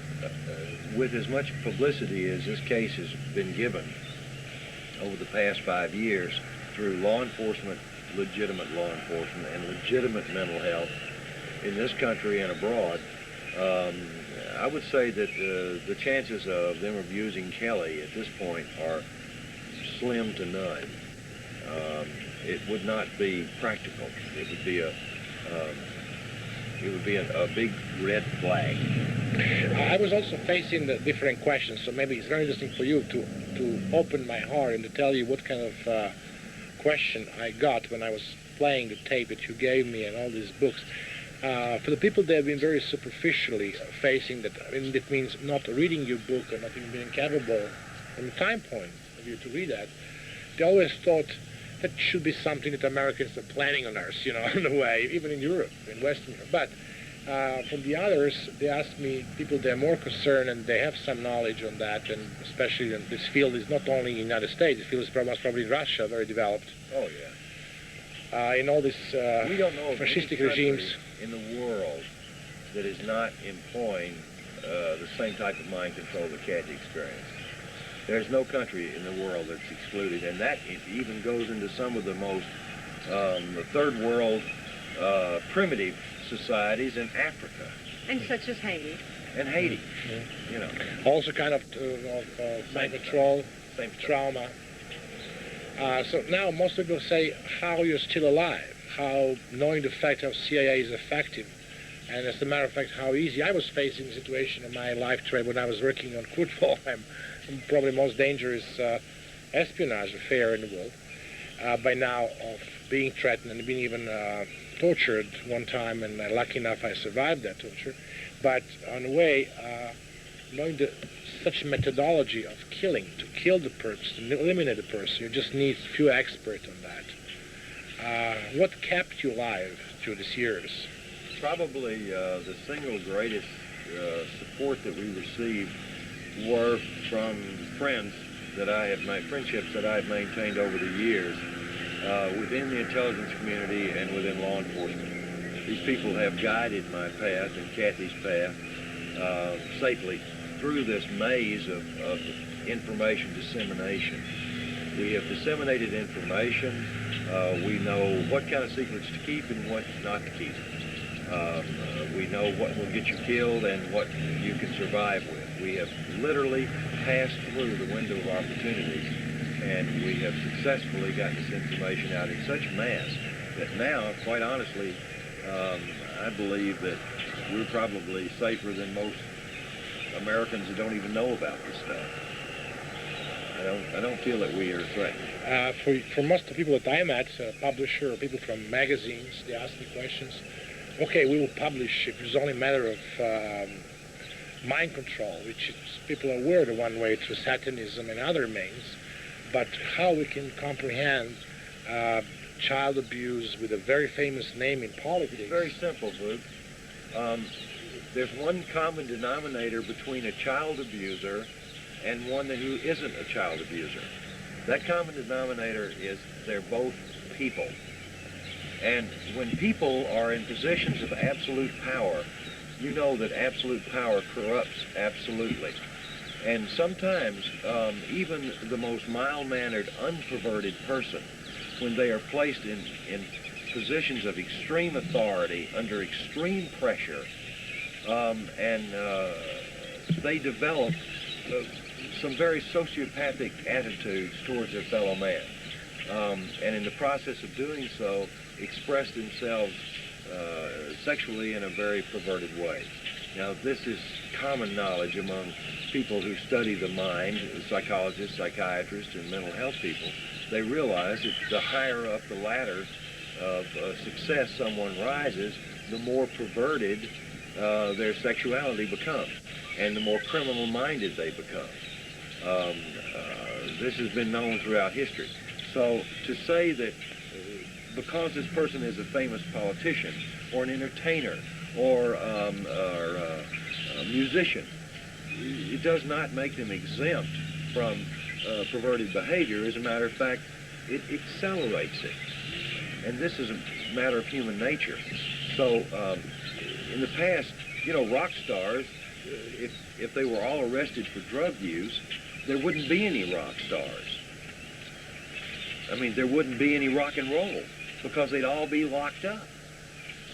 with as much publicity as this case has been given over the past 5 years through law enforcement, legitimate law enforcement, and legitimate mental health in this country and abroad, I would say that the chances of them abusing Kelly at this point are slim to none. It would not be practical. It would be a big red flag. I was also facing the different questions, so maybe it's very interesting for you to open my heart and to tell you what kind of question I got when I was playing the tape that you gave me and all these books. For the people that have been very superficially facing that, I mean, that means not reading your book or not even being capable from a time point of view to read that, they always thought that should be something that Americans are planning on us, you know, in a way, even in Europe, in Western Europe. But from the others, they asked me, people that are more concerned and they have some knowledge on that, and especially in this field is not only in the United States, the field is probably in Russia, very developed. Oh, yeah. In all these we don't know fascistic regimes in the world that is not employing the same type of mind control that Cathy experienced. There's no country in the world that's excluded, and that even goes into some of the most third world primitive societies in Africa. And such as Haiti. And Haiti, you know. Also kind of mind control, same trauma. So now most people say how you're still alive, how knowing the fact how CIA is effective, and as a matter of fact how easy. I was facing a situation in my life trade when I was working on KONTROLE, probably the most dangerous espionage affair in the world, by now, of being threatened and being even tortured one time, and lucky enough I survived that torture. But on the way, knowing such methodology of killing, to kill the person, to eliminate the person, you just need a few experts on that. What kept you alive through these years? Probably the single greatest support that we received were from friends that I have made, friendships that I've maintained over the years within the intelligence community and within law enforcement. These people have guided my path and Cathy's path safely through this maze of information dissemination. We have disseminated information. We know what kind of secrets to keep and what not to keep. We know what will get you killed and what you can survive with. We have literally passed through the window of opportunities, and we have successfully gotten this information out in such mass that now, quite honestly, I believe that we're probably safer than most Americans who don't even know about this stuff. I don't feel that we are threatened. For most of the people that I met, publisher or people from magazines, they ask me questions. Okay, we will publish if it's only a matter of mind control, which is, people are aware the one way through satanism and other means. but how we can comprehend child abuse with a very famous name in politics. It's very simple, VUK. There's one common denominator between a child abuser and one who isn't a child abuser. That common denominator is they're both people. And when people are in positions of absolute power, you know that absolute power corrupts absolutely. And sometimes even the most mild-mannered, unperverted person, when they are placed in positions of extreme authority, under extreme pressure, and they develop some very sociopathic attitudes towards their fellow man. And in the process of doing so, express themselves sexually in a very perverted way. Now, this is common knowledge among people who study the mind, psychologists, psychiatrists, and mental health people. They realize that the higher up the ladder of success someone rises, the more perverted their sexuality becomes, and the more criminal-minded they become. This has been known throughout history. So to say that because this person is a famous politician, or an entertainer, or a musician, it does not make them exempt from perverted behavior. As a matter of fact, it accelerates it. And this is a matter of human nature. So in the past, you know, rock stars, if they were all arrested for drug use, there wouldn't be any rock stars. I mean, there wouldn't be any rock and roll because they'd all be locked up.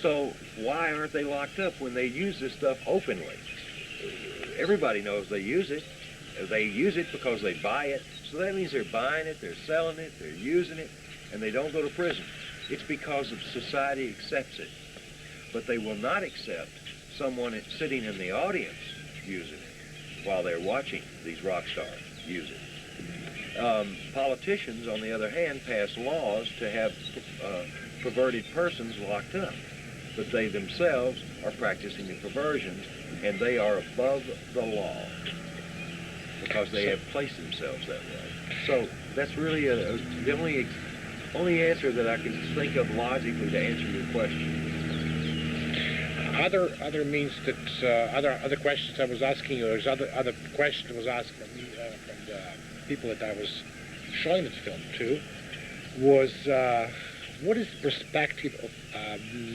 So why aren't they locked up when they use this stuff openly? Everybody knows they use it. They use it because they buy it. So that means they're buying it, they're selling it, they're using it, and they don't go to prison. It's because of society accepts it. But they will not accept someone sitting in the audience using it while they're watching these rock stars use it. Politicians, on the other hand, pass laws to have perverted persons locked up. But they themselves are practicing the perversions, and they are above the law because they have placed themselves that way. So that's really the only answer that I can think of logically to answer your question. Other means that other questions I was asking you, there's other questions was asked from the people that I was showing this film to, was what is the perspective of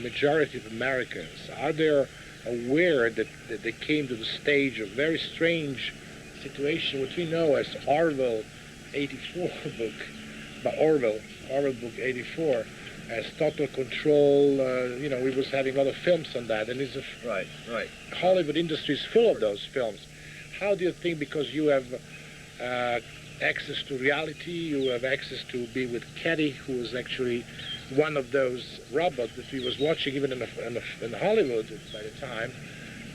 majority of Americans? Are they aware that they came to the stage of very strange situation, which we know as Orwell 84 book, by Orwell book 84, as total control. You know, we was having a lot of films on that, and it's right. Hollywood industry is full of those films. How do you think, because you have access to reality, you have access to be with Cathy, who was actually one of those robots that we was watching even in Hollywood by the time.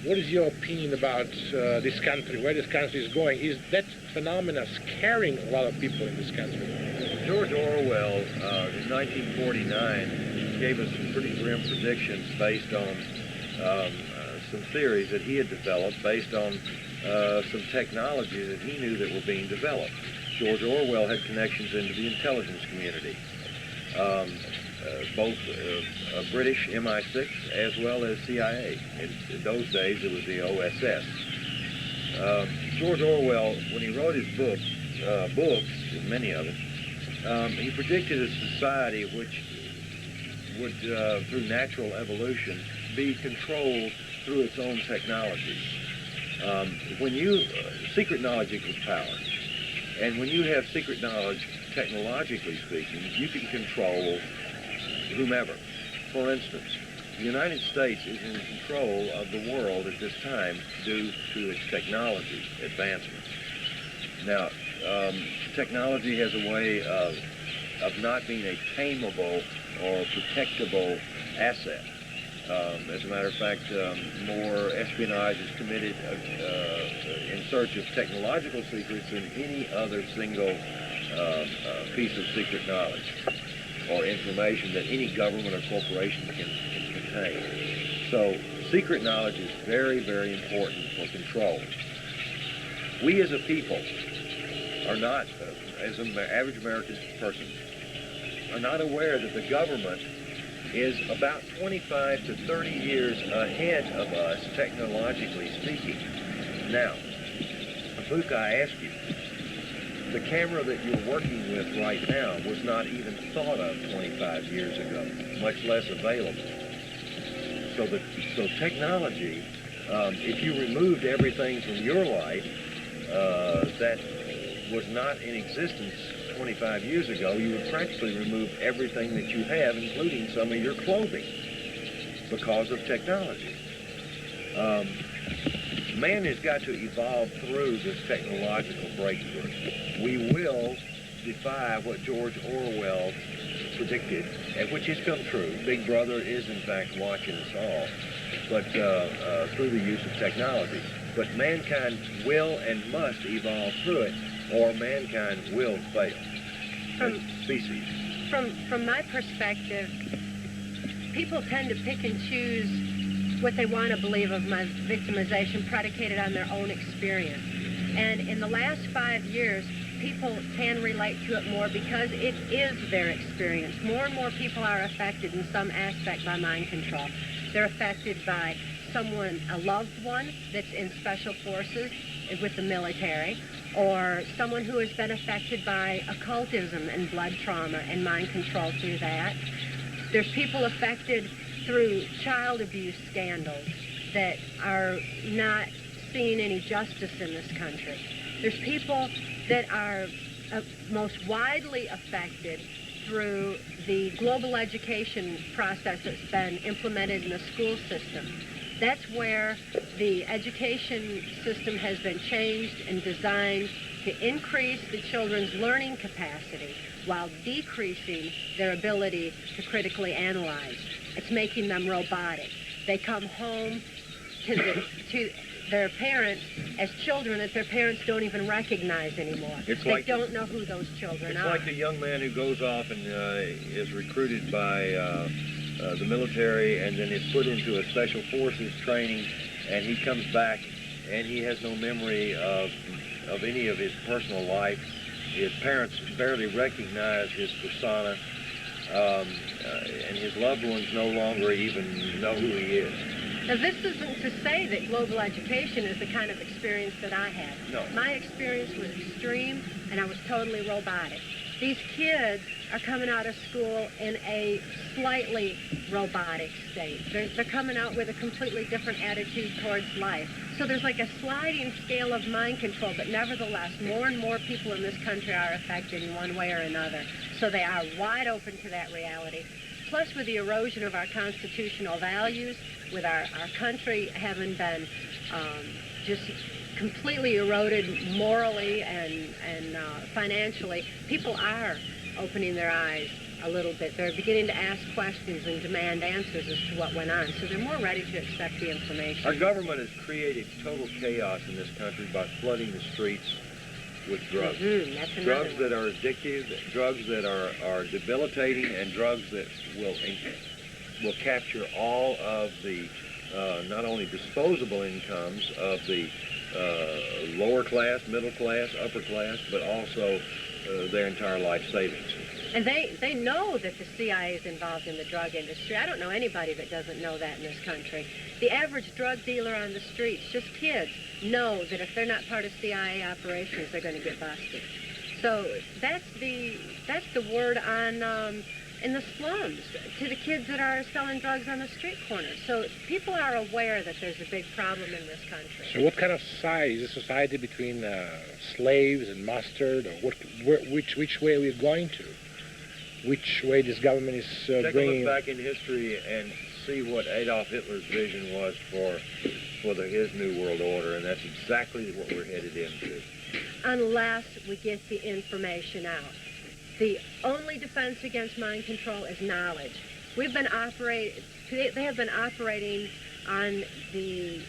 What is your opinion about this country, where this country is going? Is that phenomena scaring a lot of people in this country? George Orwell, in 1949, gave us some pretty grim predictions based on some theories that he had developed based on some technology that he knew that were being developed. George Orwell had connections into the intelligence community, both British MI6 as well as CIA. In those days, it was the OSS. George Orwell, when he wrote his books, many of them, he predicted a society which would, through natural evolution, be controlled through its own technology. Secret knowledge equals power. And when you have secret knowledge, technologically speaking, you can control whomever. For instance, the United States is in control of the world at this time due to its technology advancements. Now, technology has a way of not being a tameable or protectable asset. As a matter of fact, more espionage is committed in search of technological secrets than any other single piece of secret knowledge or information that any government or corporation can contain. So secret knowledge is very, very important for control. We as a people are not, as an average American person, are not aware that the government is about 25 to 30 years ahead of us, technologically speaking. Now, VUK, I ask you, the camera that you're working with right now was not even thought of 25 years ago, much less available. So technology, if you removed everything from your life that was not in existence 25 years ago, you would practically remove everything that you have, including some of your clothing, because of technology. Man has got to evolve through this technological breakthrough. We will defy what George Orwell predicted, and which has come true. Big Brother is in fact watching us all, but through the use of technology. But mankind will and must evolve through it, or mankind will fail as species. From my perspective, people tend to pick and choose what they want to believe of my victimization predicated on their own experience. And in the last 5 years, people can relate to it more because it is their experience. More and more people are affected in some aspect by mind control. They're affected by someone, a loved one that's in special forces with the military, or someone who has been affected by occultism and blood trauma and mind control through that. There's people affected through child abuse scandals that are not seeing any justice in this country. There's people that are most widely affected through the global education process that's been implemented in the school system. That's where the education system has been changed and designed to increase the children's learning capacity while decreasing their ability to critically analyze. It's making them robotic. They come home to their parents as children that their parents don't even recognize anymore. They don't know who those children are. It's like the young man who goes off and is recruited by the military and then is put into a special forces training, and he comes back and he has no memory of any of his personal life. His parents barely recognize his persona, and his loved ones no longer even know who he is. Now, this isn't to say that global education is the kind of experience that I had. No. My experience was extreme, and I was totally robotic. These kids are coming out of school in a slightly robotic state. They're coming out with a completely different attitude towards life. So there's like a sliding scale of mind control, but nevertheless, more and more people in this country are affected in one way or another. So they are wide open to that reality. Plus, with the erosion of our constitutional values, with our country having been just completely eroded morally and financially, people are opening their eyes a little bit. They're beginning to ask questions and demand answers as to what went on. So they're more ready to accept the information. Our government has created total chaos in this country by flooding the streets with drugs. That's drugs that are addictive, drugs that are debilitating, and drugs that will capture all of the not only disposable incomes of the lower class, middle class, upper class, but also their entire life savings. And they know that the CIA is involved in the drug industry. I don't know anybody that doesn't know that in this country. The average drug dealer on the streets, just kids, know that if they're not part of CIA operations, they're going to get busted. So that's the word on in the slums to the kids that are selling drugs on the street corners. So people are aware that there's a big problem in this country. So what kind of society is a society between slaves and masters, or which way are we going to? Which way this government is Take bringing? a look back in history and see what Adolf Hitler's vision was for his New World Order, and that's exactly what we're headed into. Unless we get the information out. The only defense against mind control is knowledge. They have been operating on the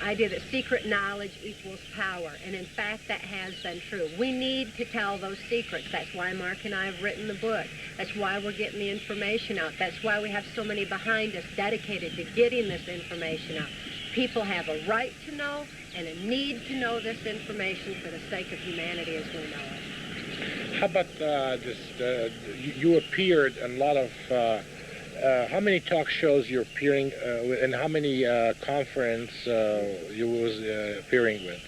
idea that secret knowledge equals power, and in fact that has been true. We need to tell those secrets. That's why Mark and I have written the book. That's why we're getting the information out. That's why we have so many behind us dedicated to getting this information out. people have a right to know and a need to know this information for the sake of humanity as we know it. How about you appeared in a lot of, how many talk shows you're appearing and how many conference you was appearing with?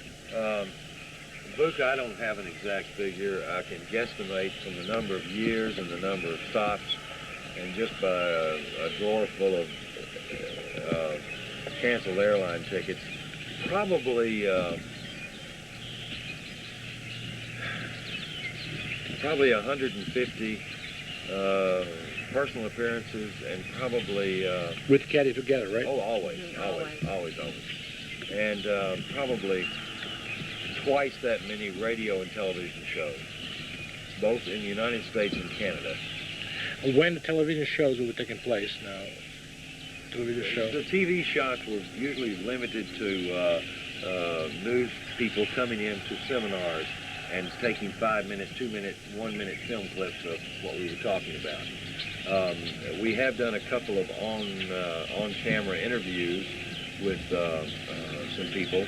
VUK, I don't have an exact figure. I can guesstimate from the number of years and the number of stops, and just by a drawer full of canceled airline tickets, probably 150 personal appearances, and probably With Cathy together, right? oh, always. And probably twice that many radio and television shows, both in the United States and Canada. When the television shows will be taking place now? Television shows? The TV shots were usually limited to news people coming in to seminars and taking 5-minute, 2-minute, 1-minute film clips of what we were talking about. We have done a couple of on-camera interviews with some people,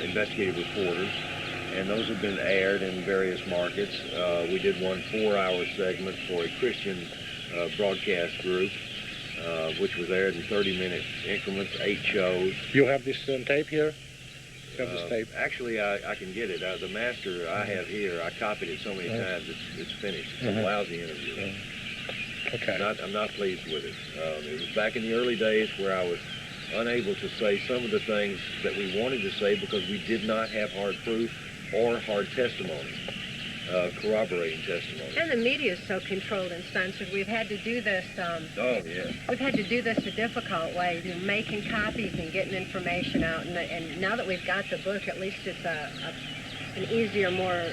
investigative reporters, and those have been aired in various markets. We did one 4-hour segment for a Christian broadcast group, which was aired in 30-minute increments, 8 shows. You have this on tape here? You have this tape? Actually, I can get it. The master I have here, I copied it so many times, it's finished. It's a lousy interview. Okay. I'm not pleased with it. It was back in the early days where I was unable to say some of the things that we wanted to say because we did not have hard proof or hard testimony, corroborating testimony. And the media is so controlled and censored. We've had to do this. We've had to do this a difficult way, making copies and getting information out. And now that we've got the book, at least it's an easier, more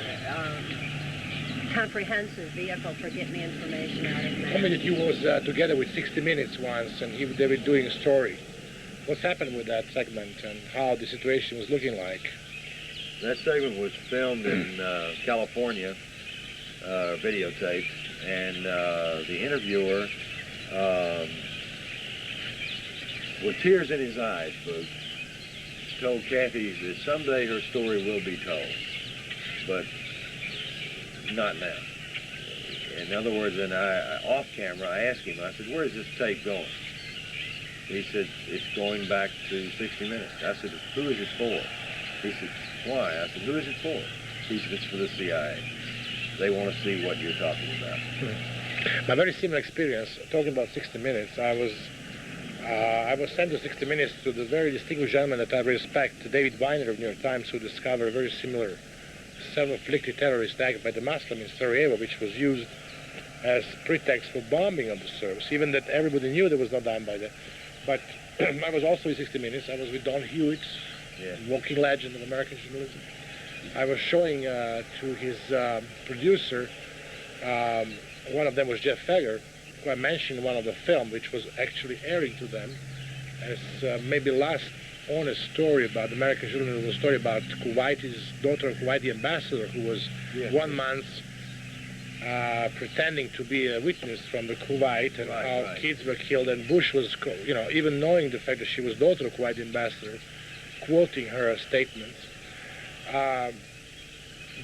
comprehensive vehicle for getting the information out. I mean, you was together with 60 Minutes once, and they were doing a story. What's happened with that segment and how the situation was looking like? That segment was filmed in California, videotaped, and the interviewer, with tears in his eyes, told Cathy that someday her story will be told, but not now. In other words, and off camera, I asked him, I said, "Where is this tape going?" He said, "It's going back to 60 Minutes. I said, "Who is it for?" He said, "Why?" I said, "Who is it for?" He said, "It's for the CIA. They want to see what you're talking about." My very similar experience, talking about 60 Minutes, I was sent to 60 Minutes to the very distinguished gentleman that I respect, David Weiner of New York Times, who discovered a very similar self-inflicted terrorist act by the Muslim in Sarajevo, which was used as pretext for bombing of the service, even that everybody knew there was no done by that. But I was also in 60 Minutes. I was with Don Hewitt, walking legend of American journalism. I was showing to his producer, one of them was Jeff Fegger, who I mentioned in one of the film, which was actually airing to them as maybe last honest story about American journalism, was a story about Kuwaiti's daughter, Kuwaiti ambassador, who was 1 month pretending to be a witness from the Kuwait, and how kids were killed, and Bush was, even knowing the fact that she was daughter of Kuwaiti ambassador, quoting her statements.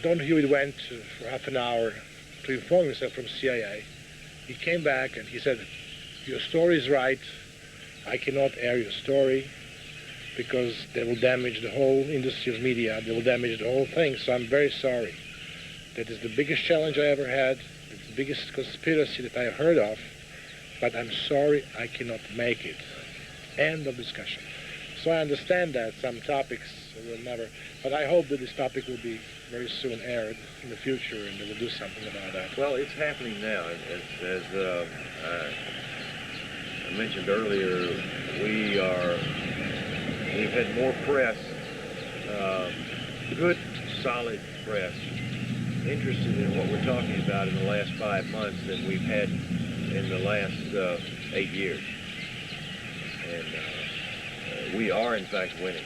Don Hewitt went for half an hour to inform himself from CIA. He came back and he said, "Your story is right. I cannot air your story because they will damage the whole industry of media. They will damage the whole thing. So I'm very sorry. That is the biggest challenge I ever had. It's the biggest conspiracy that I heard of. But I'm sorry I cannot make it." End of discussion. So I understand that some topics will never, but I hope that this topic will be very soon aired in the future and they will do something about that. Well, it's happening now. As I mentioned earlier, we've had more press, good, solid press, interested in what we're talking about in the last 5 months than we've had in the last 8 years. And we are, in fact, winning.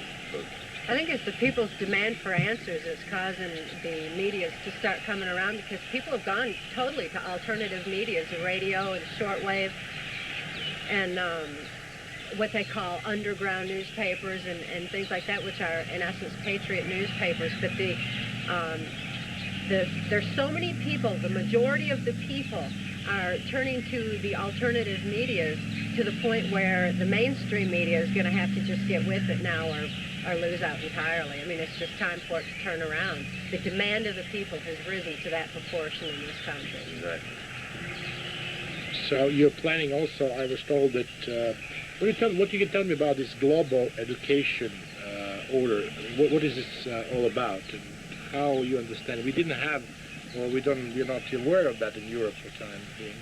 I think it's the people's demand for answers that's causing the media to start coming around, because people have gone totally to alternative media, the radio and shortwave. And what they call underground newspapers and things like that, which are in essence patriot newspapers. But there's so many people, the majority of the people are turning to the alternative medias to the point where the mainstream media is going to have to just get with it now or lose out entirely. I mean, it's just time for it to turn around. The demand of the people has risen to that proportion in this country. Exactly. So you're planning also, I was told that, what you can tell me about this global education order? What is this all about, and how you understand it? We didn't have, or we're not aware of that in Europe for the time being.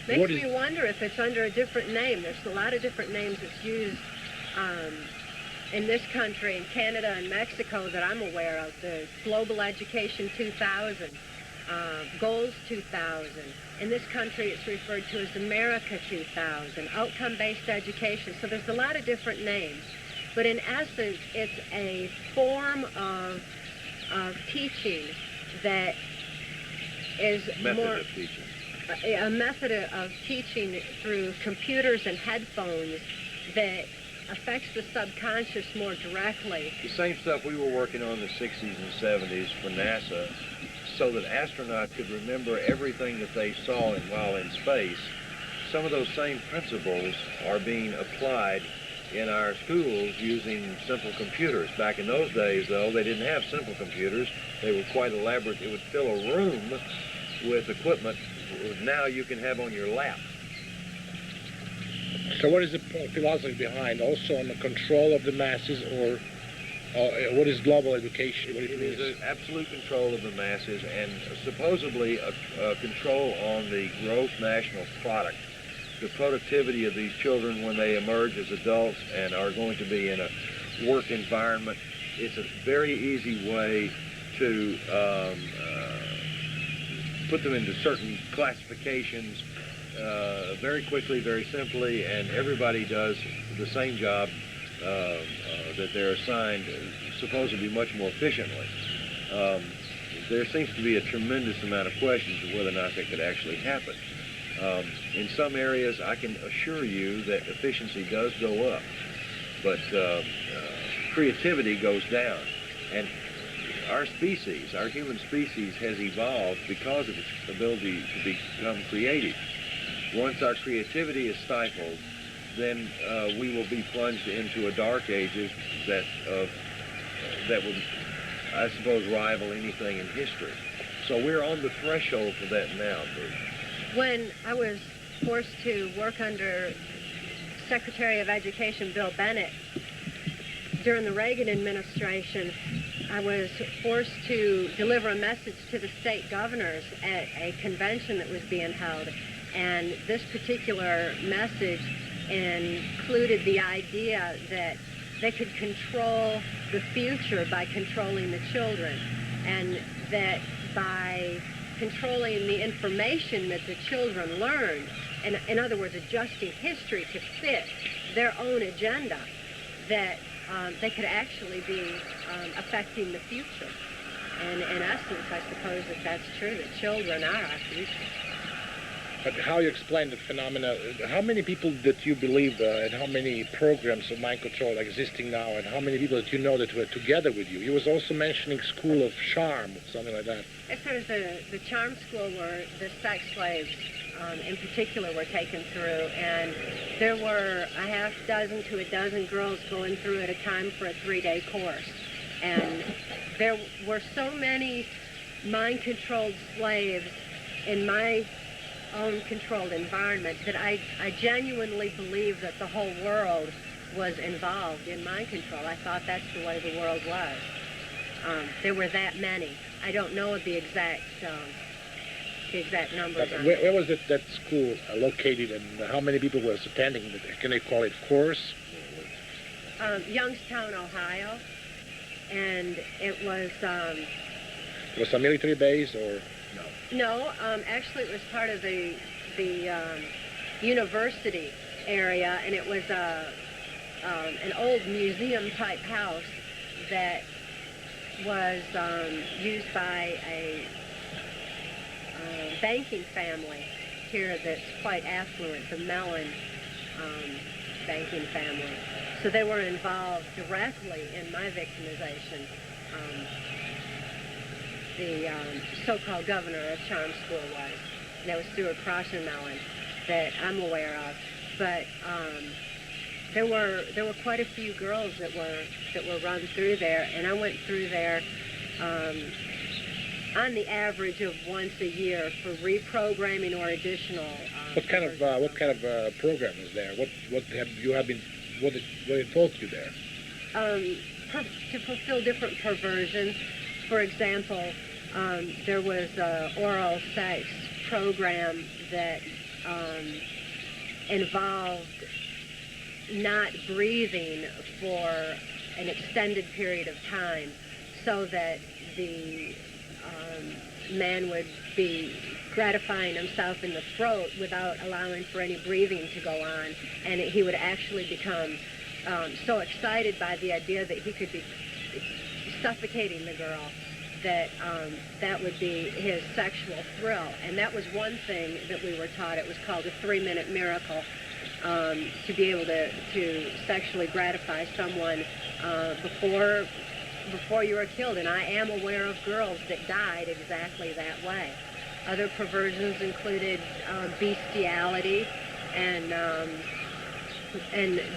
Makes me wonder if it's under a different name. There's a lot of different names that's used in this country, in Canada and Mexico that I'm aware of. The Global Education 2000, Goals 2000. In this country, it's referred to as America 2000, outcome-based education. So there's a lot of different names. But in essence, it's a form of teaching that is a method of teaching through computers and headphones that affects the subconscious more directly. The same stuff we were working on in the 60s and 70s for NASA, so that astronauts could remember everything that they saw while in space. Some of those same principles are being applied in our schools using simple computers. Back in those days, though, they didn't have simple computers. They were quite elaborate. It would fill a room with equipment now you can have on your lap. So what is the philosophy behind, also on the control of the masses, or what is global education? What it is an absolute control of the masses, and supposedly a control on the gross national product, the productivity of these children when they emerge as adults and are going to be in a work environment. It's a very easy way to put them into certain classifications very quickly, very simply, and everybody does the same job that they're assigned supposedly much more efficiently. There seems to be a tremendous amount of questions of whether or not that could actually happen. In some areas, I can assure you that efficiency does go up, but creativity goes down. And our species, our human species, has evolved because of its ability to become creative. Once our creativity is stifled, then we will be plunged into a dark ages that would, I suppose, rival anything in history. So we're on the threshold for that now, Bruce. When I was forced to work under Secretary of Education Bill Bennett during the Reagan administration, I was forced to deliver a message to the state governors at a convention that was being held. And this particular message included the idea that they could control the future by controlling the children, and that by controlling the information that the children learned, and in other words, adjusting history to fit their own agenda, that they could actually be affecting the future. And in essence, I suppose that that's true, that children are our future. But how you explain the phenomena, how many people that you believe and how many programs of mind control are existing now, and how many people that you know that were together with you? You was also mentioning School of Charm, something like that. As far as the charm school where the sex slaves in particular were taken through, and there were a half dozen to a dozen girls going through at a time for a 3-day course. And there were so many mind-controlled slaves in my own controlled environment that I genuinely believe that the whole world was involved in mind control. I thought that's the way the world was. There were that many. I don't know the exact numbers. But where was that school located, and how many people was attending? Can they call it course? Youngstown, Ohio, and it was. It was a military base, or? No, actually it was part of the university area, and it was an old museum-type house that was used by a banking family here that's quite affluent, the Mellon banking family. So they were involved directly in my victimization. The so-called governor of charm school was. And that was Stuart Crossman-Mellon that I'm aware of. But there were quite a few girls that were run through there, and I went through there on the average of once a year for reprogramming or additional. What kind of program is there? What they taught you there? To fulfill different perversions. For example, there was an oral sex program that involved not breathing for an extended period of time, so that the man would be gratifying himself in the throat without allowing for any breathing to go on, and he would actually become so excited by the idea that he could be suffocating the girl that that would be his sexual thrill. And that was one thing that we were taught. It was called a 3-minute miracle, to be able to sexually gratify someone before you were killed. And I am aware of girls that died exactly that way. Other perversions included bestiality and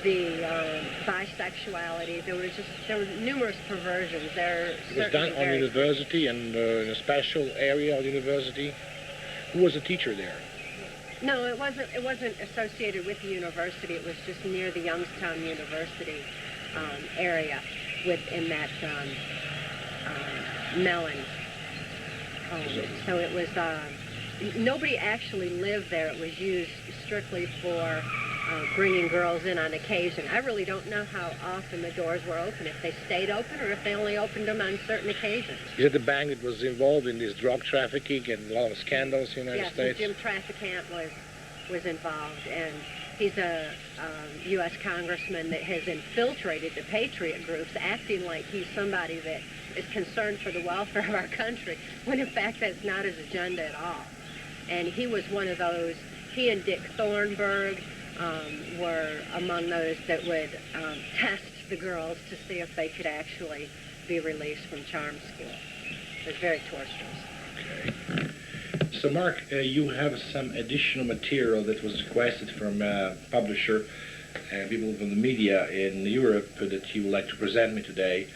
the bisexuality. There were numerous perversions. It was done on university and in a special area of the university. Who was a teacher there? No, it wasn't associated with the university. It was just near the Youngstown University area, within that Mellon home. So it was nobody actually lived there. It was used strictly for bringing girls in on occasion. I really don't know how often the doors were open, if they stayed open or if they only opened them on certain occasions. Is it the bank that was involved in this drug trafficking and a lot of scandals in the United States? Yes, Jim Trafficant was involved, and he's a U.S. congressman that has infiltrated the patriot groups, acting like he's somebody that is concerned for the welfare of our country, when in fact that's not his agenda at all. And he was one of those. He and Dick Thornburg were among those that would test the girls to see if they could actually be released from charm school. It was very torturous. Okay. So Mark, you have some additional material that was requested from a publisher and people from the media in Europe that you would like to present me today.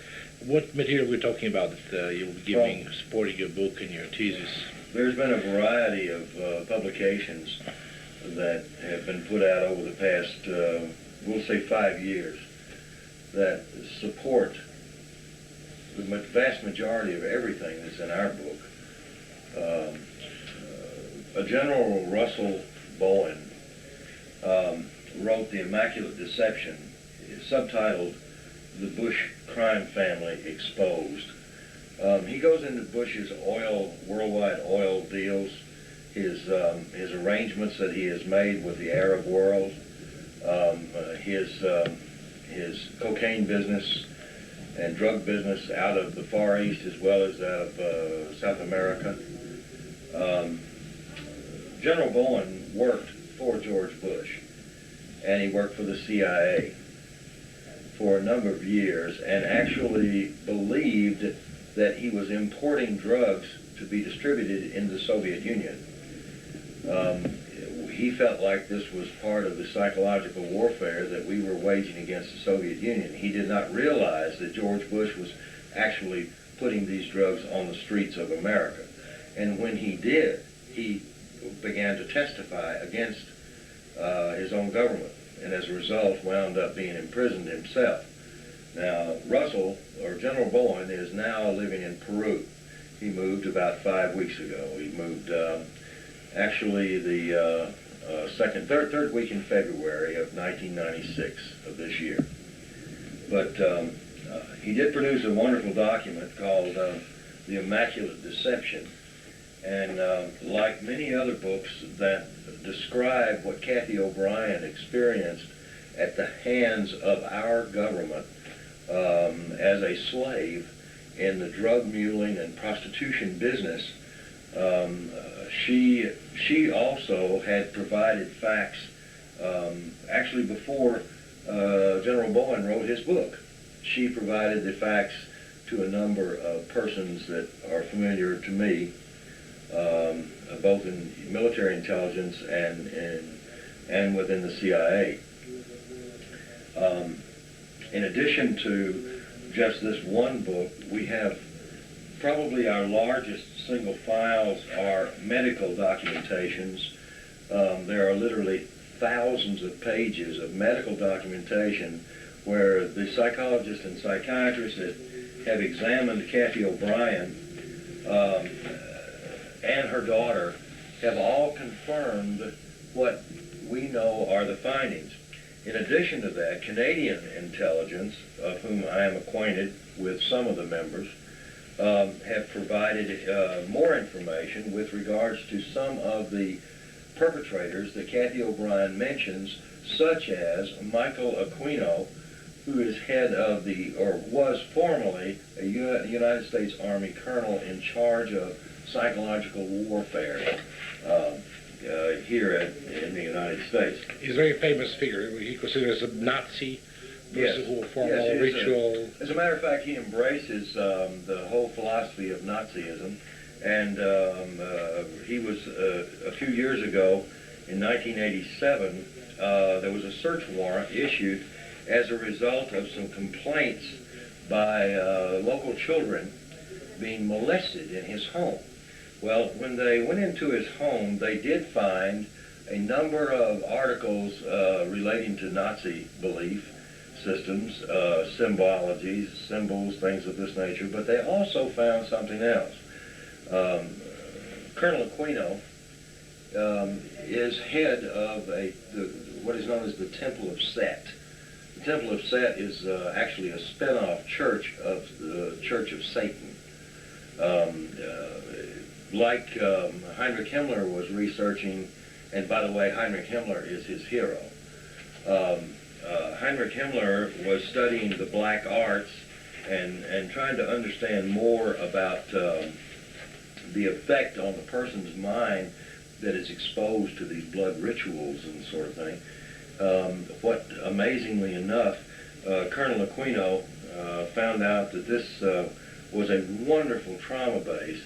What material are we talking about that you will be giving, supporting your book and your thesis? There's been a variety of publications that have been put out over the past, we'll say 5 years, that support the vast majority of everything that's in our book. A General Russell Bowen wrote The Immaculate Deception, subtitled The Bush Crime Family Exposed. He goes into Bush's worldwide oil deals, his arrangements that he has made with the Arab world, his cocaine business and drug business out of the Far East as well as out of South America. General Bowen worked for George Bush, and he worked for the CIA for a number of years, and actually believed that he was importing drugs to be distributed in the Soviet Union. He felt like this was part of the psychological warfare that we were waging against the Soviet Union. He did not realize that George Bush was actually putting these drugs on the streets of America. And when he did, he began to testify against his own government, and as a result wound up being imprisoned himself. Now, Russell, or General Bowen, is now living in Peru. He moved about 5 weeks ago. He moved actually the third week in February of 1996 of this year. But he did produce a wonderful document called The Immaculate Deception. And like many other books that describe what Cathy O'Brien experienced at the hands of our government as a slave in the drug muling and prostitution business, she also had provided facts Actually, before General Bowen wrote his book, she provided the facts to a number of persons that are familiar to me, both in military intelligence and within the CIA. In addition to just this one book, we have probably our largest single files are medical documentations. There are literally thousands of pages of medical documentation where the psychologists and psychiatrists that have examined Cathy O'Brien and her daughter have all confirmed what we know are the findings. In addition to that, Canadian intelligence, of whom I am acquainted with some of the members, have provided more information with regards to some of the perpetrators that Cathy O'Brien mentions, such as Michael Aquino, who is head of or was formerly a United States Army colonel in charge of psychological warfare here in the United States. He's a very famous figure. He considers a Nazi person who formed a ritual. As a matter of fact, he embraces the whole philosophy of Nazism, and he was a few years ago, in 1987, there was a search warrant issued as a result of some complaints by local children being molested in his home. Well, when they went into his home, they did find a number of articles relating to Nazi belief systems, symbologies, symbols, things of this nature, but they also found something else. Colonel Aquino is head of what is known as the Temple of Set. The Temple of Set is actually a spin-off church of the Church of Satan. Like Heinrich Himmler was researching, and by the way, Heinrich Himmler is his hero. Heinrich Himmler was studying the black arts and trying to understand more about the effect on the person's mind that is exposed to these blood rituals and sort of thing. What, amazingly enough, Colonel Aquino found out that this was a wonderful trauma base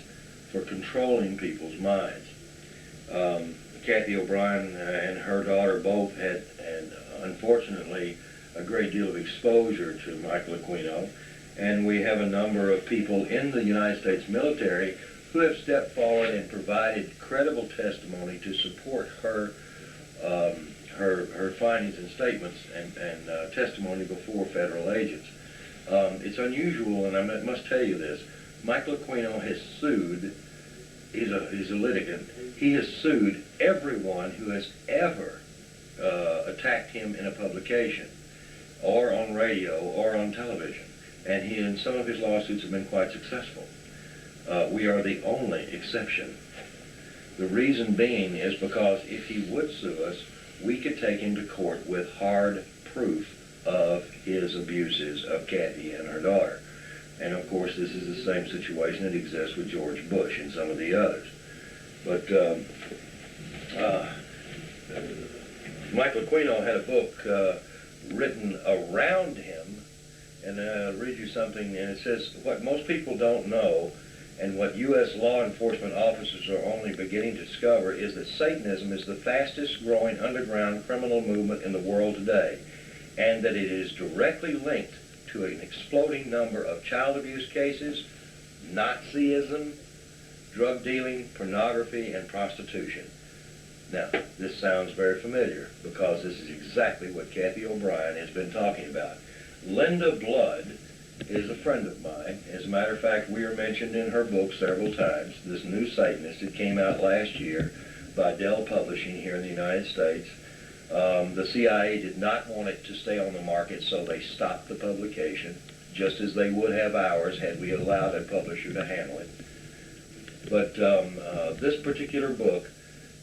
for controlling people's minds. Cathy O'Brien and her daughter both had, and unfortunately, a great deal of exposure to Michael Aquino, and we have a number of people in the United States military who have stepped forward and provided credible testimony to support her findings and statements and testimony before federal agents. It's unusual, and I must tell you this, Michael Aquino has sued, he's a litigant, he has sued everyone who has ever attacked him in a publication, or on radio, or on television. And some of his lawsuits have been quite successful. We are the only exception. The reason being is because if he would sue us, we could take him to court with hard proof of his abuses of Cathy and her daughter. And of course, this is the same situation that exists with George Bush and some of the others. But Michael Aquino had a book written around him, and I'll read you something, and it says, what most people don't know, and what U.S. law enforcement officers are only beginning to discover, is that Satanism is the fastest growing underground criminal movement in the world today, and that it is directly linked to an exploding number of child abuse cases, Nazism, drug dealing, pornography, and prostitution. Now, this sounds very familiar because this is exactly what Cathy O'Brien has been talking about. Linda Blood is a friend of mine. As a matter of fact, we are mentioned in her book several times. This new Satanist, it came out last year by Dell Publishing here in the United States. The CIA did not want it to stay on the market, so they stopped the publication, just as they would have ours had we allowed a publisher to handle it. But this particular book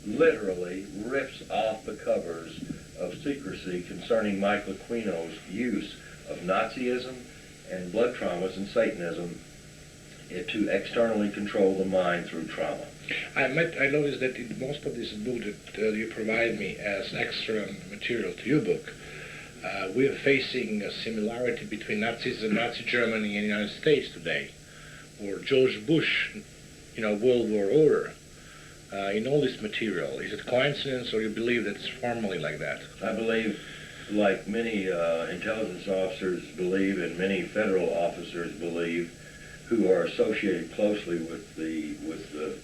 literally rips off the covers of secrecy concerning Michael Aquino's use of Nazism and blood traumas and Satanism to externally control the mind through trauma. I noticed that in most of this book that you provide me as extra material to your book, we are facing a similarity between Nazism, Nazi Germany, and the United States today, or George Bush, World War order. In all this material, is it coincidence, or you believe that it's formally like that? I believe, like many intelligence officers believe, and many federal officers believe, who are associated closely with the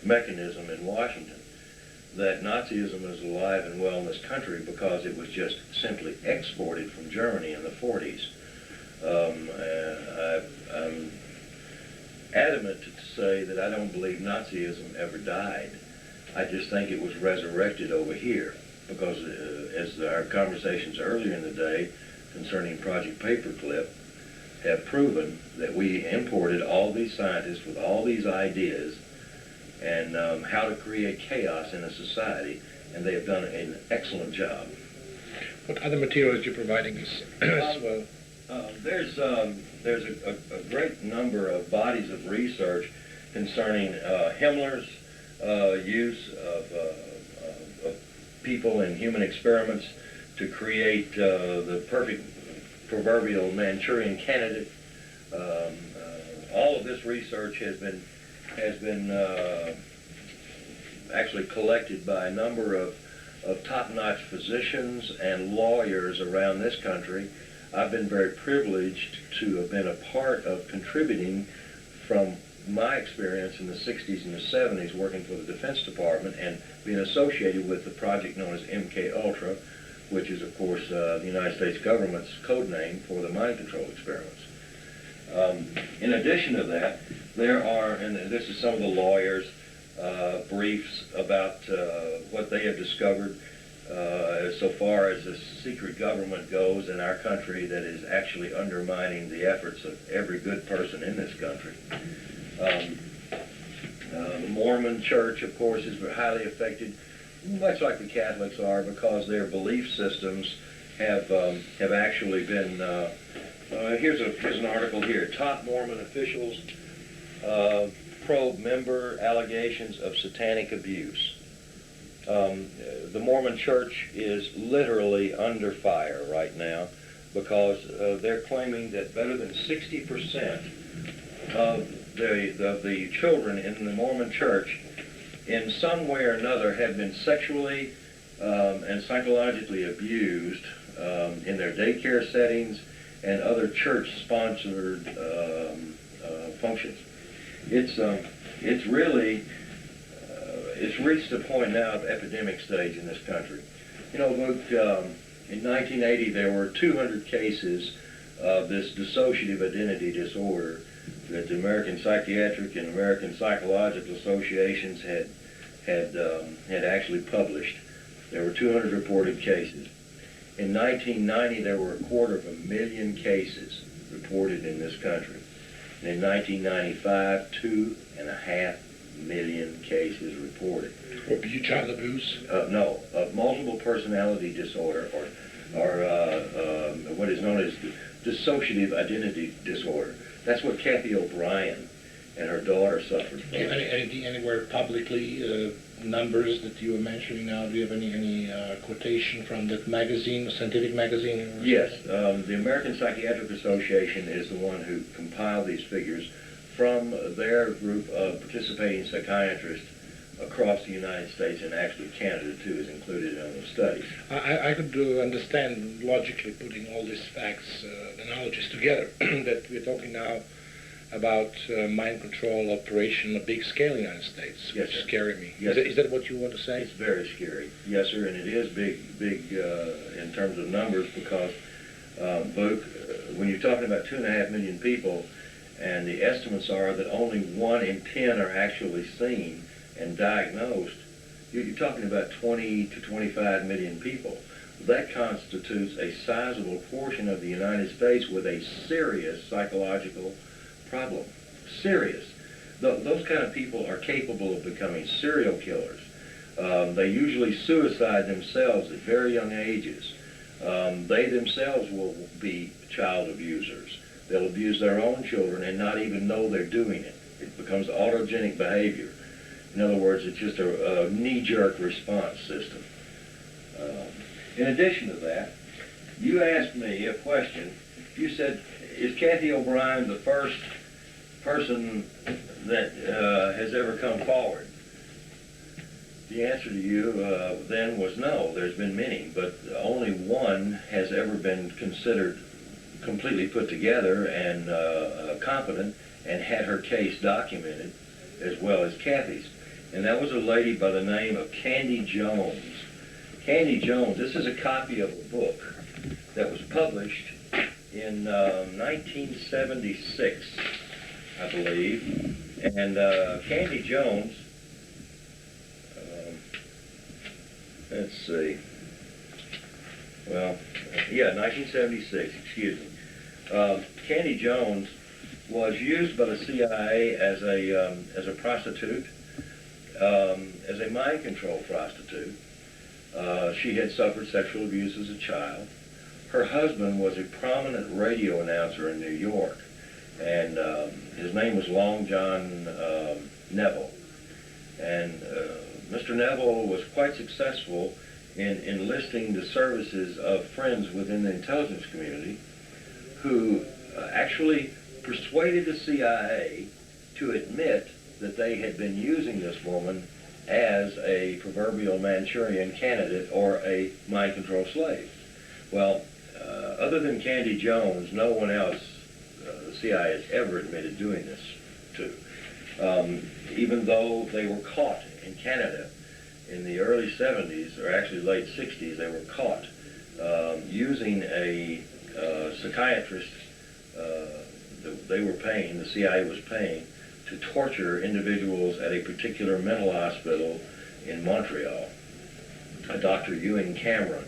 mechanism in Washington, that Nazism is alive and well in this country because it was just simply exported from Germany in the 40s. I'm adamant to say that I don't believe Nazism ever died. I just think it was resurrected over here because, as our conversations earlier in the day concerning Project Paperclip have proven, that we imported all these scientists with all these ideas and how to create chaos in a society, and they have done an excellent job. What other materials you're providing us as well? There's a great number of bodies of research concerning Himmler's use of people in human experiments to create the perfect proverbial Manchurian candidate. All of this research has been actually collected by a number of top-notch physicians and lawyers around this country. I've been very privileged to have been a part of contributing from my experience in the 60s and the 70s working for the Defense Department and being associated with the project known as MK-Ultra, which is, of course, the United States government's code name for the mind control experiments. In addition to that, there are, and this is some of the lawyers' briefs about what they have discovered so far as the secret government goes in our country that is actually undermining the efforts of every good person in this country. The Mormon Church, of course, is highly affected, much like the Catholics are, because their belief systems have actually been. Here's an article here. Top Mormon officials probe member allegations of satanic abuse. The Mormon Church is literally under fire right now because they're claiming that better than 60% of the children in the Mormon Church in some way or another have been sexually and psychologically abused in their daycare settings and other church-sponsored functions. It's really it's reached a point now of epidemic stage in this country. You know, Luke, in 1980 there were 200 cases of this dissociative identity disorder that the American Psychiatric and American Psychological Associations had actually published. There were 200 reported cases. In 1990, there were 250,000 cases reported in this country. And in 1995, 2.5 million cases reported. Of child abuse? No, of multiple personality disorder, or what is known as dissociative identity disorder. That's what Cathy O'Brien and her daughter suffered from. Anywhere publicly, numbers that you were mentioning now? Do you have any quotation from that magazine, scientific magazine? Yes, the American Psychiatric Association is the one who compiled these figures from their group of participating psychiatrists across the United States, and actually Canada too is included in those studies. I could understand logically putting all these facts, analogies together, that we're talking now about mind control operation on a big scale in the United States, Yes, which sir. is scaring me. Yes, Is that what you want to say? It's very scary. Yes, sir, and it is big in terms of numbers because, VUK, when you're talking about 2.5 million people, and the estimates are that only 1 in 10 are actually seen and diagnosed, you're talking about 20 to 25 million people. That constitutes a sizable portion of the United States with a serious psychological problem. Serious. Those kind of people are capable of becoming serial killers. They usually suicide themselves at very young ages. They themselves will be child abusers. They'll abuse their own children and not even know they're doing it. It becomes autogenic behavior. In other words, it's just a knee-jerk response system. In addition to that, you asked me a question. You said, is Cathy O'Brien the first person that has ever come forward? The answer to you then was no. There's been many, but only one has ever been considered completely put together and competent and had her case documented as well as Cathy's. And that was a lady by the name of Candy Jones. Candy Jones, this is a copy of a book that was published in 1976, I believe. And Candy Jones, let's see, well, yeah, 1976, excuse me. Candy Jones was used by the CIA as a prostitute, as a mind control prostitute. She had suffered sexual abuse as a child. Her husband was a prominent radio announcer in New York, and his name was Long John Neville. And Mr. Neville was quite successful in enlisting the services of friends within the intelligence community who actually persuaded the CIA to admit that they had been using this woman as a proverbial Manchurian candidate or a mind control slave. Well, other than Candy Jones, no one else the CIA has ever admitted doing this to. Even though they were caught in Canada in the early 70s, or actually late 60s, they were caught using a psychiatrist they were paying, the CIA was paying, to torture individuals at a particular mental hospital in Montreal, Dr. Ewan Cameron.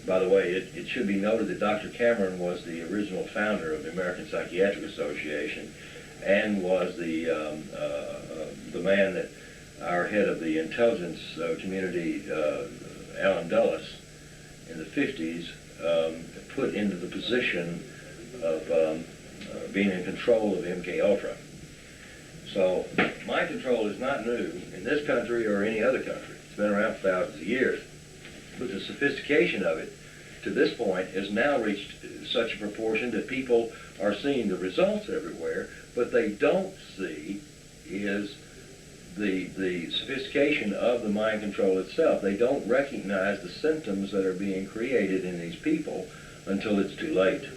By the way, it should be noted that Dr. Cameron was the original founder of the American Psychiatric Association and was the man that our head of the intelligence community, Alan Dulles, in the 50s, put into the position of being in control of MK-Ultra. So mind control is not new in this country or any other country. It's been around for thousands of years. But the sophistication of it to this point has now reached such a proportion that people are seeing the results everywhere, but they don't see is the sophistication of the mind control itself. They don't recognize the symptoms that are being created in these people until it's too late.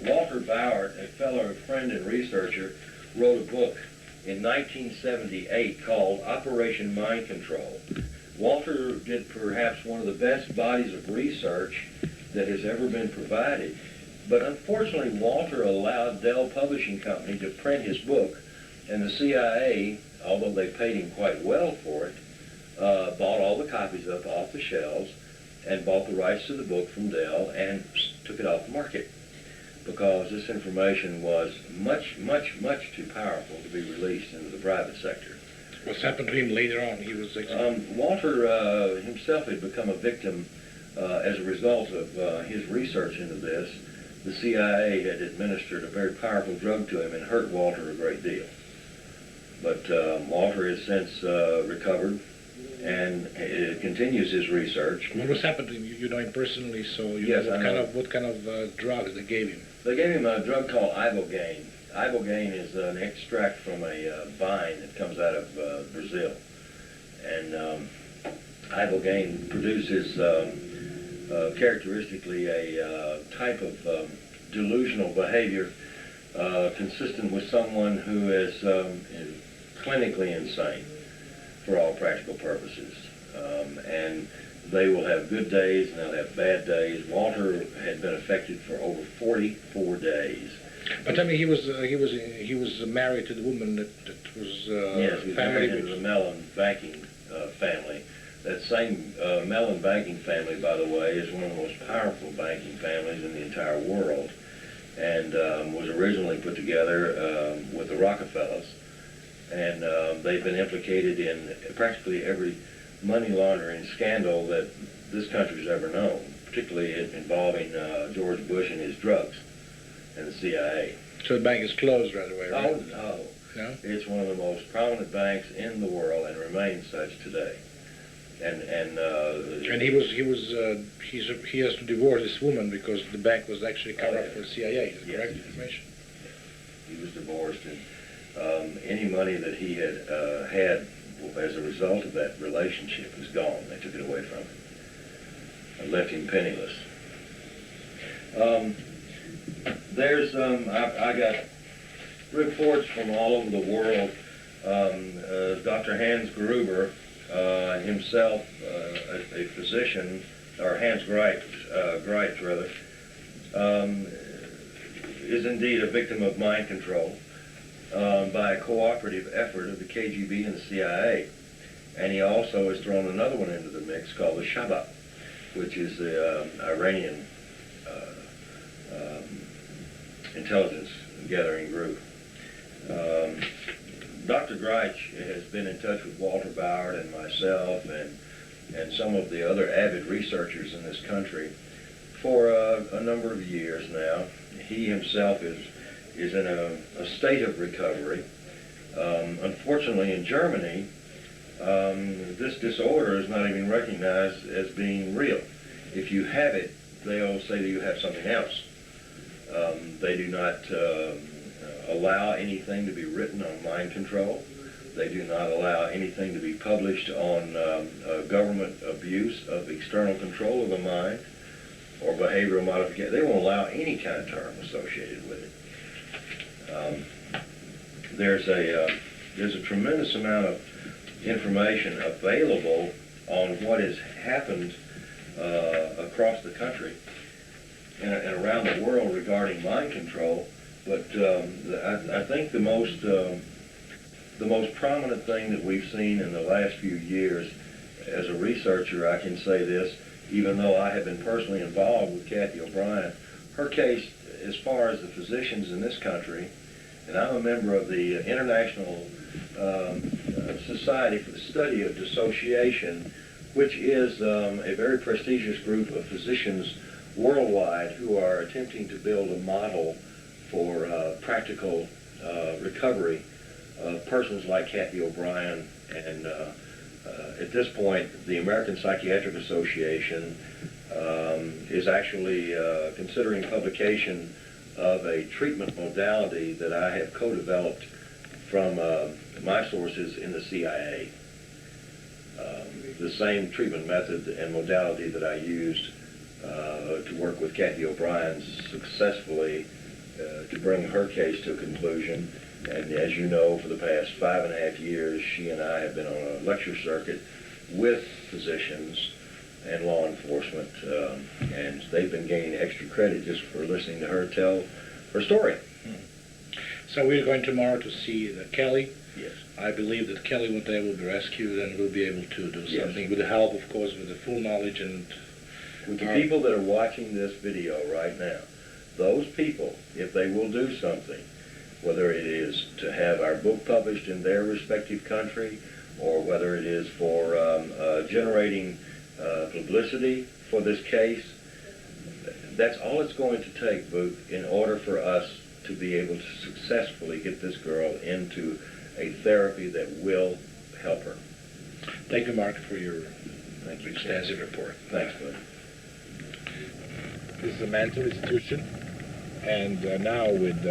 Walter Bauer, a fellow friend and researcher, wrote a book in 1978 called Operation Mind Control. Walter did perhaps one of the best bodies of research that has ever been provided, but unfortunately Walter allowed Dell Publishing Company to print his book, and the CIA, although they paid him quite well for it, bought all the copies up off the shelves and bought the rights to the book from Dell and took it off the market, because this information was much, much, much too powerful to be released into the private sector. What's happened to him later on? He was Walter himself had become a victim as a result of his research into this. The CIA had administered a very powerful drug to him and hurt Walter a great deal. But Walter has since recovered and continues his research. What was happened to him? You know him personally, so you yes, know what kind of drugs they gave him? They gave him a drug called ibogaine. Ibogaine is an extract from a vine that comes out of Brazil. And ibogaine produces characteristically a type of delusional behavior consistent with someone who is clinically insane for all practical purposes. And they will have good days and they'll have bad days. Walter had been affected for over 44 days. But I mean, he was married to the woman that was yes, he was married to the Mellon banking family. That same Mellon banking family, by the way, is one of the most powerful banking families in the entire world, and was originally put together with the Rockefellers, and they've been implicated in practically every money laundering scandal that this country's ever known, particularly involving George Bush and his drugs and the CIA. So the bank is closed right away, right? Oh, no. No? It's one of the most prominent banks in the world and remains such today. And he has to divorce this woman because the bank was actually covered up for the CIA. Is that Yes. correct information? he was divorced, and any money that he had had as a result of that relationship is gone. They took it away from him and left him penniless. I got reports from all over the world. Dr. Hans Gruber, himself a physician, or Hans Greitz rather, is indeed a victim of mind control by a cooperative effort of the KGB and the CIA. And he also has thrown another one into the mix called the Shabak, which is the Iranian intelligence gathering group. Dr. Greitz has been in touch with Walter Bauer and myself and some of the other avid researchers in this country for a number of years now. He himself is in a state of recovery. Unfortunately, in Germany, this disorder is not even recognized as being real. If you have it, they'll say that you have something else. They do not allow anything to be written on mind control. They do not allow anything to be published on government abuse of external control of the mind or behavioral modification. They won't allow any kind of term associated with it. There's a tremendous amount of information available on what has happened across the country and around the world regarding mind control. But I think the most prominent thing that we've seen in the last few years, as a researcher, I can say this, even though I have been personally involved with Cathy O'Brien, her case, as far as the physicians in this country, and I'm a member of the International Society for the Study of Dissociation, which is a very prestigious group of physicians worldwide who are attempting to build a model for practical recovery of persons like Cathy O'Brien. And at this point, the American Psychiatric Association is actually considering publication of a treatment modality that I have co-developed from my sources in the CIA. The same treatment method and modality that I used to work with Cathy O'Brien successfully to bring her case to a conclusion. And as you know, for the past 5.5 years, she and I have been on a lecture circuit with physicians and law enforcement, and they've been gaining extra credit just for listening to her tell her story. So we're going tomorrow to see Kelly. Yes. I believe that Kelly will be able to be rescued and will be able to do Yes. something with the help, of course, with the full knowledge and... With the people that are watching this video right now, those people, if they will do something, whether it is to have our book published in their respective country, or whether it is for generating publicity for this case, that's all it's going to take, VUK, in order for us to be able to successfully get this girl into a therapy that will help her. Thank you, Mark, for your extensive report. Thanks, bud. This is a mental institution, and now with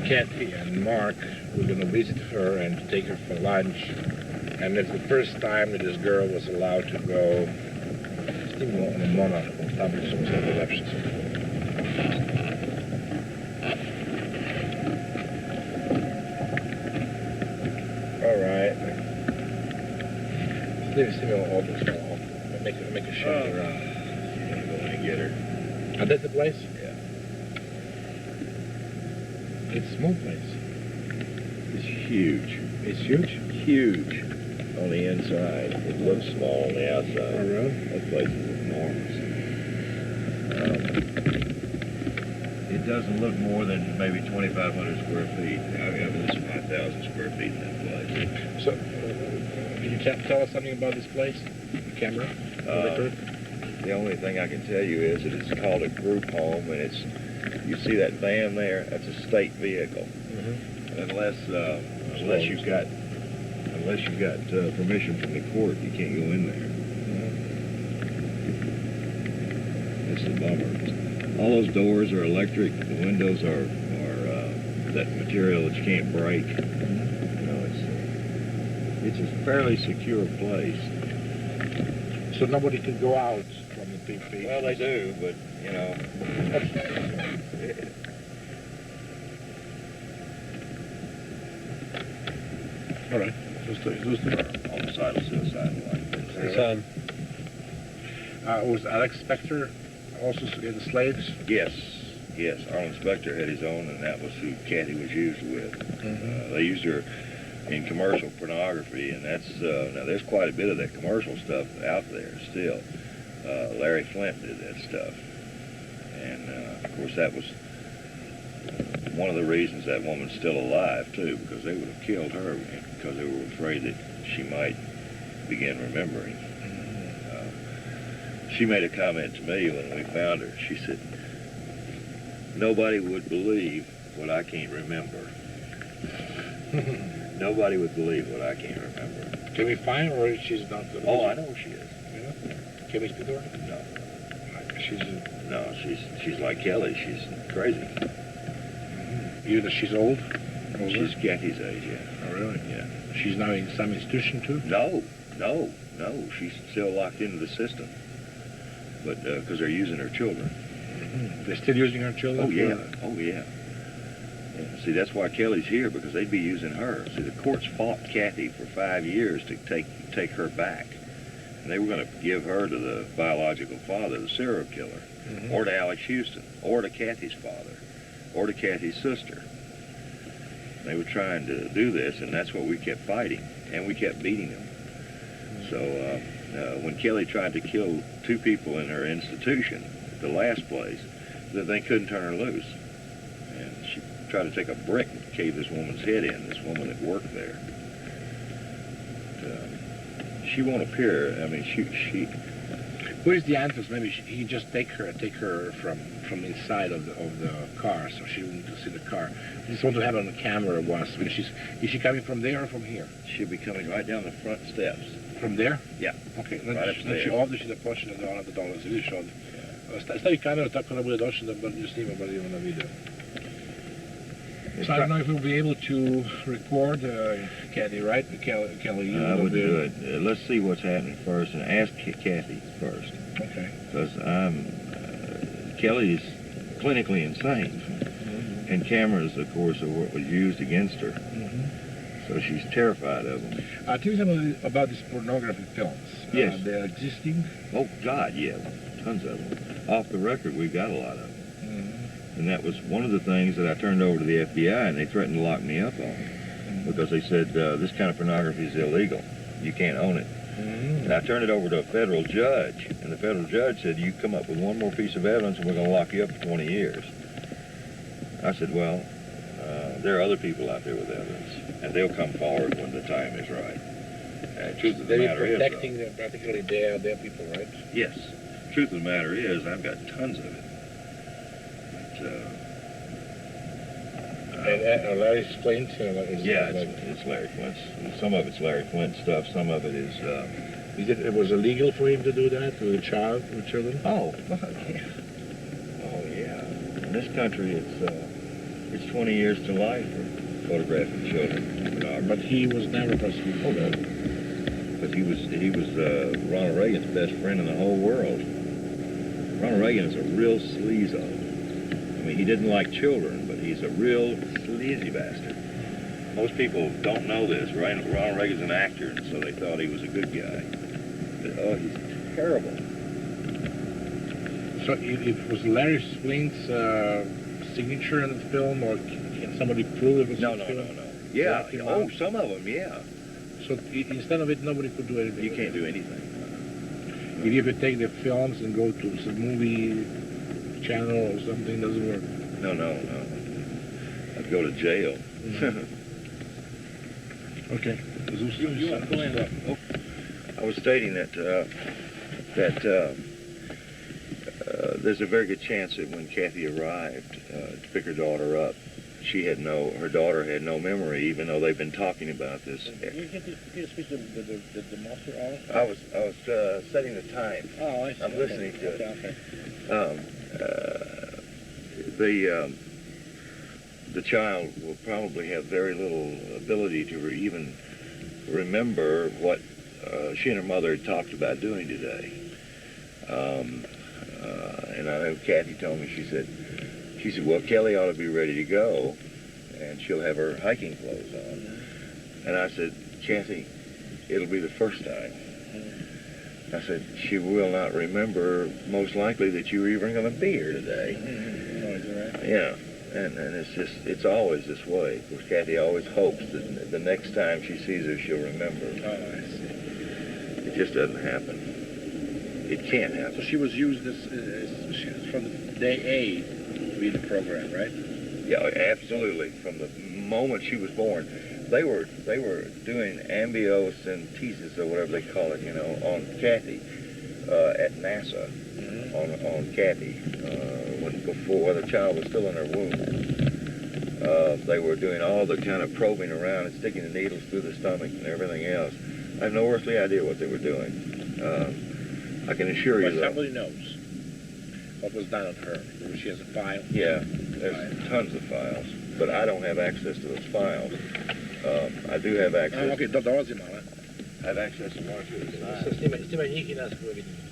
Cathy and Mark, we're going to visit her and take her for lunch. And it's the first time that this girl was allowed to go All right. Make a shot around. I'm going to get her. Oh, that's the place? Yeah. It's a small place. It's huge. It's huge? Huge on the inside. It looks small on the outside. Oh, really? That place is enormous. It doesn't look more than maybe 2,500 square feet. I mean, it's 5,000 square feet in that place. So, can you tell us something about this place? The camera? The record? The only thing I can tell you is that it's called a group home, and it's, you see that van there? That's a state vehicle. Unless you've got permission from the court, you can't go in there. It's a bummer. All those doors are electric. The windows are that material that you can't break. You know, it's a fairly secure place. So nobody could go out from the PP. Well, they do, but you know. All right. On the side of suicide line. It's was Alex Spector also in the slaves? Yes. Arnold Spector had his own, and that was who Cathy was used with. They used her in commercial pornography, and that's now there's quite a bit of that commercial stuff out there still. Larry Flint did that stuff, and of course that was one of the reasons that woman's still alive too, because they would have killed her because they were afraid that she might begin remembering. She made a comment to me when we found her. She said, "Nobody would believe what I can't remember." Nobody would believe what I can't remember. Can we find her, or she's not? Oh, I know who she is. Yeah? Can we speak to her? No. She's like Kelly. She's crazy. Even though she's old? Older? She's Cathy's age, yeah. Oh, really? Yeah. She's now in some institution, too? No. She's still locked into the system. But, because they're using her children. They're still using her children? Oh, yeah. See, that's why Kelly's here, because they'd be using her. See, the courts fought Cathy for 5 years to take her back. And they were going to give her to the biological father, the serial killer, or to Alex Houston, or to Cathy's father, or to Cathy's sister. They were trying to do this, and that's what we kept fighting, and we kept beating them. So when Kelly tried to kill 2 people in her institution, the last place, that they couldn't turn her loose. And she tried to take a brick and cave this woman's head in, this woman that worked there. But, she won't appear. I mean, she What is the answer? Maybe he just take her from inside of the car, so she wouldn't see the car. I just want to have it on the camera once. Is she coming from there or from here? She'll be coming right down the front steps. From there? Yeah. Okej, Right znači ovdje će da počne da ona do dolazi, vidiš ovdje. Stavi kameru tako da bude došla da nju snima bar i ona video. So I don't know if we'll be able to record Cathy, right? Kelly, you I would do it. Let's see what's happening first, and ask Cathy first. Okay. Because Kelly is clinically insane, and cameras, of course, are what was used against her. So she's terrified of them. Tell me something about these pornography films. Yes. They're existing? Oh, God, yeah. Tons of them. Off the record, we've got a lot of them. And that was one of the things that I turned over to the FBI, and they threatened to lock me up on. Because they said, this kind of pornography is illegal. You can't own it. And I turned it over to a federal judge, and the federal judge said, you come up with one more piece of evidence, and we're going to lock you up for 20 years. I said, well, there are other people out there with evidence, and they'll come forward when the time is right. Truth of the matter is, protecting practically their people, right? yes. Truth of the matter is, I've got tons of it. And Larry Flint? Yeah, it's Larry Flint's. Some of it's Larry Flint stuff. Some of it is. It was illegal for him to do that with children? Oh, yeah. Oh, yeah. In this country, it's 20 years to life for photographing children. But he was never prosecuted. Oh, no. But he was Ronald Reagan's best friend in the whole world. Ronald Reagan is a real sleazo. I mean, he didn't like children, but he's a real sleazy bastard. Most people don't know this. Ronald Reagan's an actor, and so they thought he was a good guy. But, oh, he's terrible. So it was Larry Flint's signature in the film, or can somebody prove it was No. Yeah, oh, some of them, yeah. So instead of it, nobody could do anything. You can't do anything. If you could take the films and go to some movie channel or something, doesn't work. No. I'd go to jail. Okay. You want to go in? I was stating that there's a very good chance that when Cathy arrived to pick her daughter up, her daughter had no memory, even though they've been talking about this. Can you speak to the master hour? I was setting the time. Oh, I see. I'm listening to it. Okay. The child will probably have very little ability to even remember what she and her mother had talked about doing today. And I know Cathy told me, she said, well, Kelly ought to be ready to go, and she'll have her hiking clothes on. And I said, Cathy, it'll be the first time. I said, she will not remember, most likely, that you were even going to be here today. Oh, is that right? Yeah. And it's always this way. Of course, Cathy always hopes that the next time she sees her, she'll remember. Oh, I see. It just doesn't happen. It can't happen. So she was used from the day A to be in the program, right? Yeah, absolutely. From the moment she was born, they were doing amniocentesis or whatever they call it, on Cathy at NASA. On Cathy, before the child was still in her womb. They were doing all the kind of probing around and sticking the needles through the stomach and everything else. I have no earthly idea what they were doing. I can assure you But that. somebody knows what was done on her. She has a file. Yeah, there's tons of files, but I don't have access to those files. I do have access. Okay, to dolazi malo. I have access to one or two of the S time njih I nas koje vidimo.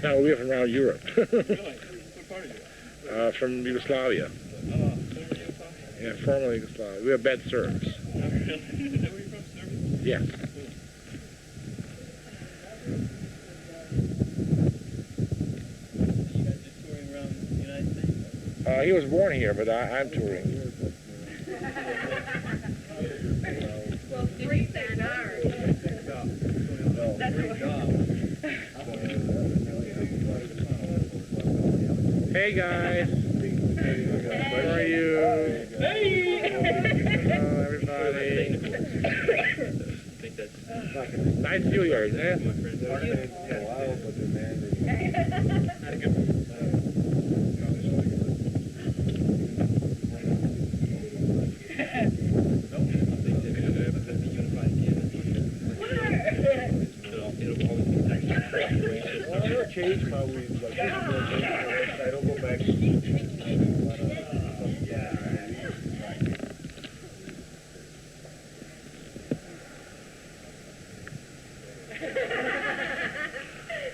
No, we're from around Europe. Really? What part of Europe? From Yugoslavia. Former Yugoslavia? Yeah, formerly Yugoslavia. We were bad Serbs. Oh, really? Is that where you're from, Serbia? Yes. You guys just touring around the United States? He was born here, but I'm touring. Well, 3 hours. That's Great job. Hey guys. Where are you? Hey! Hello everybody. Nice to see you here, isn't it? gauge my weed. Like, I don't go back.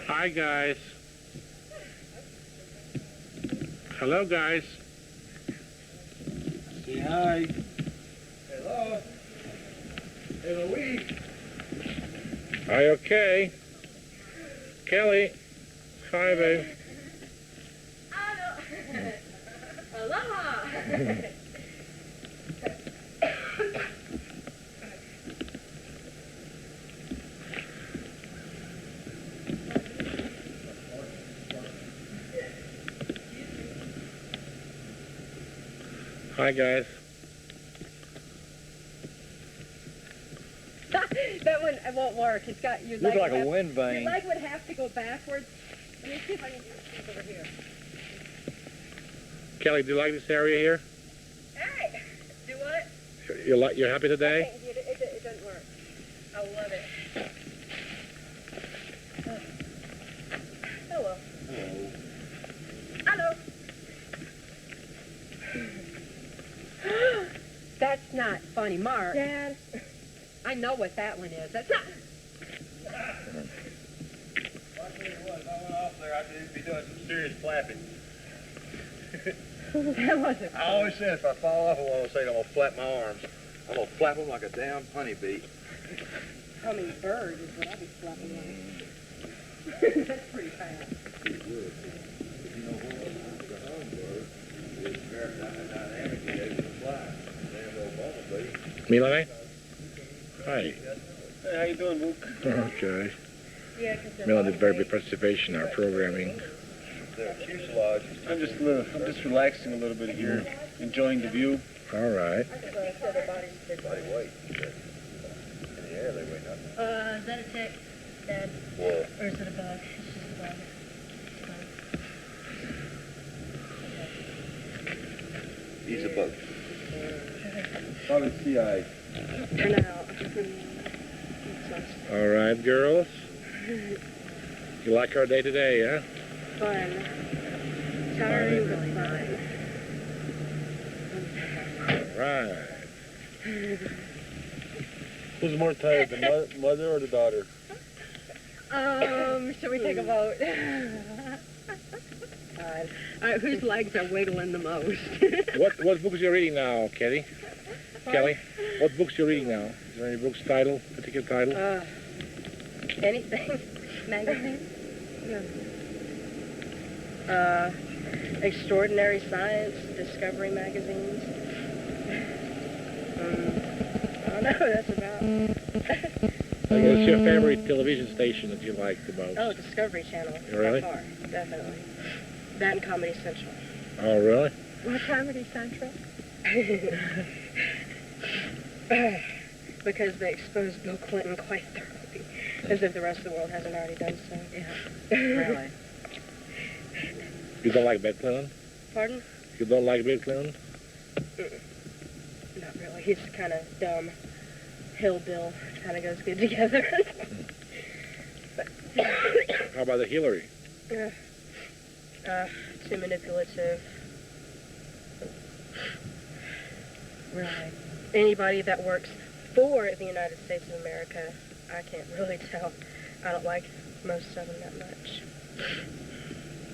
Hi, guys. Hello, guys. Say hi. Hello. Hey, Louise. Are you okay? Kelly. Hi, babe. Aloha! Hi, guys. That one it won't work. It's got your Looks leg. like would a have- wind vane. Your leg would have to go backwards. Let me see if I can do this over here. Kelly, do you like this area here? Hey! Do what? You're happy today? It doesn't work. I love it. Hello. Hello. That's not funny, Mark. Dad. I know what that one is. That's not. I'll tell you what, if I went off there, I'd be doing some serious flapping. That wasn't. I always said if I fall off of one of those things, I'm going to flap my arms. I'm going to flap them like a damn honeybee. How many birds is what I'll be flapping on? That's pretty fast. You know what? The hummingbird is very dynamic and able to fly. Damn old bumblebee. Milane? Hi. Hey, how you doing, Luke? Okay. Yeah, because Milane did very big participation in our programming. The fuselage is I'm just relaxing a little bit here, enjoying the view. All right. body weight. In the air, they weigh nothing. is that a tick, Dad? Well, Or is it a bug? It's just a bug. he's a bug. Probably CIA. For now. All right, girls. You like our day today, huh? Fun. Tiring, but fun. All right. Who's more tired, the mother or the daughter? Should we take a vote? All right, whose legs are wiggling the most? What books are you reading now, Cathy? Kelly? What books are you reading now? Is there any books title, particular title? Anything. Magazine? Extraordinary Science, Discovery magazines. I don't know, that's about. What's your favorite television station that you like the most? Oh, Discovery Channel. Really? By far, definitely. That and Comedy Central. Oh, really? What Comedy Central? Because they exposed Bill Clinton quite thoroughly, as if the rest of the world hasn't already done so. Yeah. Really? You don't like Bill Clinton? Pardon? You don't like Bill Clinton? Not really. He's kind of dumb. Hillbill kind of goes good together. How about the Hillary? Too manipulative. Right. Anybody that works for the United States of America, I can't really tell. I don't like most of them that much.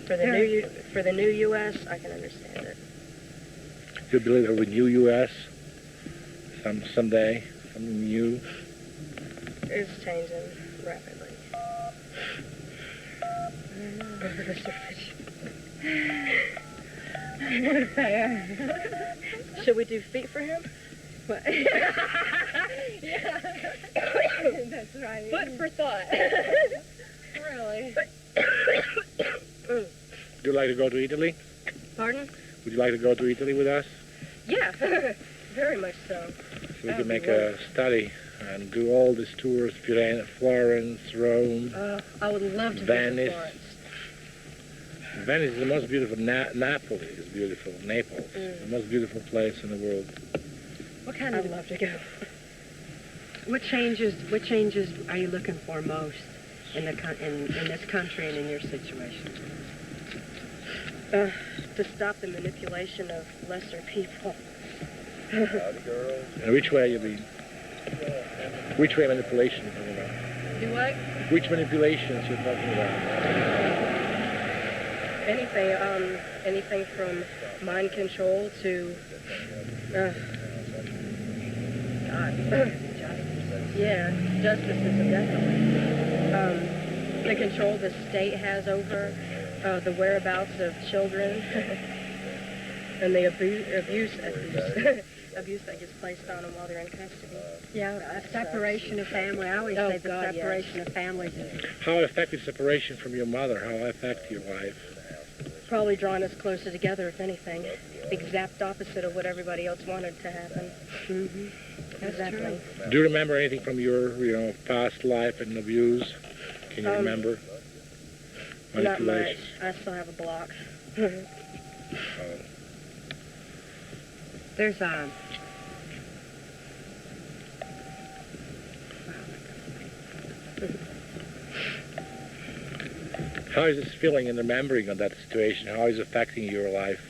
For the new U.S., I can understand it. You believe there will be new U.S. someday, something new? It's changing rapidly. What a fair. Should we do feet for him? What? Yeah. That's right. Foot for thought. Really? Would you like to go to Italy? Pardon? Would you like to go to Italy with us? Yeah, very much so. So we can make a study and do all these tours, Florence, Rome, I would love to Venice. visit Florence. Venice is the most beautiful. Napoli is beautiful. Naples, the most beautiful place in the world. What kind of? I'd love to go. What changes are you looking for most? in this country and in your situation? To stop the manipulation of lesser people. And which way you mean? Which way manipulation you're talking about? Do what? Which manipulations you're talking about? Anything from mind control to, yeah, justicism, definitely. The control the state has over the whereabouts of children and the abuse that gets placed on them while they're in custody. Yeah, a separation of family. I always say the separation of families is How affected separation from your mother? How affect your life? Probably drawing us closer together, if anything. Exact opposite of what everybody else wanted to happen. mm-hmm. Exactly. Do you remember anything from your, past life and abuse? Can you remember? Not much. I still have a block. There's How is this feeling and remembering of that situation? How is it affecting your life?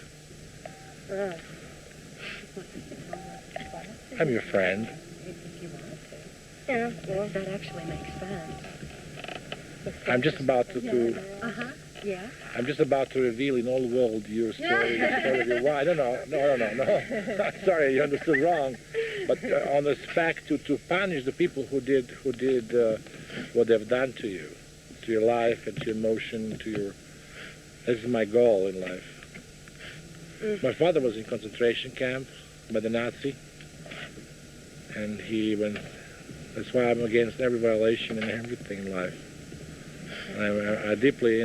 I'm your friend. if you want to. Yeah, well, That actually makes sense. I'm just about to Yeah. I'm just about to reveal in all the world your story, the story of your wife. No. Sorry, you understood wrong. But on the fact to punish the people who did what they've done to you, to your life and to your emotion, to your. This is my goal in life. My father was in concentration camp by the Nazi, and he went. That's why I'm against every violation and everything in life. And I deeply,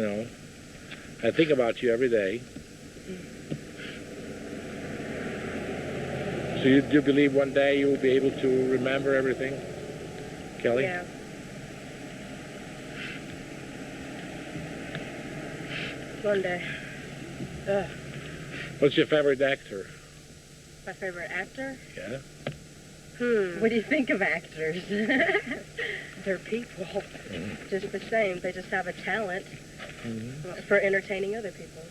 I think about you every day. So do you believe one day you will be able to remember everything, Kelly? yeah. One day. What's your favorite actor? My favorite actor? Yeah. What do you think of actors? They're people. Just the same. They just have a talent for entertaining other people.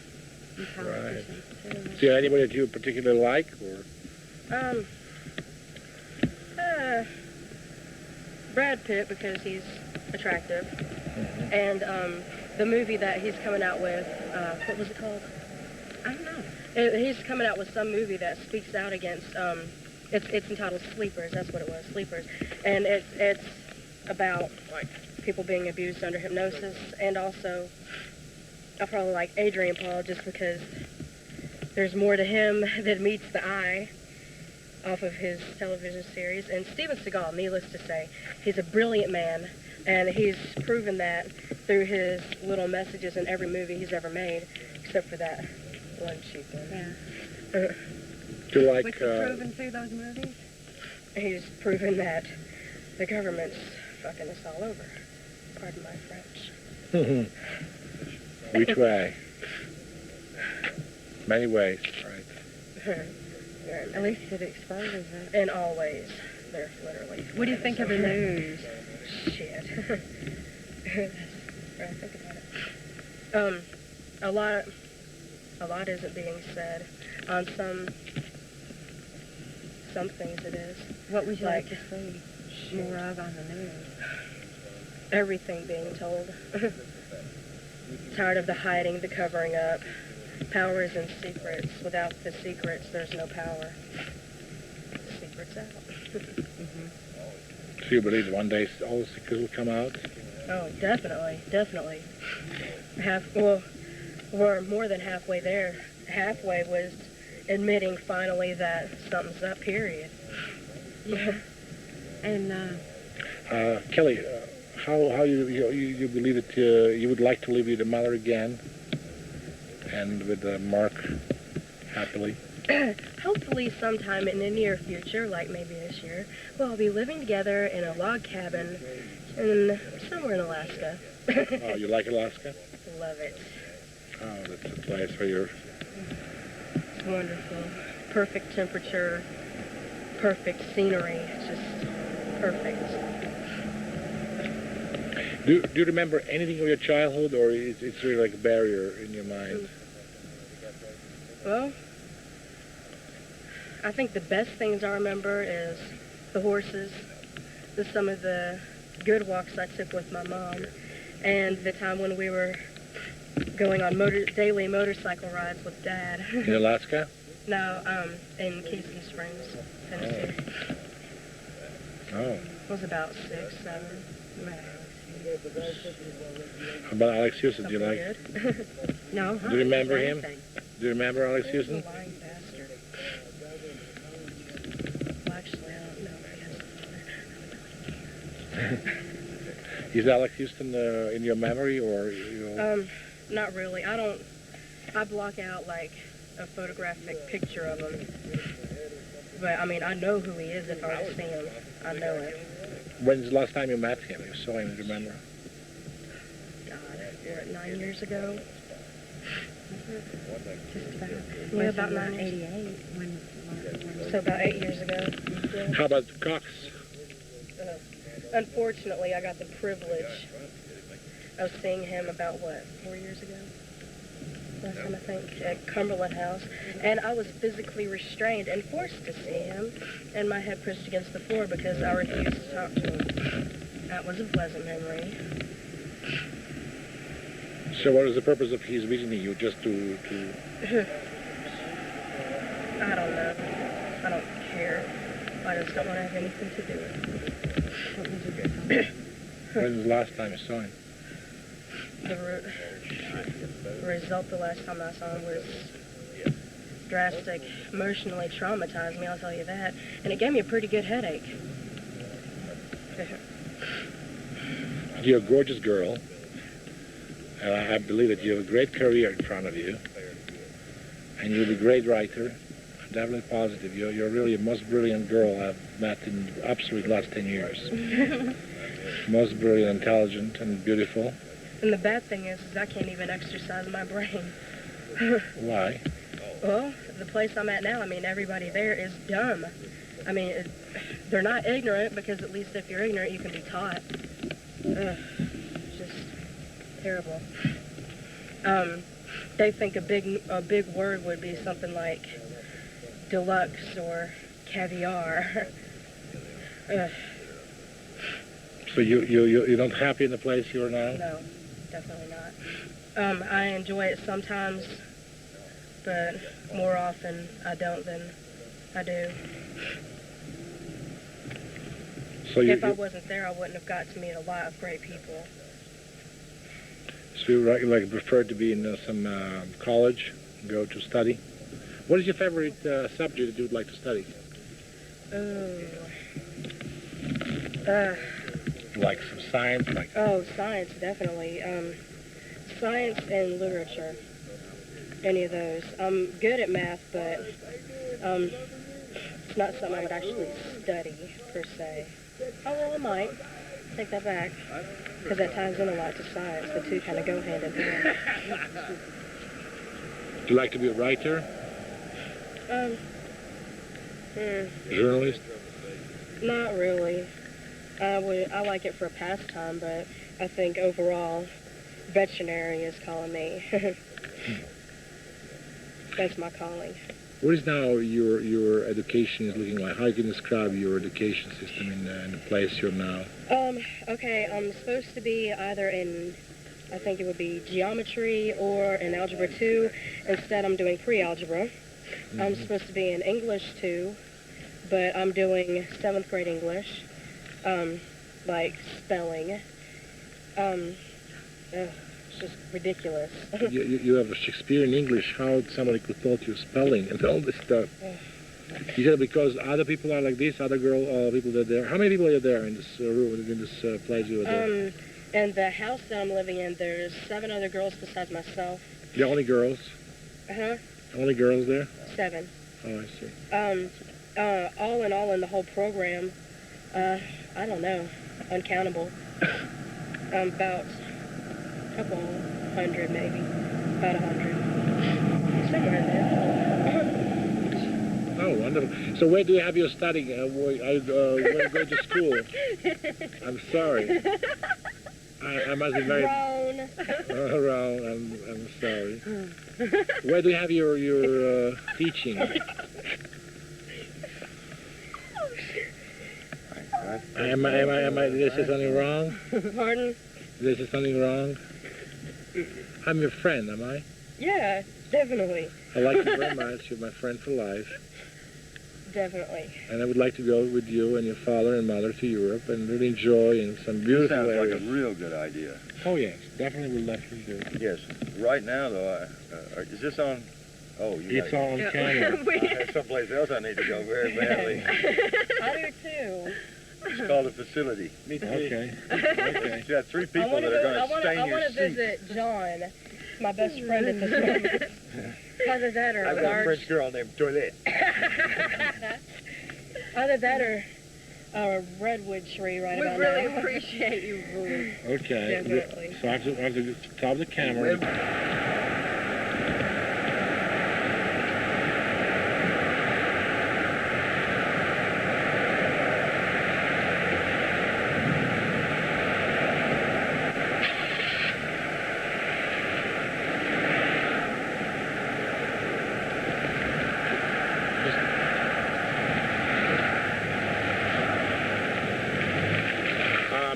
Right. Is there anybody that you particularly like, or? Brad Pitt, because he's attractive. And the movie that he's coming out with, what was it called? I don't know. He's coming out with some movie that speaks out against, it's entitled Sleepers, that's what it was, Sleepers. And it's about people being abused under hypnosis, and also I probably like Adrian Paul just because there's more to him than meets the eye off of his television series. And Steven Seagal, needless to say, he's a brilliant man, and he's proven that through his little messages in every movie he's ever made, except for that one cheap one. Yeah. Do you like? What's he proven through those movies? He's proven that the government's fucking us all over. Pardon my French. Which way? Many ways, right? At least it exposes it. In all ways. They're literally. What do you think of the news? Shit. I think about it. A lot isn't being said. On some things it is. What would you like to see more of on the news? Everything being told. Tired of the hiding, the covering up. Power is in secrets. Without the secrets, there's no power. Secrets out. So you believe one day all the secrets will come out? Oh, definitely. We're more than halfway there. Halfway was admitting finally that something's up, period. Yeah. And, Kelly, how you believe that you would like to live with your mother again and with Mark happily? Hopefully sometime in the near future, like maybe this year, we'll be living together in a log cabin somewhere in Alaska. Oh, you like Alaska? Love it. Oh, that's a place where you're... It's wonderful. Perfect temperature, perfect scenery. It's just perfect. Do you remember anything of your childhood, or it's really like a barrier in your mind? Well, I think the best things I remember is the horses, some of the good walks I took with my mom, and the time when we were going on daily motorcycle rides with Dad. In Alaska? No, in Kingston Springs, Tennessee. Oh. It was about 6, 7. How about Alex Houston? Do you like? Good. No. Do you remember him? Do you remember Alex Houston? Lying bastard. Well, actually, I don't know if he has. Is Alex Houston in your memory, or Not really. I block out like a photographic picture of him. But I mean, I know who he is if I see him. I know it. When's the last time you met him? You saw him, do you remember? God, what, 9 years ago? Just about. Yeah, about 88. So about 8 years ago. Yeah. How about Cox? Unfortunately, I got the privilege of seeing him about, 4 years ago? Last time, I think, at Cumberland House. And I was physically restrained and forced to see him, and my head pushed against the floor because I refused to talk to him. That was a pleasant memory. So what is the purpose of his visiting you? Just to... I don't know. I don't care. I just don't want to have anything to do with it. When was the last time you saw him? The result the last time I saw him was drastic, emotionally traumatized me, I'll tell you that. And it gave me a pretty good headache. You're a gorgeous girl. And I believe that you have a great career in front of you. And you'll be a great writer. I'm definitely positive. You're really the most brilliant girl I've met in the absolute last 10 years. Most brilliant, intelligent, and beautiful. And the bad thing is I can't even exercise my brain. Why? Well, the place I'm at now, I mean, everybody there is dumb. I mean, they're not ignorant, because at least if you're ignorant, you can be taught. Just terrible. They think a big word would be something like deluxe or caviar. So you're not happy in the place you're now? No, definitely not. I enjoy it sometimes, but more often I don't than I do. So if I wasn't there, I wouldn't have got to meet a lot of great people. So you like prefer to be in some college, go to study? What is your favorite subject that you would like to study? Like some science? Oh, science, definitely. Science and literature. Any of those. I'm good at math, but it's not something I would actually study, per se. Oh, well, I might. Take that back. Because that ties in a lot to science. The two kind of go hand in hand. Do you like to be a writer? Journalist? Not really. I like it for a pastime, but I think overall, veterinary is calling me. That's my calling. What is now your education is looking like? How you can describe your education system in the place you're now? Okay, I'm supposed to be either in, I think it would be geometry or in Algebra 2. Instead, I'm doing pre-algebra. Mm-hmm. I'm supposed to be in English 2, but I'm doing 7th grade English, like spelling. It's just ridiculous. you have a Shakespearean English. How somebody could taught you spelling and all this stuff? You said because other people are like this, other people that are there. How many people are there in this room, in this place you were there? In the house that I'm living in, there's 7 other girls besides myself. The only girls? Uh-huh. Only girls there? 7. Oh, I see. All in all in the whole program, I don't know, uncountable. About a couple hundred, maybe. About 100. Somewhere in there. Oh, wonderful. So where do you have your studying? Where are you going to school? I'm sorry. I must be very Wrong. wrong. I'm sorry. Where do you have your teaching? Am I? Did I say something wrong? Pardon? Did I say something wrong? I'm your friend, am I? Yeah, definitely. I like you very much. You're my friend for life. Definitely. And I would like to go with you and your father and mother to Europe and really enjoy in some This beautiful sounds areas. like a real good idea. Oh yes, definitely would like to do. Yes. Right now, though, is this on? Oh, you It's got on camera. I have someplace else I need to go very badly. I do too. It's called a facility. Okay. You got 3 I people want that are going to to stain I your want to seat. visit John, my best friend at this moment. Either that or I've a got a large. French girl named Toilette. Either that or a redwood tree right We about really now. appreciate you, Boo. Okay. Definitely. So I have to stop the camera.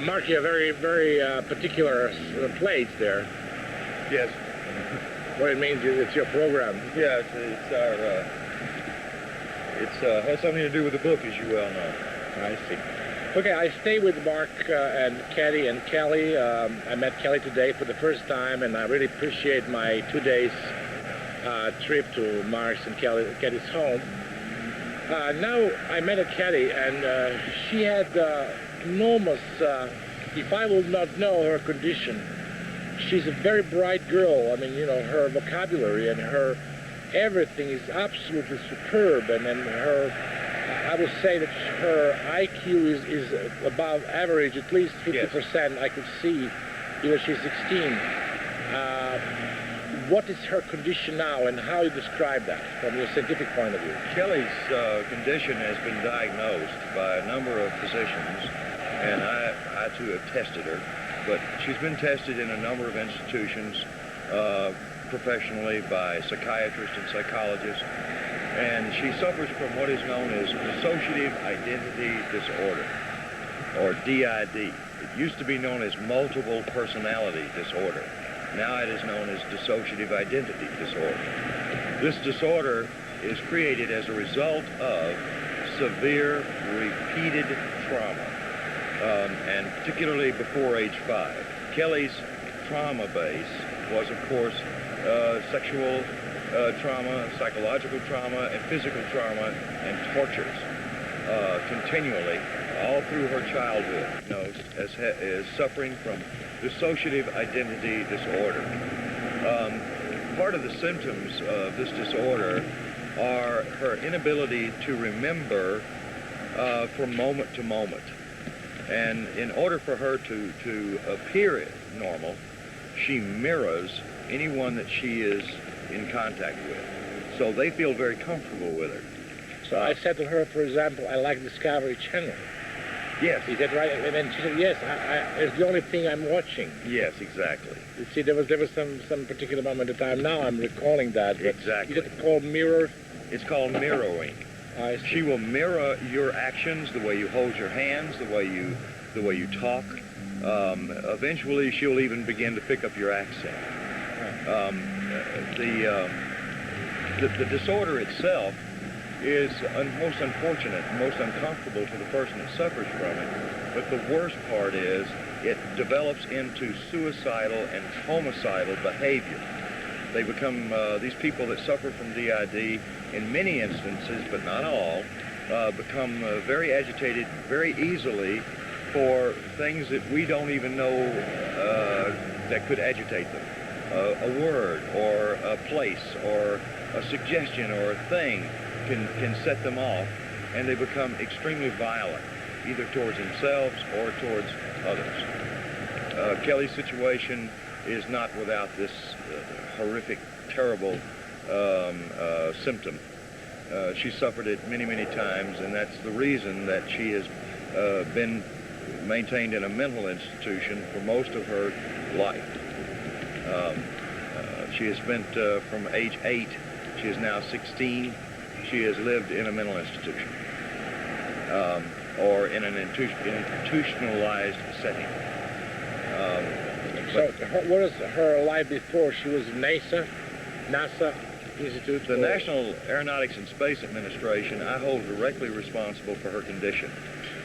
Mark, you have very particular place there. Yes. What it means is it's your program. Yeah, it's our, has something to do with the book, as you well know. I see. Okay, I stay with Mark and Cathy and Kelly. I met Kelly today for the first time, and I really appreciate my 2 days trip to Mark's and Cathy's home. Now I met Cathy, and she had enormous, if I would not know her condition, she's a very bright girl. I mean, you know, her vocabulary and her everything is absolutely superb, and then her, I would say that her IQ is above average, at least 50%. I could see, even she's 16. What is her condition now, and how you describe that from your scientific point of view? Kelly's condition has been diagnosed by a number of physicians, and I too have tested her, but she's been tested in a number of institutions professionally by psychiatrists and psychologists, and she suffers from what is known as dissociative identity disorder, or DID. It used to be known as multiple personality disorder. Now it is known as dissociative identity disorder. This disorder is created as a result of severe repeated trauma, and particularly before age 5. Kelly's trauma base was, of course, sexual trauma, psychological trauma, and physical trauma, and tortures continually all through her childhood, as suffering from dissociative identity disorder. Part of the symptoms of this disorder are her inability to remember from moment to moment. And in order for her to appear normal, she mirrors anyone that she is in contact with. So they feel very comfortable with her. So I said to her, for example, I like Discovery Channel. Yes. Is that right? And then she said, yes, it's the only thing I'm watching. Yes, exactly. You see, there was some particular moment in time. Now I'm recalling that. Exactly. Is it called mirror? It's called mirroring. I see. She will mirror your actions, the way you hold your hands, the way you talk. Eventually, she'll even begin to pick up your accent. The disorder itself is most unfortunate, most uncomfortable for the person that suffers from it. But the worst part is it develops into suicidal and homicidal behavior. They become, these people that suffer from DID, in many instances, but not all, become very agitated very easily for things that we don't even know that could agitate them. A word or a place or a suggestion or a thing can set them off, and they become extremely violent, either towards themselves or towards others. Kelly's situation is not without this horrific, terrible symptom. She suffered it many, many times, and that's the reason that she has been maintained in a mental institution for most of her life. She has spent from age 8, she is now 16, she has lived in a mental institution or in an institutionalized setting. So what was her life before? She was in NASA Institute? The National Aeronautics and Space Administration, I hold directly responsible for her condition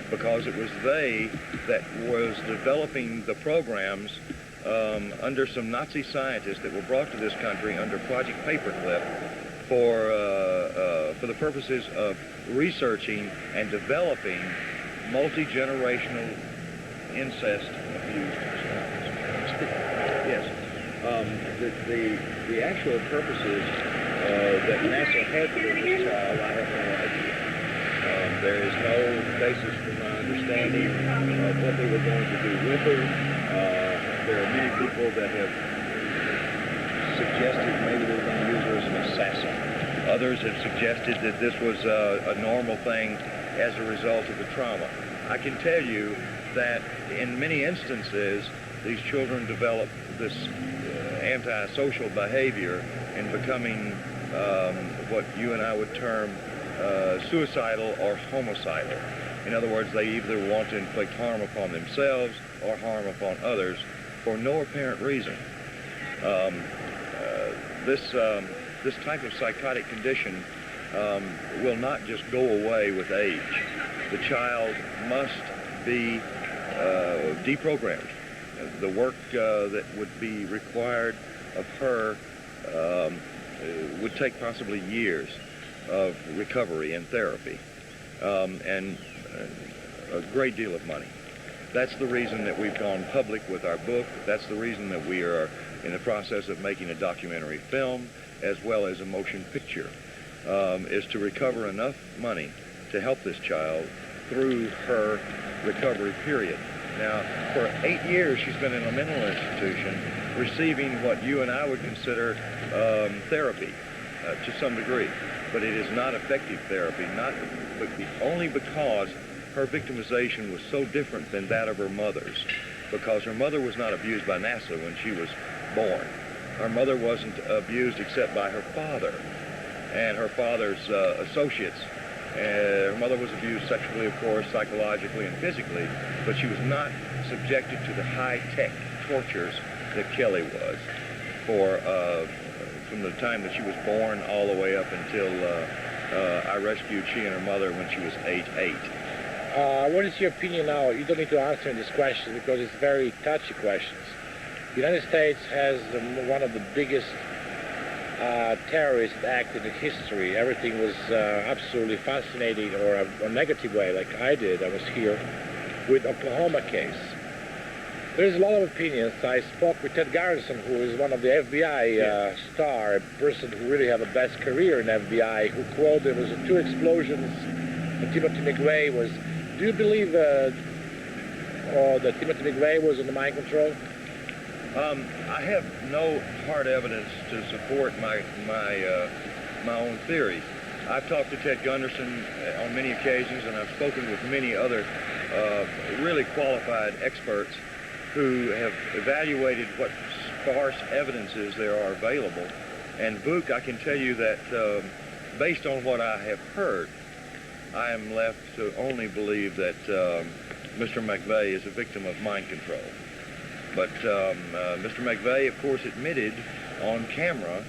because it was they that was developing the programs under some Nazi scientists that were brought to this country under Project Paperclip for the purposes of researching and developing multi-generational incest abused children. Yes. The actual purposes that NASA had for this child, I have no idea. There is no basis for my understanding of what they were going to do with her. There are many people that have suggested maybe they were going to use her as an assassin. Others have suggested that this was a normal thing as a result of the trauma. I can tell you that in many instances, these children develop this antisocial behavior in becoming what you and I would term suicidal or homicidal. In other words, they either want to inflict harm upon themselves or harm upon others for no apparent reason. This type of psychotic condition will not just go away with age. The child must be deprogrammed. The work that would be required of her would take possibly years of recovery and therapy and a great deal of money. That's the reason that we've gone public with our book. That's the reason that we are in the process of making a documentary film as well as a motion picture, is to recover enough money to help this child through her recovery period. Now, for 8 years, she's been in a mental institution receiving what you and I would consider therapy to some degree. But it is not effective therapy, only because her victimization was so different than that of her mother's, because her mother was not abused by NASA when she was born. Her mother wasn't abused except by her father and her father's associates. Her mother was abused sexually, of course, psychologically and physically, but she was not subjected to the high-tech tortures that Kelly was from the time that she was born all the way up until I rescued she and her mother when she was age 8. What is your opinion now? You don't need to answer this question because it's very touchy questions. The United States has one of the biggest terrorist acts in history. Everything was absolutely fascinating, or a negative way, like I did. I was here with Oklahoma case. There's a lot of opinions. I spoke with Ted Garrison, who is one of the FBI star, a person who really had the best career in FBI, who quoted there was 2 explosions and Timothy McVeigh was. Do you believe that Timothy McVeigh was under mind control? I have no hard evidence to support my own theories. I've talked to Ted Gunderson on many occasions, and I've spoken with many other really qualified experts who have evaluated what sparse evidences there are available. And VUK, I can tell you that based on what I have heard, I am left to only believe that Mr. McVeigh is a victim of mind control. But Mr. McVeigh, of course, admitted on camera